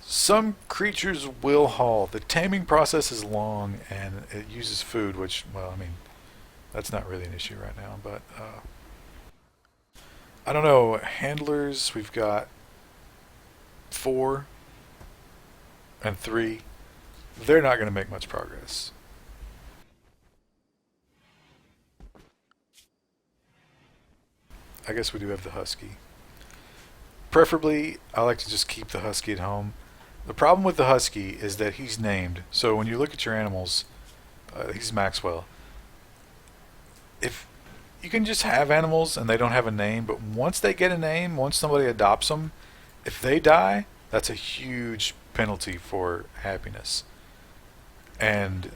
Some creatures will haul. The taming process is long and it uses food, which, well, I mean, that's not really an issue right now, but I don't know. Handlers, we've got 4 and 3. They're not going to make much progress. I guess we do have the husky. Preferably, I like to just keep the husky at home. The problem with the husky is that he's named. So when you look at your animals, he's Maxwell. If you can just have animals and they don't have a name, but once they get a name, once somebody adopts them, if they die, that's a huge penalty for happiness. And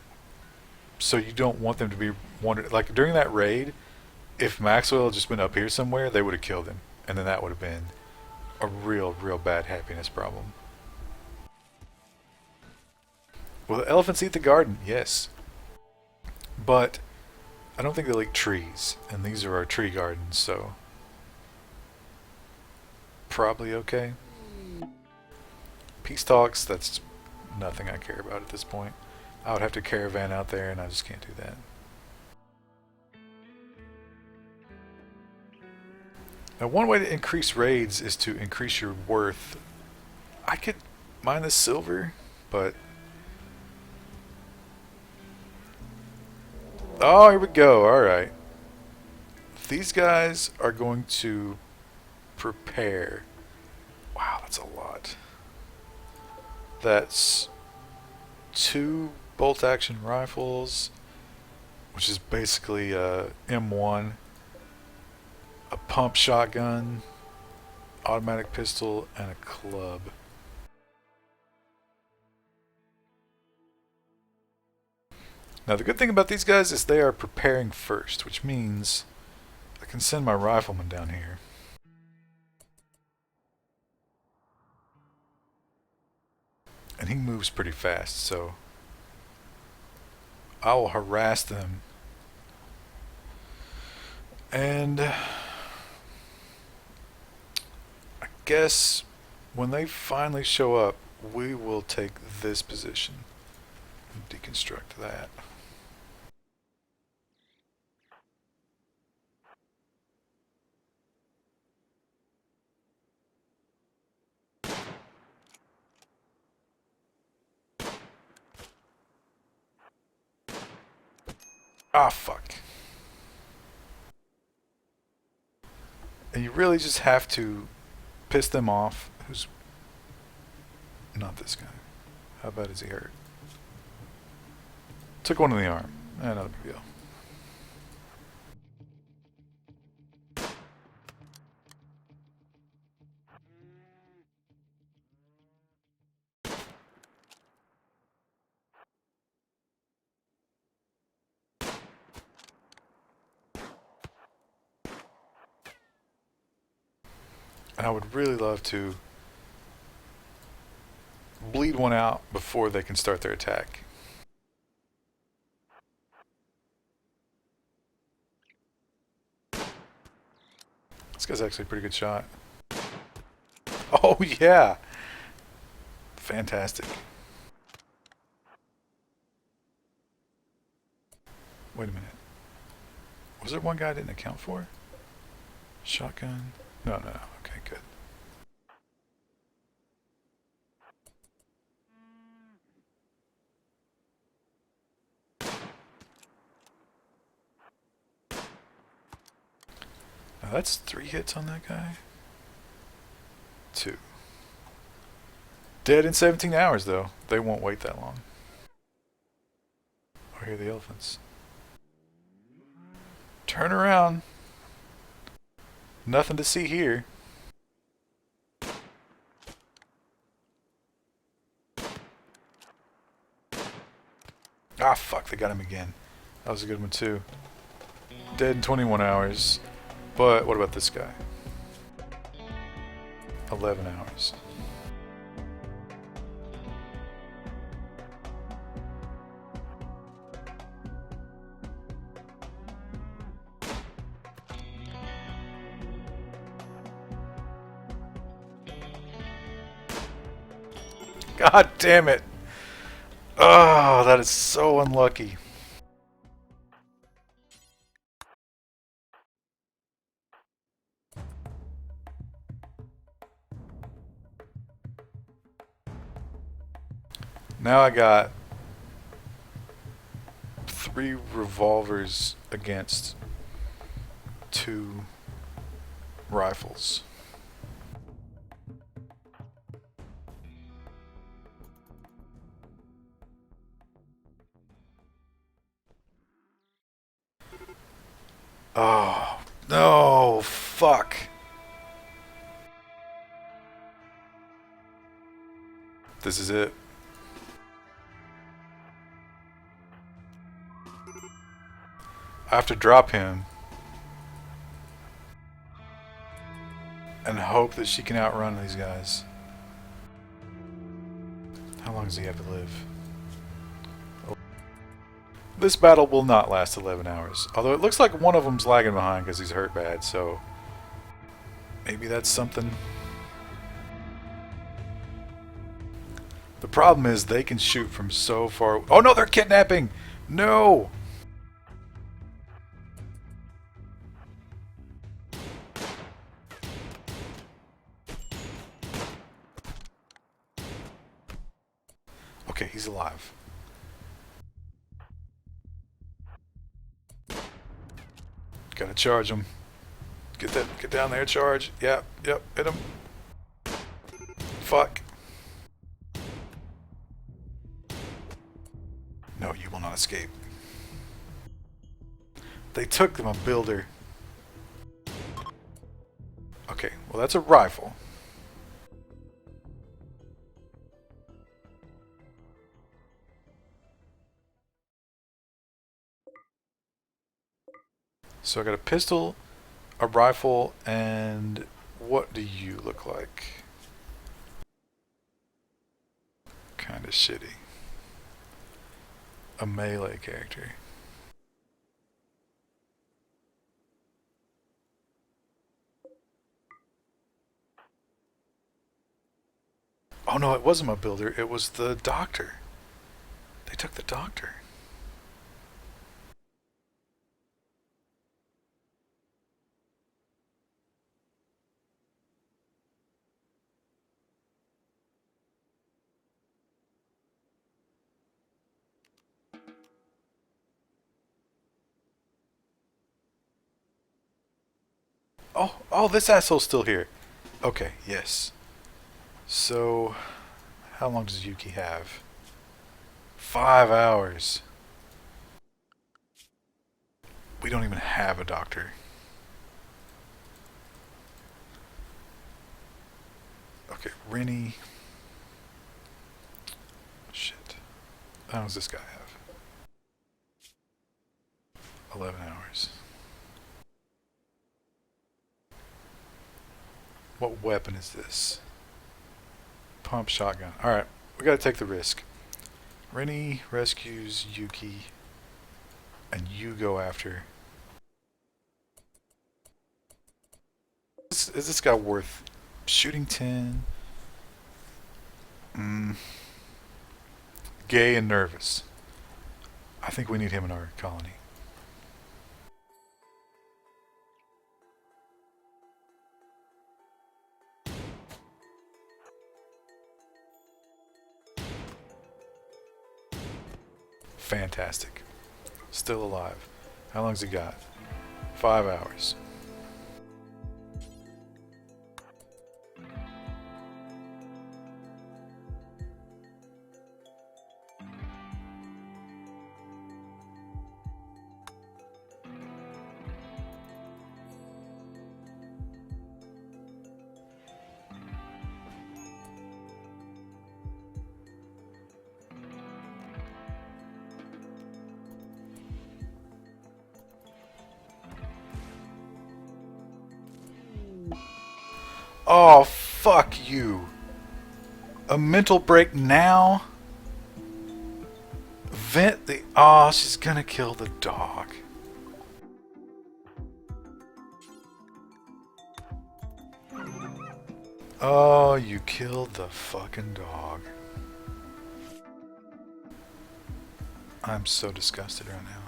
so you don't want them to be wondering. Like during that raid, if Maxwell had just been up here somewhere, they would have killed him, and then that would have been a real, real bad happiness problem. Will the elephants eat the garden? Yes. But I don't think they like trees, and these are our tree gardens, so probably okay. Peace talks, that's nothing I care about at this point. I would have to caravan out there, and I just can't do that. Now, one way to increase raids is to increase your worth. I could mine the silver, but... Oh, here we go. Alright. These guys are going to prepare. Wow, that's a lot. That's 2 bolt-action rifles, which is basically a M1, a pump shotgun, automatic pistol, and a club. Now the good thing about these guys is they are preparing first, which means I can send my rifleman down here. And he moves pretty fast, so I will harass them. And I guess when they finally show up, we will take this position and deconstruct that. Ah, fuck. And you really just have to piss them off. Who's not this guy? How bad is he hurt? Took one in the arm. Not a big deal. And I would really love to bleed one out before they can start their attack. guy's actually a pretty good shot. Oh, yeah. Fantastic. Wait a minute. Was there one guy I didn't account for? Shotgun? No. Okay, good. Now that's 3 hits on that guy. 2. Dead in 17 hours, though. They won't wait that long. Oh, here are the elephants. Turn around. Nothing to see here. Ah, fuck, they got him again. That was a good one, too. Dead in 21 hours. But what about this guy? 11 hours. God damn it. Oh, that is so unlucky. Now I got 3 revolvers against 2 rifles. Oh, no, fuck. This is it. I have to drop him and hope that she can outrun these guys. How long does he have to live? This battle will not last 11 hours. Although it looks like one of them's lagging behind because he's hurt bad, so maybe that's something. The problem is they can shoot from so far. Oh no, they're kidnapping! No! Okay, he's alive. Gotta charge him. Get down there, charge. Yep, hit him. Fuck. No, you will not escape. They took them a builder. Okay, well that's a rifle. So I got a pistol, a rifle, and what do you look like? Kinda shitty. A melee character. Oh no, it wasn't my builder, it was the doctor. They took the doctor. Oh, this asshole's still here. Okay, yes. So, how long does Yuki have? 5 hours. We don't even have a doctor. Okay, Rennie. Shit. How long does this guy have? 11 hours. What weapon is this? Pump shotgun. Alright, we gotta take the risk. Rennie rescues Yuki, and you go after. is this guy worth shooting 10? Mm, gay and nervous. I think we need him in our colony. Fantastic. Still alive. How long's he got? 5 hours. Oh, fuck you. A mental break now? Vent the... Oh, she's gonna kill the dog. Oh, you killed the fucking dog. I'm so disgusted right now.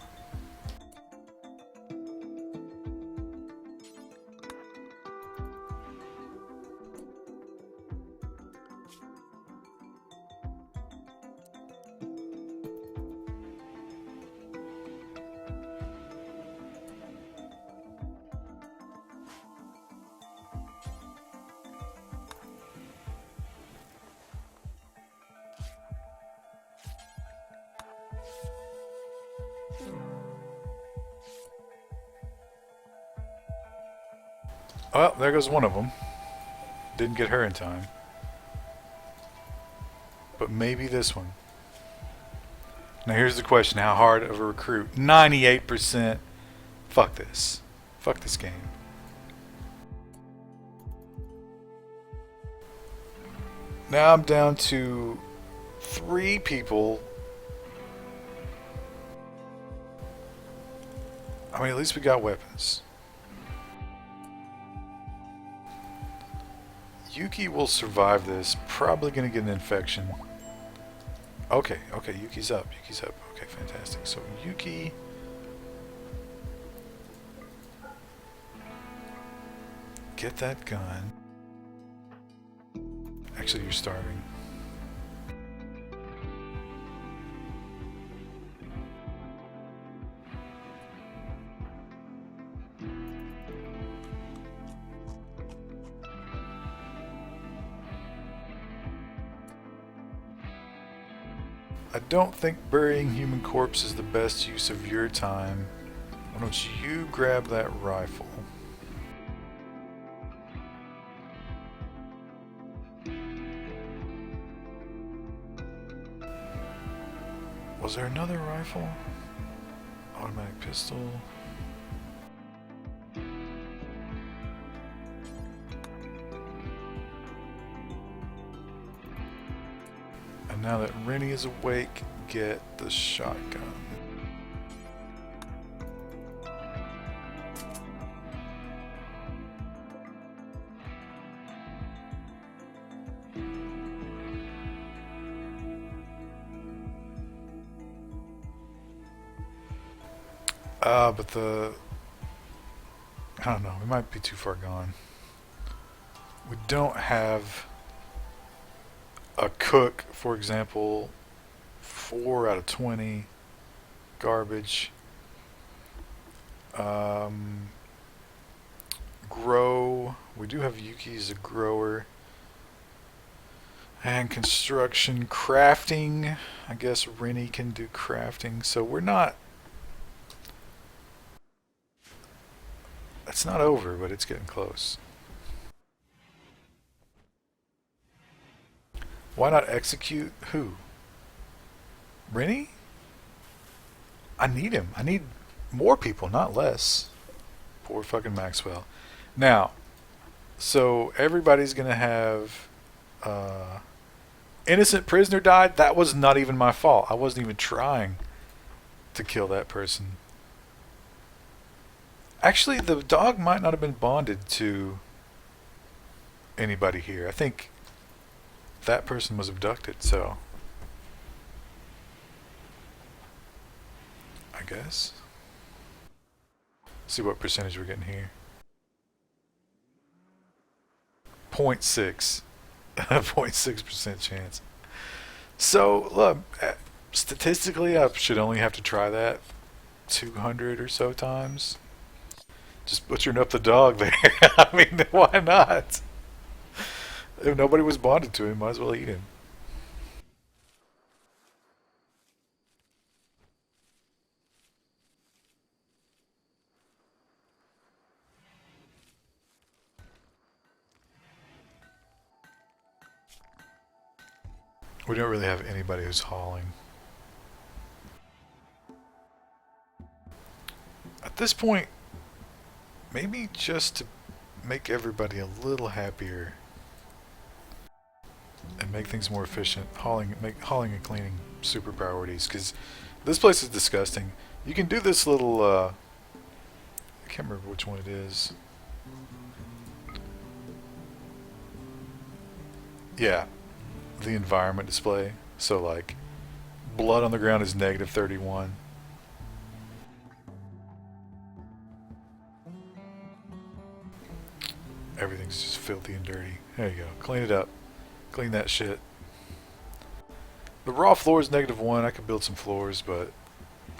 Well, there goes one of them. Didn't get her in time. But maybe this one. Now here's the question. How hard of a recruit? 98%. Fuck this. Fuck this game. Now I'm down to 3 people. I mean, at least we got weapons. Yuki will survive this. Probably gonna get an infection. Okay, okay, Yuki's up. Yuki's up. Okay, fantastic. So Yuki... Get that gun. Actually, you're starving. I don't think burying human corpse is the best use of your time. Why don't you grab that rifle? Was there another rifle? Automatic pistol. And now that Rennie is awake, get the shotgun. But I don't know, we might be too far gone. We don't have a cook, for example. 4 out of 20. Garbage. Grow. We do have Yuki as a grower. And construction. Crafting. I guess Rennie can do crafting. So we're not... It's not over, but it's getting close. Why not execute who? Rennie? I need him. I need more people, not less. Poor fucking Maxwell. Now, so everybody's gonna have innocent prisoner died. That was not even my fault. I wasn't even trying to kill that person. Actually, the dog might not have been bonded to anybody here. I think that person was abducted, so I guess. See what percentage we're getting here. 0.6. 0.6% chance. So, look, statistically, I should only have to try that 200 or so times. Just butchering up the dog there. I mean, why not? If nobody was bonded to him, might as well eat him. We don't really have anybody who's hauling. At this point, maybe just to make everybody a little happier and make things more efficient, make hauling and cleaning super priorities, because this place is disgusting. You can do this little, I can't remember which one it is. Yeah, the environment display. So like, blood on the ground is negative 31. Everything's just filthy and dirty. There you go. Clean it up. Clean that shit. The raw floor is negative 1. I could build some floors, but...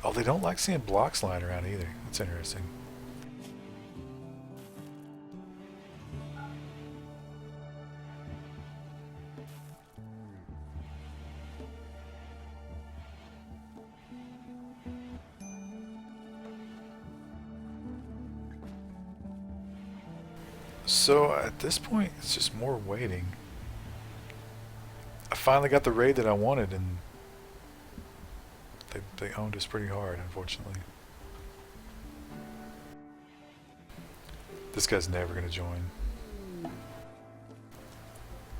Oh, they don't like seeing blocks lying around either. That's interesting. So, at this point, it's just more waiting. I finally got the raid that I wanted, and they owned us pretty hard, unfortunately. This guy's never going to join.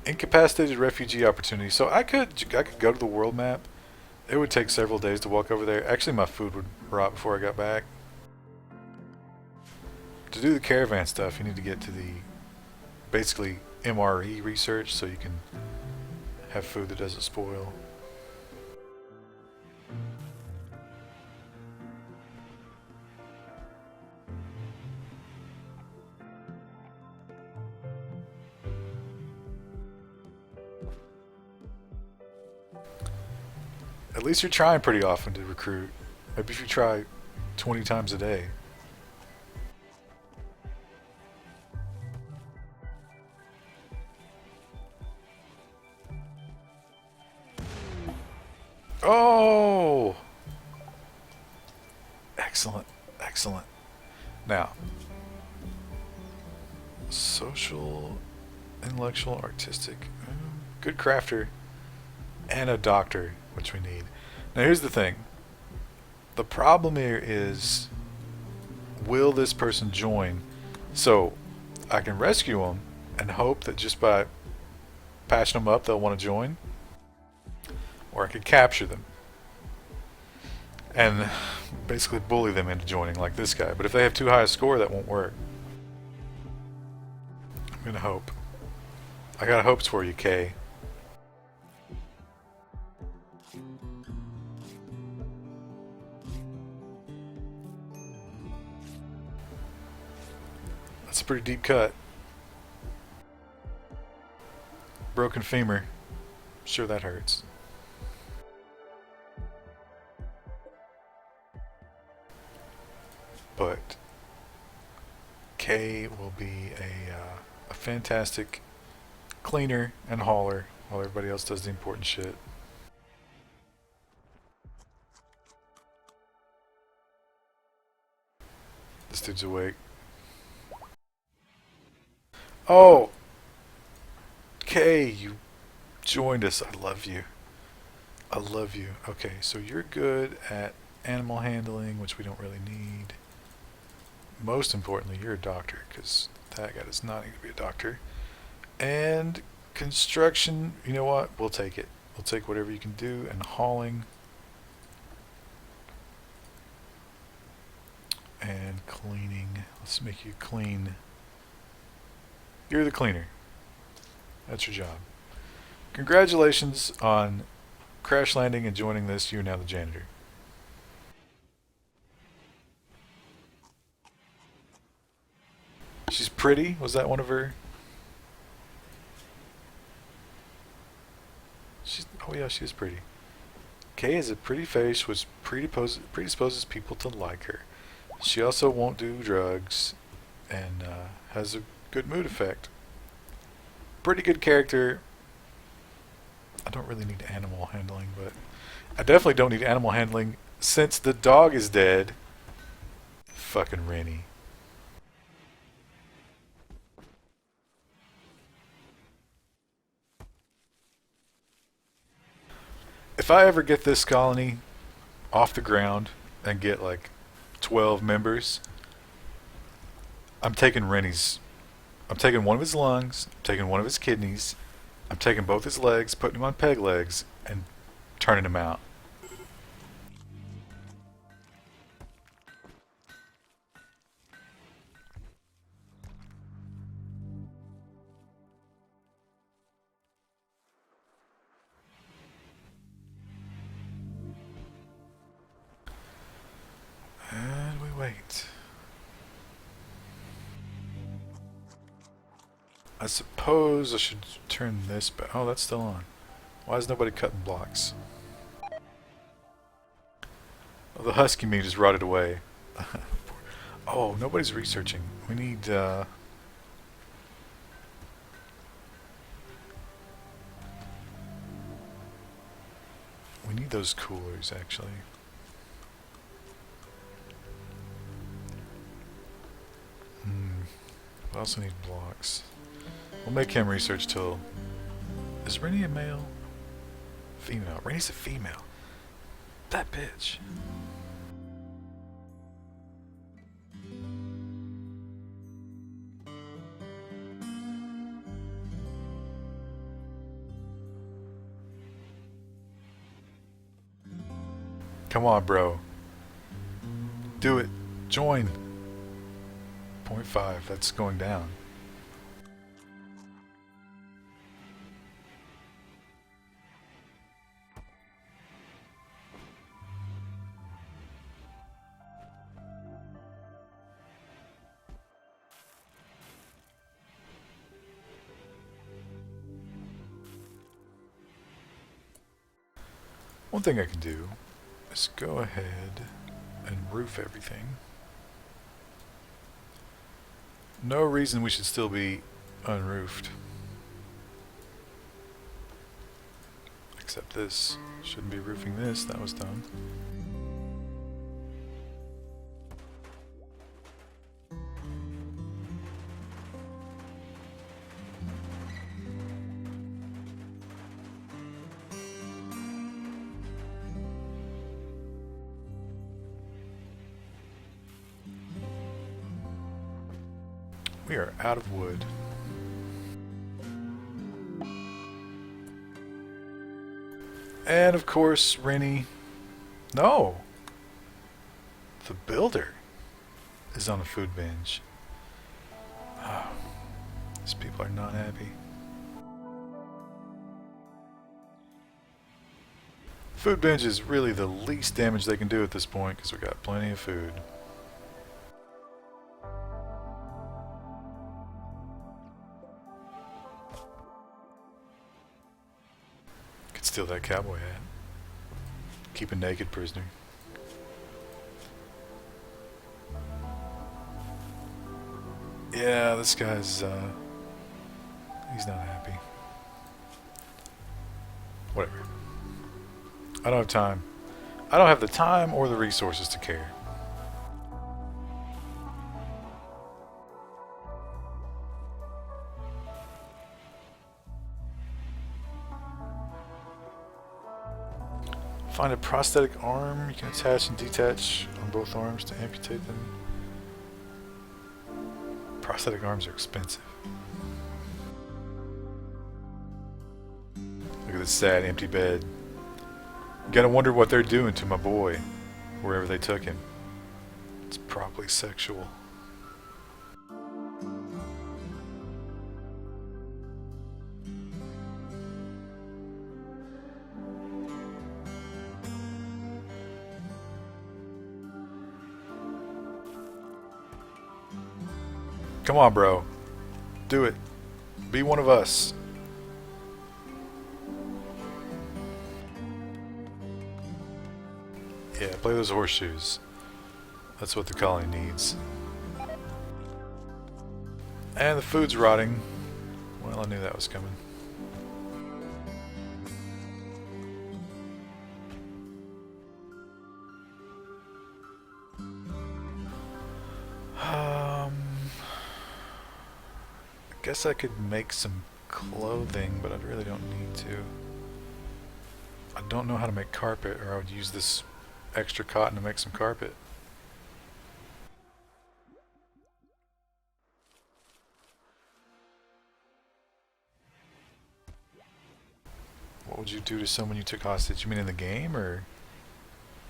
Incapacitated refugee opportunity. So I could go to the world map. It would take several days to walk over there. Actually, my food would rot before I got back. To do the caravan stuff, you need to get to the basically MRE research so you can have food that doesn't spoil. At least you're trying pretty often to recruit. Maybe if you try 20 times a day. Oh! Excellent. Excellent. Now, social, intellectual, artistic, good crafter, and a doctor, which we need. Now here's the thing. The problem here is, will this person join? So, I can rescue them and hope that just by patching them up they'll want to join. Or I could capture them and basically bully them into joining like this guy. But if they have too high a score, that won't work. I'm gonna hope. I got hopes for you, Kay. That's a pretty deep cut. Broken femur. Sure that hurts. But Kay will be a fantastic cleaner and hauler while everybody else does the important shit. This dude's awake. Oh! Kay, you joined us. I love you. I love you. Okay, so you're good at animal handling, which we don't really need. Most importantly, you're a doctor, because that guy does not need to be a doctor. And construction, you know what? We'll take it. We'll take whatever you can do. And hauling. And cleaning. Let's make you clean. You're the cleaner. That's your job. Congratulations on crash landing and joining this. You're now the janitor. She's pretty. Was that one of her? She's. Oh yeah, she is pretty. Kay has a pretty face, which predisposes people to like her. She also won't do drugs and has a good mood effect. Pretty good character. I don't really need animal handling, but I definitely don't need animal handling since the dog is dead. Fucking Rennie. If I ever get this colony off the ground and get like 12 members, I'm taking Rennie's. I'm taking one of his lungs, I'm taking one of his kidneys, I'm taking both his legs, putting him on peg legs, and turning him out. And we wait. I suppose I should turn this back. Oh, that's still on. Why is nobody cutting blocks? Oh, the husky meat is rotted away. Oh, nobody's researching. We need those coolers, actually. We also need blocks. We'll make him research till... Is Rennie a male? Female. Rennie's a female. That bitch. Come on, bro. Do it. Join. Point 0.5. That's going down. One thing I can do is go ahead and roof everything. No reason we should still be unroofed. Except this. Shouldn't be roofing this. That was dumb. We are out of wood. And of course, Rennie... No! The builder is on a food binge. Oh, these people are not happy. Food binge is really the least damage they can do at this point because we got plenty of food. Could steal that cowboy hat. Keep a naked prisoner. Yeah, this guy's, he's not happy. Whatever. I don't have time. I don't have the time or the resources to care. Find a prosthetic arm. You can attach and detach on both arms to amputate them. Prosthetic arms are expensive. Look at this sad empty bed. You gotta wonder what they're doing to my boy, wherever they took him. It's probably sexual. Come on, bro. Do it. Be one of us. Yeah, play those horseshoes. That's what the colony needs. And the food's rotting. Well, I knew that was coming. I guess I could make some clothing, but I really don't need to. I don't know how to make carpet, or I would use this extra cotton to make some carpet. What would you do to someone you took hostage? You mean in the game, or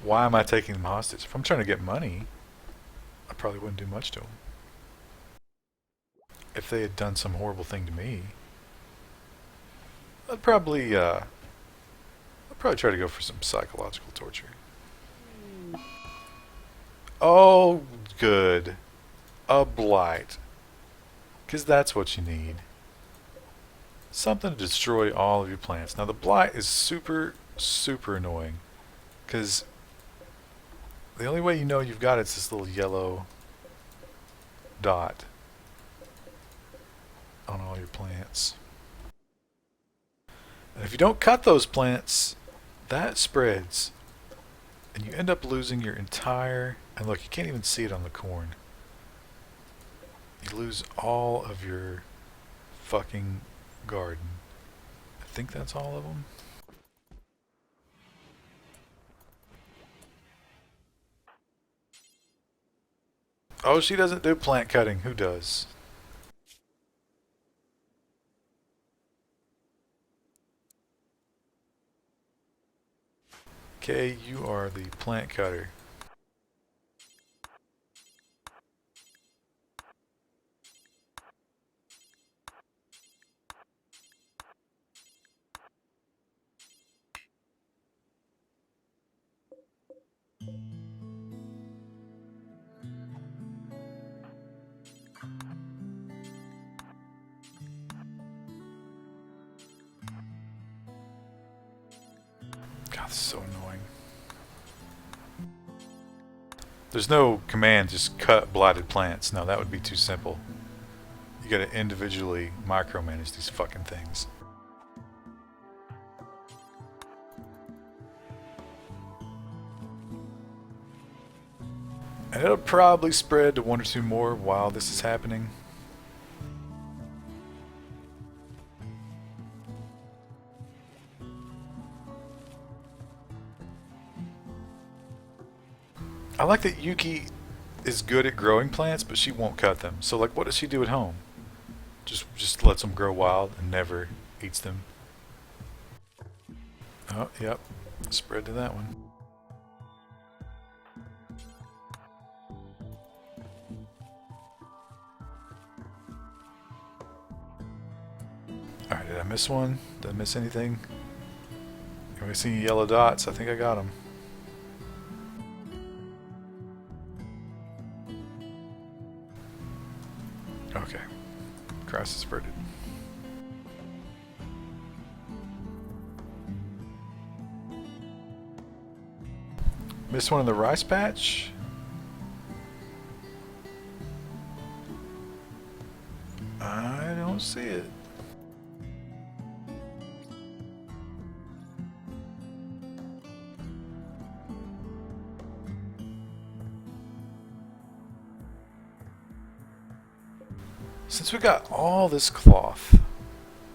why am I taking them hostage? If I'm trying to get money, I probably wouldn't do much to them. If they had done some horrible thing to me, I'd probably try to go for some psychological torture. Oh, good. A blight. Because that's what you need. Something to destroy all of your plants. Now the blight is super, super annoying. Because the only way you know you've got it's this little yellow dot on all your plants. And if you don't cut those plants, that spreads. And you end up losing your entire... And look, you can't even see it on the corn. You lose all of your fucking garden. I think that's all of them. Oh, she doesn't do plant cutting. Who does? Okay, you are the plant cutter. God, this is so annoying. There's no command, just cut blighted plants. No, that would be too simple. You gotta individually micromanage these fucking things. And it'll probably spread to one or two more while this is happening. I like that Yuki is good at growing plants, but she won't cut them. So, like, what does she do at home? Just lets them grow wild and never eats them. Oh, yep. Spread to that one. Alright, did I miss one? Did I miss anything? Anybody see any yellow dots? I think I got them. Okay. Grass is spreaded. Missed one in the rice patch? I don't see it. Since we got all this cloth,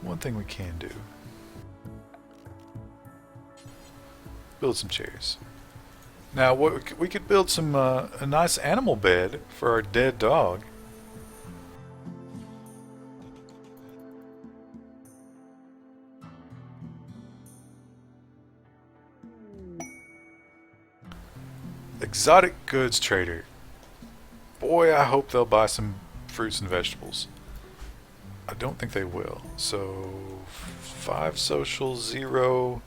one thing we can do. Build some chairs. Now, we could build some a nice animal bed for our dead dog. Exotic goods trader. Boy, I hope they'll buy some fruits and vegetables. I don't think they will. So 5 social, 0,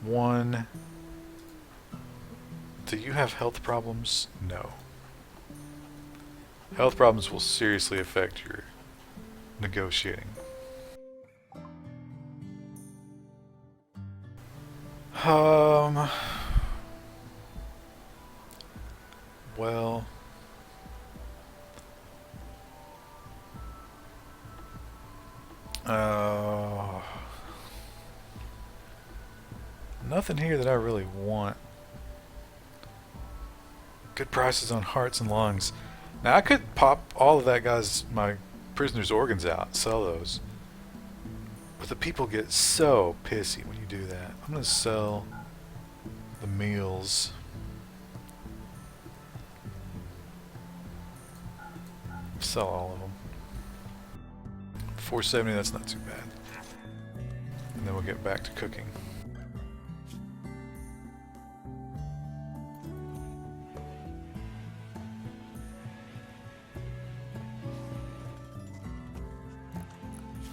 1. Do you have health problems? No. Health problems will seriously affect your negotiating. Um. Well. Uh. Nothing here that I really want. Good prices on hearts and lungs. Now I could pop all of that my prisoner's organs out, sell those. But the people get so pissy when you do that. I'm gonna sell the meals. Sell all of them. 470, that's not too bad. And then we'll get back to cooking.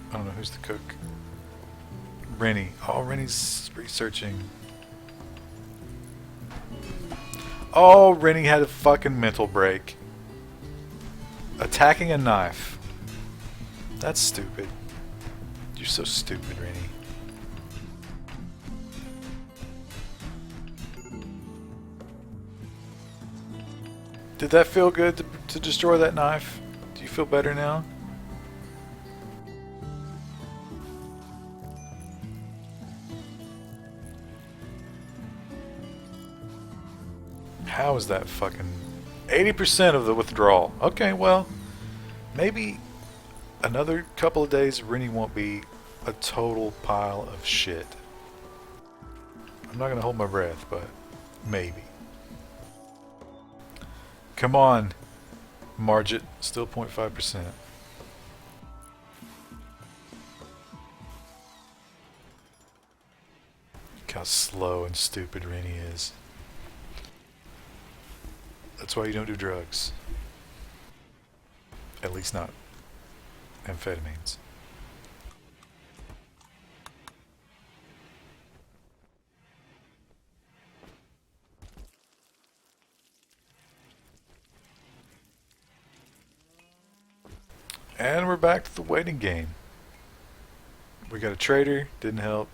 I don't know who's the cook. Rennie. Oh, Rennie's researching. Oh, Rennie had a fucking mental break. Attacking a knife. That's stupid. You're so stupid, Rennie. Did that feel good to destroy that knife? Do you feel better now? How is that fucking 80% of the withdrawal? Okay, well, maybe another couple of days Rennie won't be a total pile of shit. I'm not gonna hold my breath, but maybe. Come on, Margit, still 0.5%. Look how slow and stupid Rennie is. That's why you don't do drugs. At least not amphetamines. And we're back to the waiting game. We got a trader, didn't help.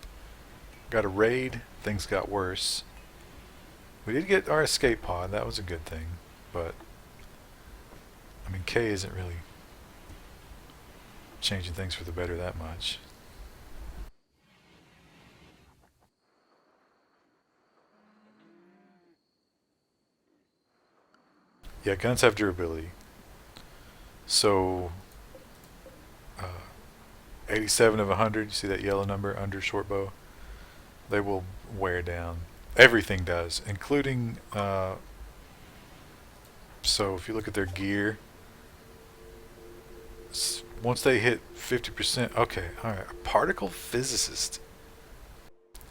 Got a raid, things got worse. We did get our escape pod, that was a good thing. But, I mean, K isn't really changing things for the better that much. Yeah, guns have durability. So, 87 of 100, you see that yellow number under short bow? They will wear down. Everything does, including, so if you look at their gear, once they hit 50%, okay, alright, particle physicist.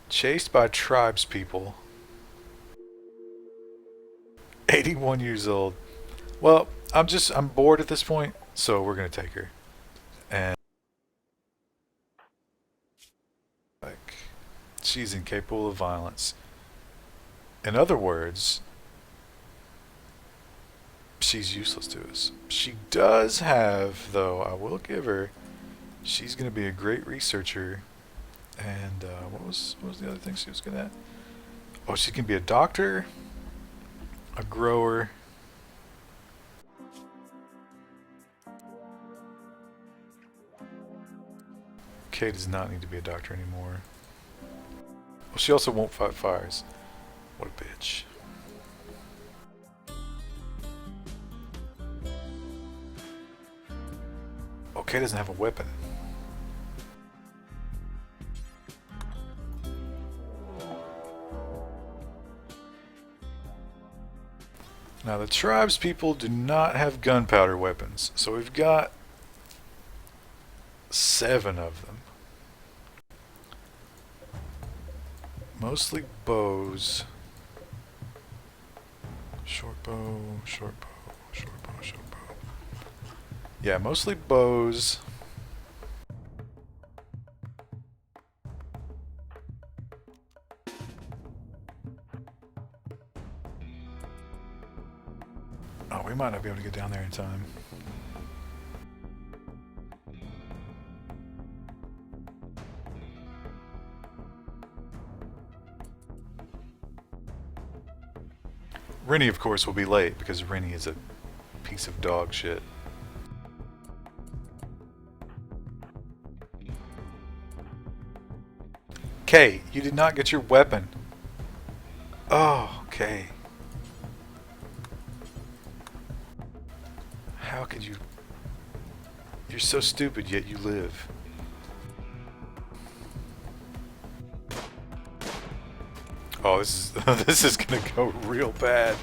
Chased by tribes people. 81 years old. Well, I'm bored at this point, so we're gonna take her. And like, she's incapable of violence. In other words, she's useless to us. She does have, though, I will give her, she's gonna be a great researcher. And what was the other thing she was good at? Oh, she can be a doctor, a grower. Kay does not need to be a doctor anymore. Well, she also won't fight fires. What a bitch. Oh, Kay doesn't have a weapon. Now the tribes people do not have gunpowder weapons, so we've got 7 of them. Mostly bows. Short bow, short bow, short bow, short bow. Yeah, mostly bows. Oh, we might not be able to get down there in time. Rennie, of course, will be late because Rennie is a piece of dog shit. Kay, you did not get your weapon. Oh, Kay. How could you... You're so stupid, yet you live. Oh, this is this is gonna go real bad.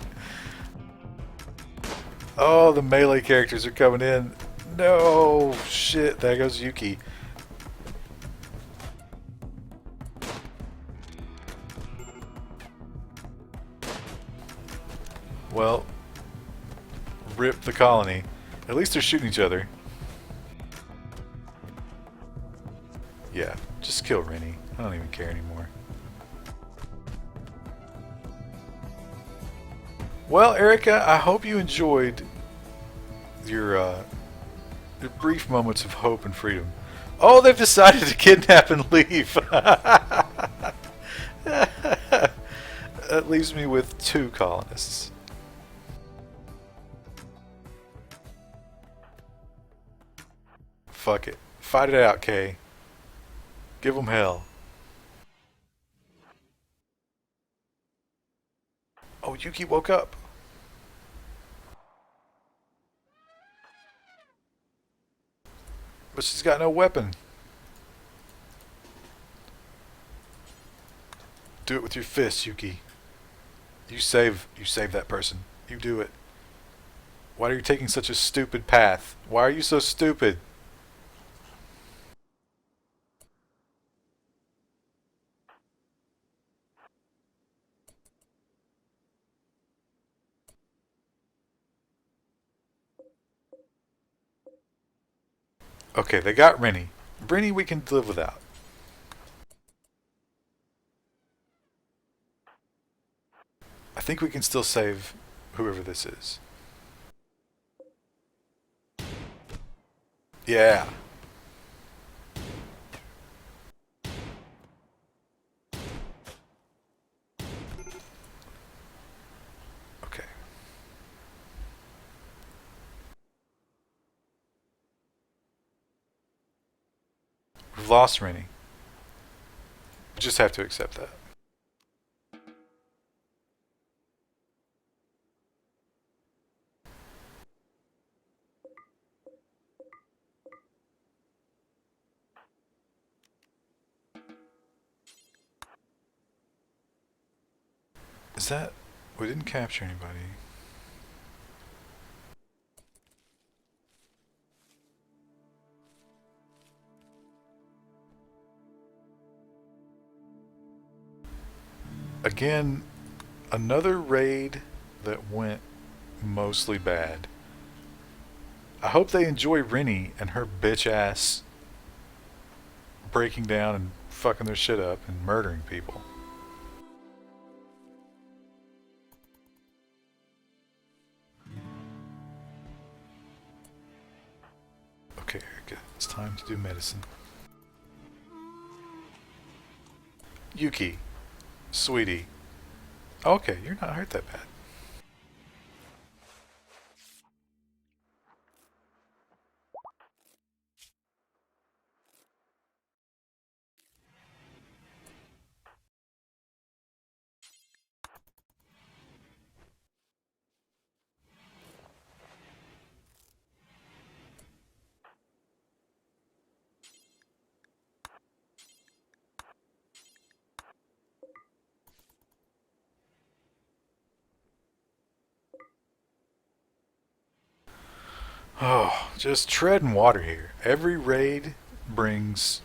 Oh, the melee characters are coming in. No, shit, there goes Yuki. Well, rip the colony. At least they're shooting each other. Yeah, just kill Rennie. I don't even care anymore. Well, Erica, I hope you enjoyed your brief moments of hope and freedom. Oh, they've decided to kidnap and leave. That leaves me with 2 colonists. Fuck it. Fight it out, Kay. Give them hell. Oh, Yuki woke up. But she's got no weapon. Do it with your fists, Yuki. You save that person. You do it. Why are you taking such a stupid path? Why are you so stupid? Okay, they got Rennie. Rennie we can live without. I think we can still save whoever this is. Yeah. Okay. We've lost Rennie. We just have to accept that. Is that... We didn't capture anybody. Again, another raid that went mostly bad. I hope they enjoy Rennie and her bitch ass breaking down and fucking their shit up and murdering people. Okay, Erica, it's time to do medicine. Yuki, sweetie. Okay, you're not hurt that bad. Oh, just treading water here. Every raid brings...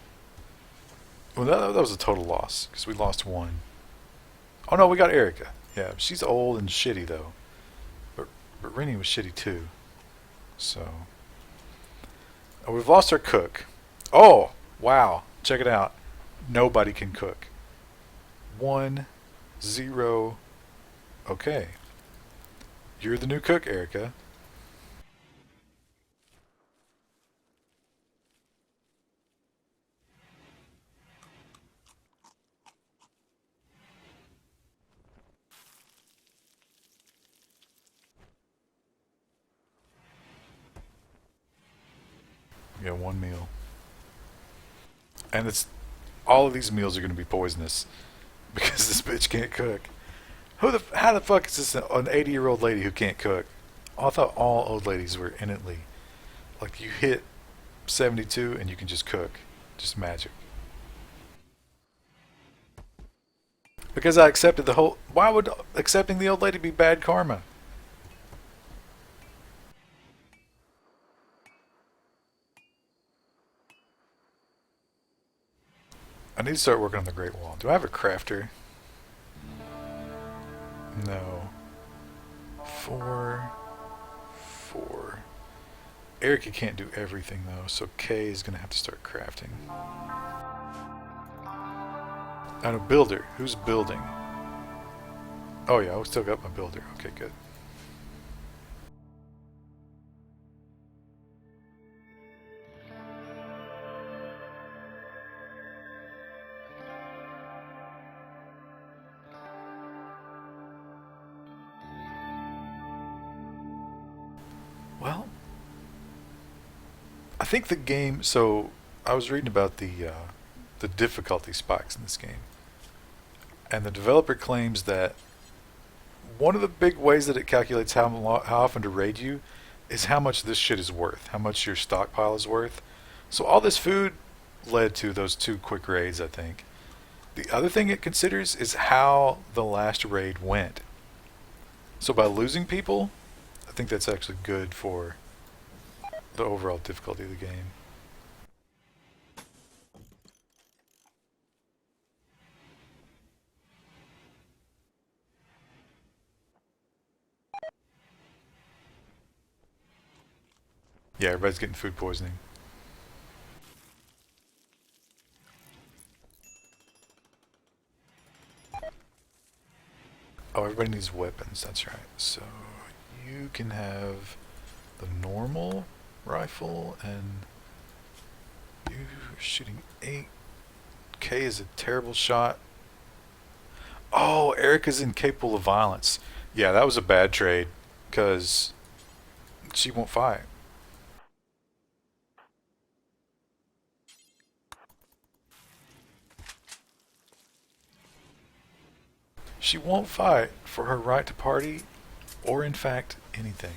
Well, that was a total loss, because we lost 1. Oh no, we got Erica. Yeah, she's old and shitty, though. But Rennie was shitty, too. So... Oh, we've lost our cook. Oh, wow. Check it out. Nobody can cook. 1, 0... Okay. You're the new cook, Erica. You got one meal. And it's all of these meals are going to be poisonous because this bitch can't cook. How the fuck is this an 80-year-old lady who can't cook? I thought all old ladies were innately like you hit 72 and you can just cook, just magic. Because I accepted the whole. Why would accepting the old lady be bad karma? I need to start working on the Great Wall. Do I have a crafter? No. Four. Four. Erica can't do everything though, so Kay is gonna have to start crafting. And a builder. Who's building? Oh yeah, I still got my builder. Okay, good. Well, I think the game. So I was reading about the difficulty spikes in this game, and the developer claims that one of the big ways that it calculates how often to raid you is how much this shit is worth, how much your stockpile is worth. So all this food led to those two quick raids, I think. The other thing it considers is how the last raid went. So by losing people, I think that's actually good for the overall difficulty of the game. Yeah, everybody's getting food poisoning. Oh, everybody needs weapons, that's right. So you can have the normal rifle and you're shooting 8. K is a terrible shot. Oh, Erica's incapable of violence. Yeah, that was a bad trade because she won't fight. She won't fight for her right to party or, in fact, anything.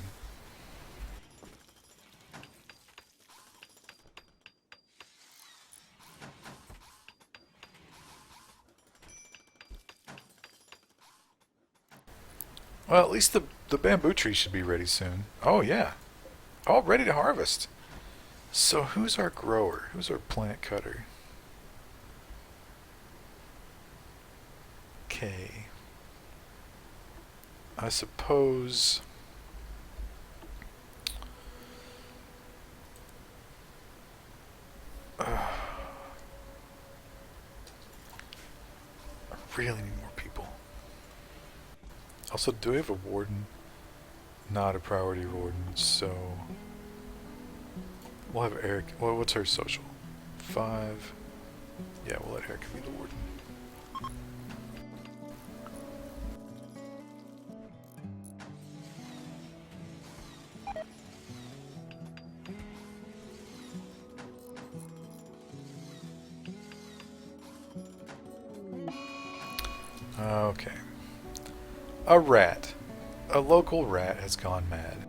Well, at least the bamboo tree should be ready soon. Oh, yeah. All ready to harvest. So who's our grower? Who's our plant cutter? Okay. I suppose. I really need more people. Also, do we have a warden? Not a priority warden, so we'll have Eric. Well, what's her social? 5. Yeah, we'll let Eric be the warden. Okay. A rat. A local rat has gone mad.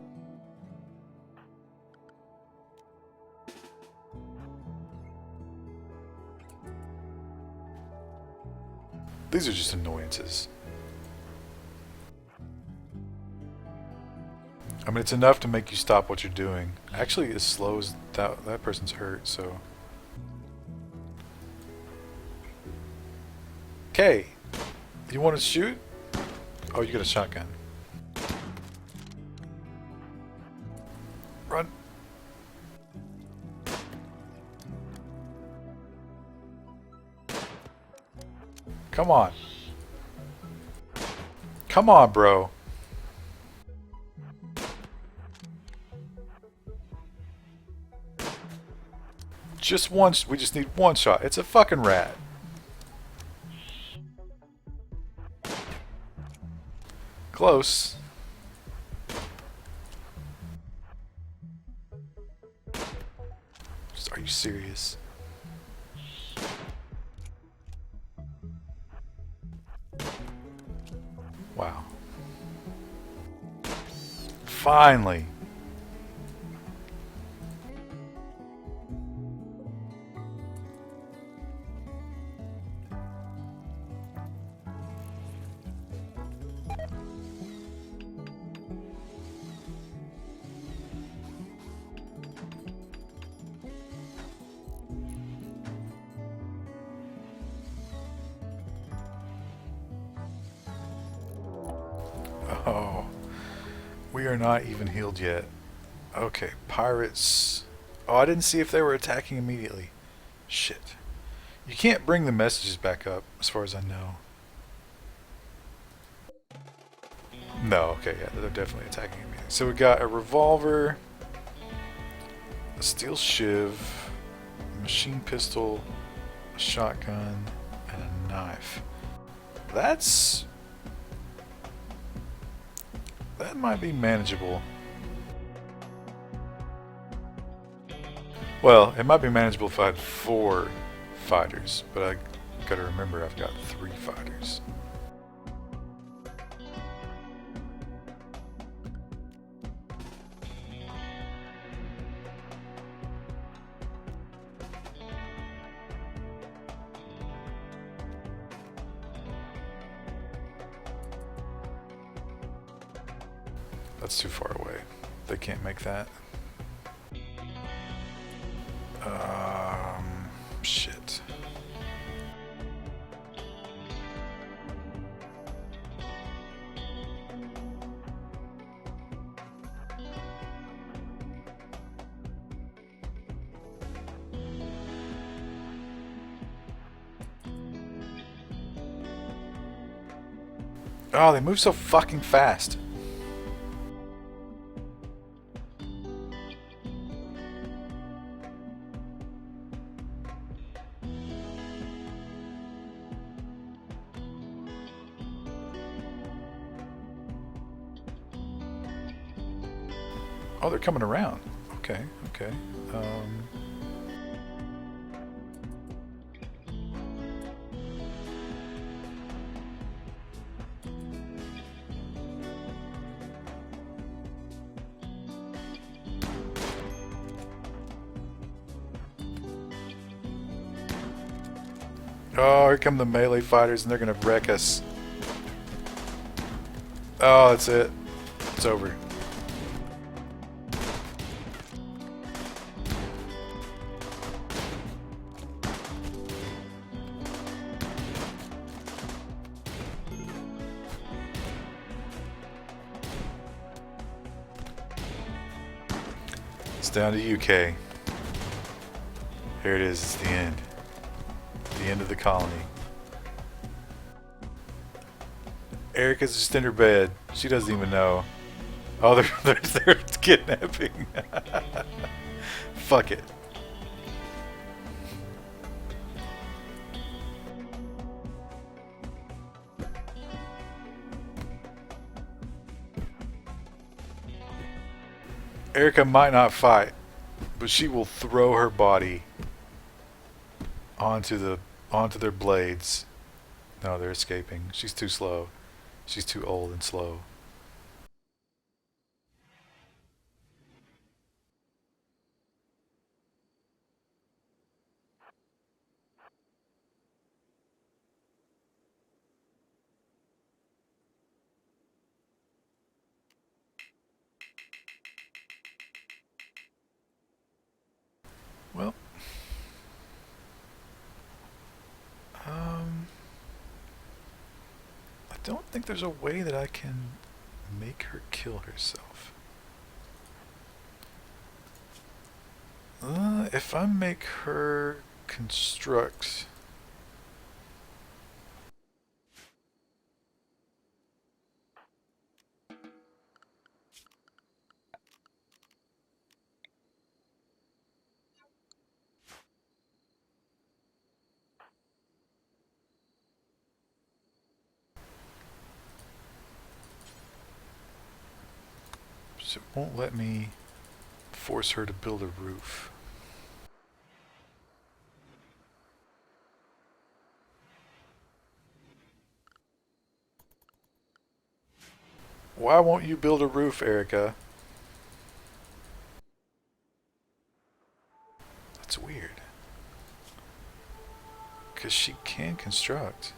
These are just annoyances. I mean, it's enough to make you stop what you're doing. Actually, as slow as that person's hurt, so. Okay. You want to shoot? Oh, you got a shotgun. Run. Come on. Come on, bro. Just one. We just need one shot. It's a fucking rat. Close. Are you serious? Wow. Finally. Oh, we are not even healed yet. Okay, pirates. Oh, I didn't see if they were attacking immediately. Shit. You can't bring the messages back up, as far as I know. No, okay, yeah, they're definitely attacking immediately. So we got a revolver, a steel shiv, a machine pistol, a shotgun, and a knife. That might be manageable. Well, it might be manageable if I had 4 fighters, but I gotta remember I've got 3 fighters. That's too far away. They can't make that. Shit. Oh, they move so fucking fast. Oh, they're coming around. Okay, okay. Oh, here come the melee fighters, and they're gonna wreck us. Oh, that's it. It's over. It's down to UK. Here it is. It's the end. The end of the colony. Erica's just in her bed. She doesn't even know. Oh, they're kidnapping. Fuck it. Erica might not fight, but she will throw her body onto their blades. No, they're escaping. She's too slow. She's too old and slow. Well, um, I don't think there's a way that I can make her kill herself. If I make her construct... So it won't let me force her to build a roof. Why won't you build a roof, Erica? That's weird. Because she can construct.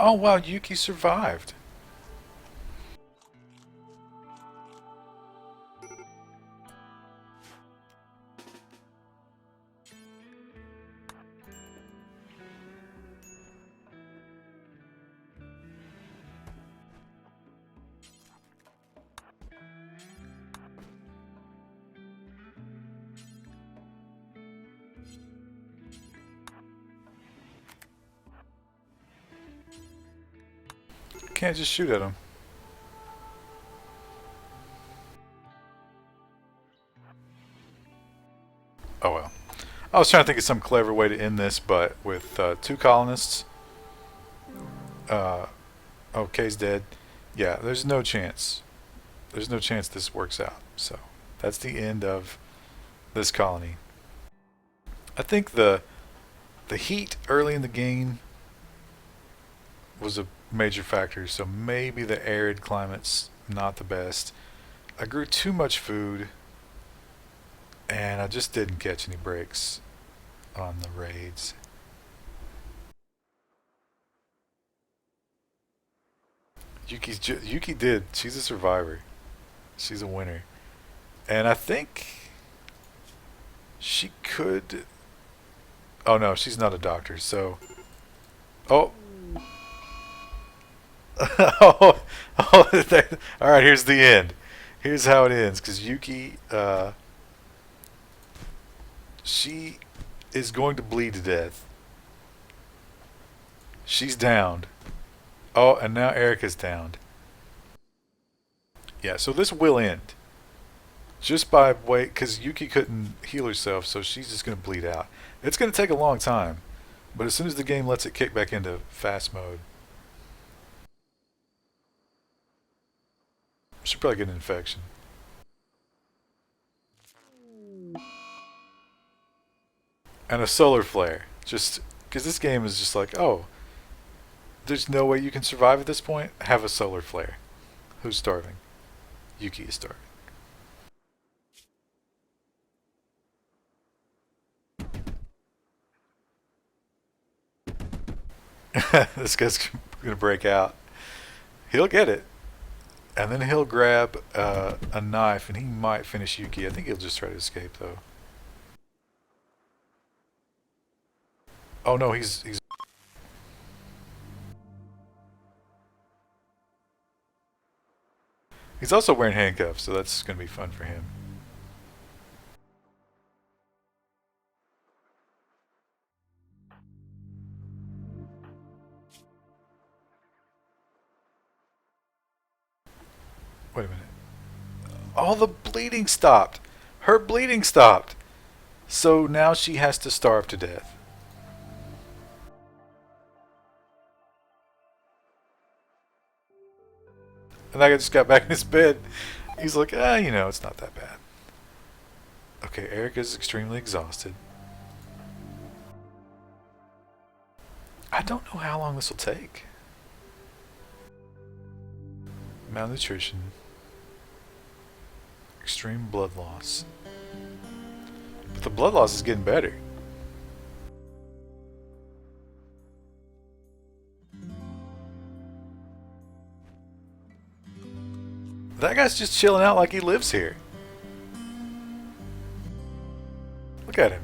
Oh wow, Yuki survived. Can't just shoot at him. Oh well. I was trying to think of some clever way to end this, but with two colonists, uh, oh, Kay's dead. Yeah, there's no chance. There's no chance this works out. So that's the end of this colony. I think the heat early in the game was a major factor, so maybe the arid climate's not the best. I grew too much food, and I just didn't catch any breaks on the raids. Yuki did. She's a survivor. She's a winner, and I think she could. Oh no, she's not a doctor. So, oh, oh, oh. All right. Here's the end. Here's how it ends. Because Yuki, she is going to bleed to death. She's downed. Oh, and now Erica's downed. Yeah. So this will end just by wait, because Yuki couldn't heal herself, so she's just going to bleed out. It's going to take a long time, but as soon as the game lets it kick back into fast mode, she'll probably get an infection. And a solar flare. Just because this game is just like, oh, there's no way you can survive at this point? Have a solar flare. Who's starving? Yuki is starving. This guy's going to break out. He'll get it. And then he'll grab a knife and he might finish Yuki. I think he'll just try to escape though. Oh no, he's also wearing handcuffs, so that's going to be fun for him. Wait a minute. Oh, the bleeding stopped. Her bleeding stopped. So now she has to starve to death. And that guy just got back in his bed. He's like, it's not that bad. Okay, Erica's extremely exhausted. I don't know how long this will take. Malnutrition. Extreme blood loss. But the blood loss is getting better. That guy's just chilling out like he lives here. Look at him.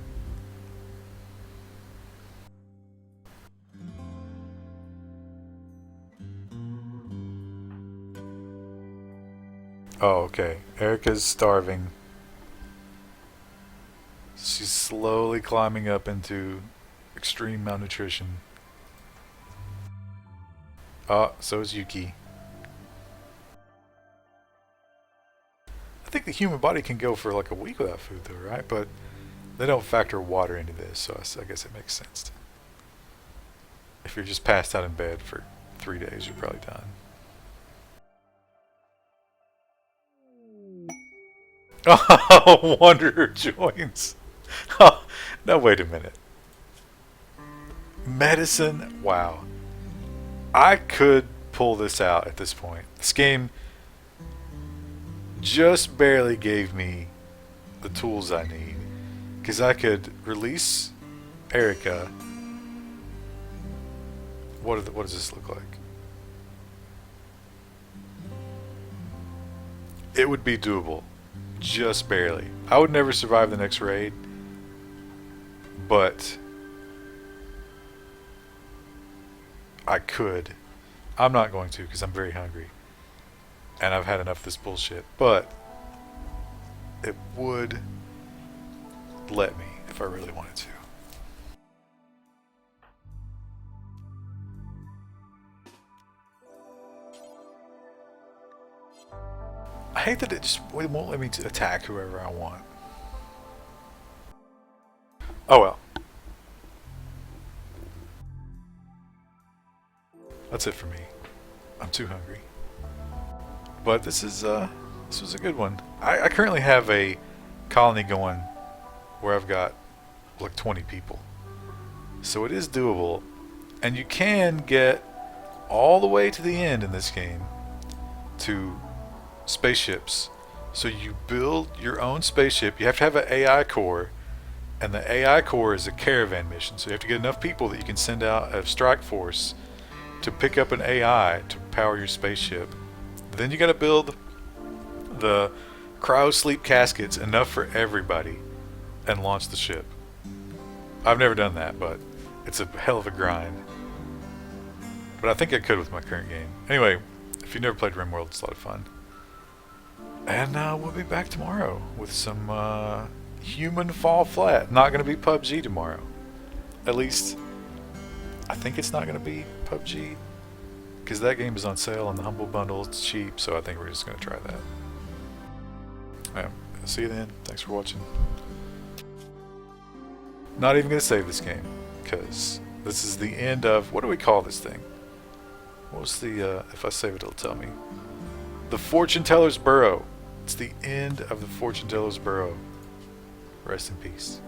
Oh, okay. Erica's starving. She's slowly climbing up into extreme malnutrition. So is Yuki. I think the human body can go for like a week without food, though, right? But they don't factor water into this, so I guess it makes sense. If you're just passed out in bed for 3 days, you're probably done. Oh, Wanderer joins. Oh, now wait a minute. Medicine? Wow. I could pull this out at this point. This game just barely gave me the tools I need. Because I could release Erica. What does this look like? It would be doable. Just barely. I would never survive the next raid. But I could. I'm not going to because I'm very hungry. And I've had enough of this bullshit. But it would let me if I really wanted to. I hate that it won't let me attack whoever I want. Oh well. That's it for me. I'm too hungry. But this was a good one. I currently have a colony going where I've got like 20 people. So it is doable. And you can get all the way to the end in this game to spaceships. So you build your own spaceship. You have to have an AI core, and the AI core is a caravan mission. So you have to get enough people that you can send out a strike force to pick up an AI to power your spaceship. Then you got to build the cryo sleep caskets, enough for everybody, and launch the ship. I've never done that, but it's a hell of a grind. But I think I could with my current game. Anyway, if you've never played RimWorld, it's a lot of fun. And we'll be back tomorrow with some human fall flat. Not going to be PUBG tomorrow. At least, I think it's not going to be PUBG. Because that game is on sale on the Humble Bundle. It's cheap, so I think we're just going to try that. Yeah, see you then. Thanks for watching. Not even going to save this game. Because this is the end of... What do we call this thing? What's the... if I save it, it'll tell me. The Fortune Teller's Burrow. It's the end of the Fortune Teller's Burrow. Rest in peace.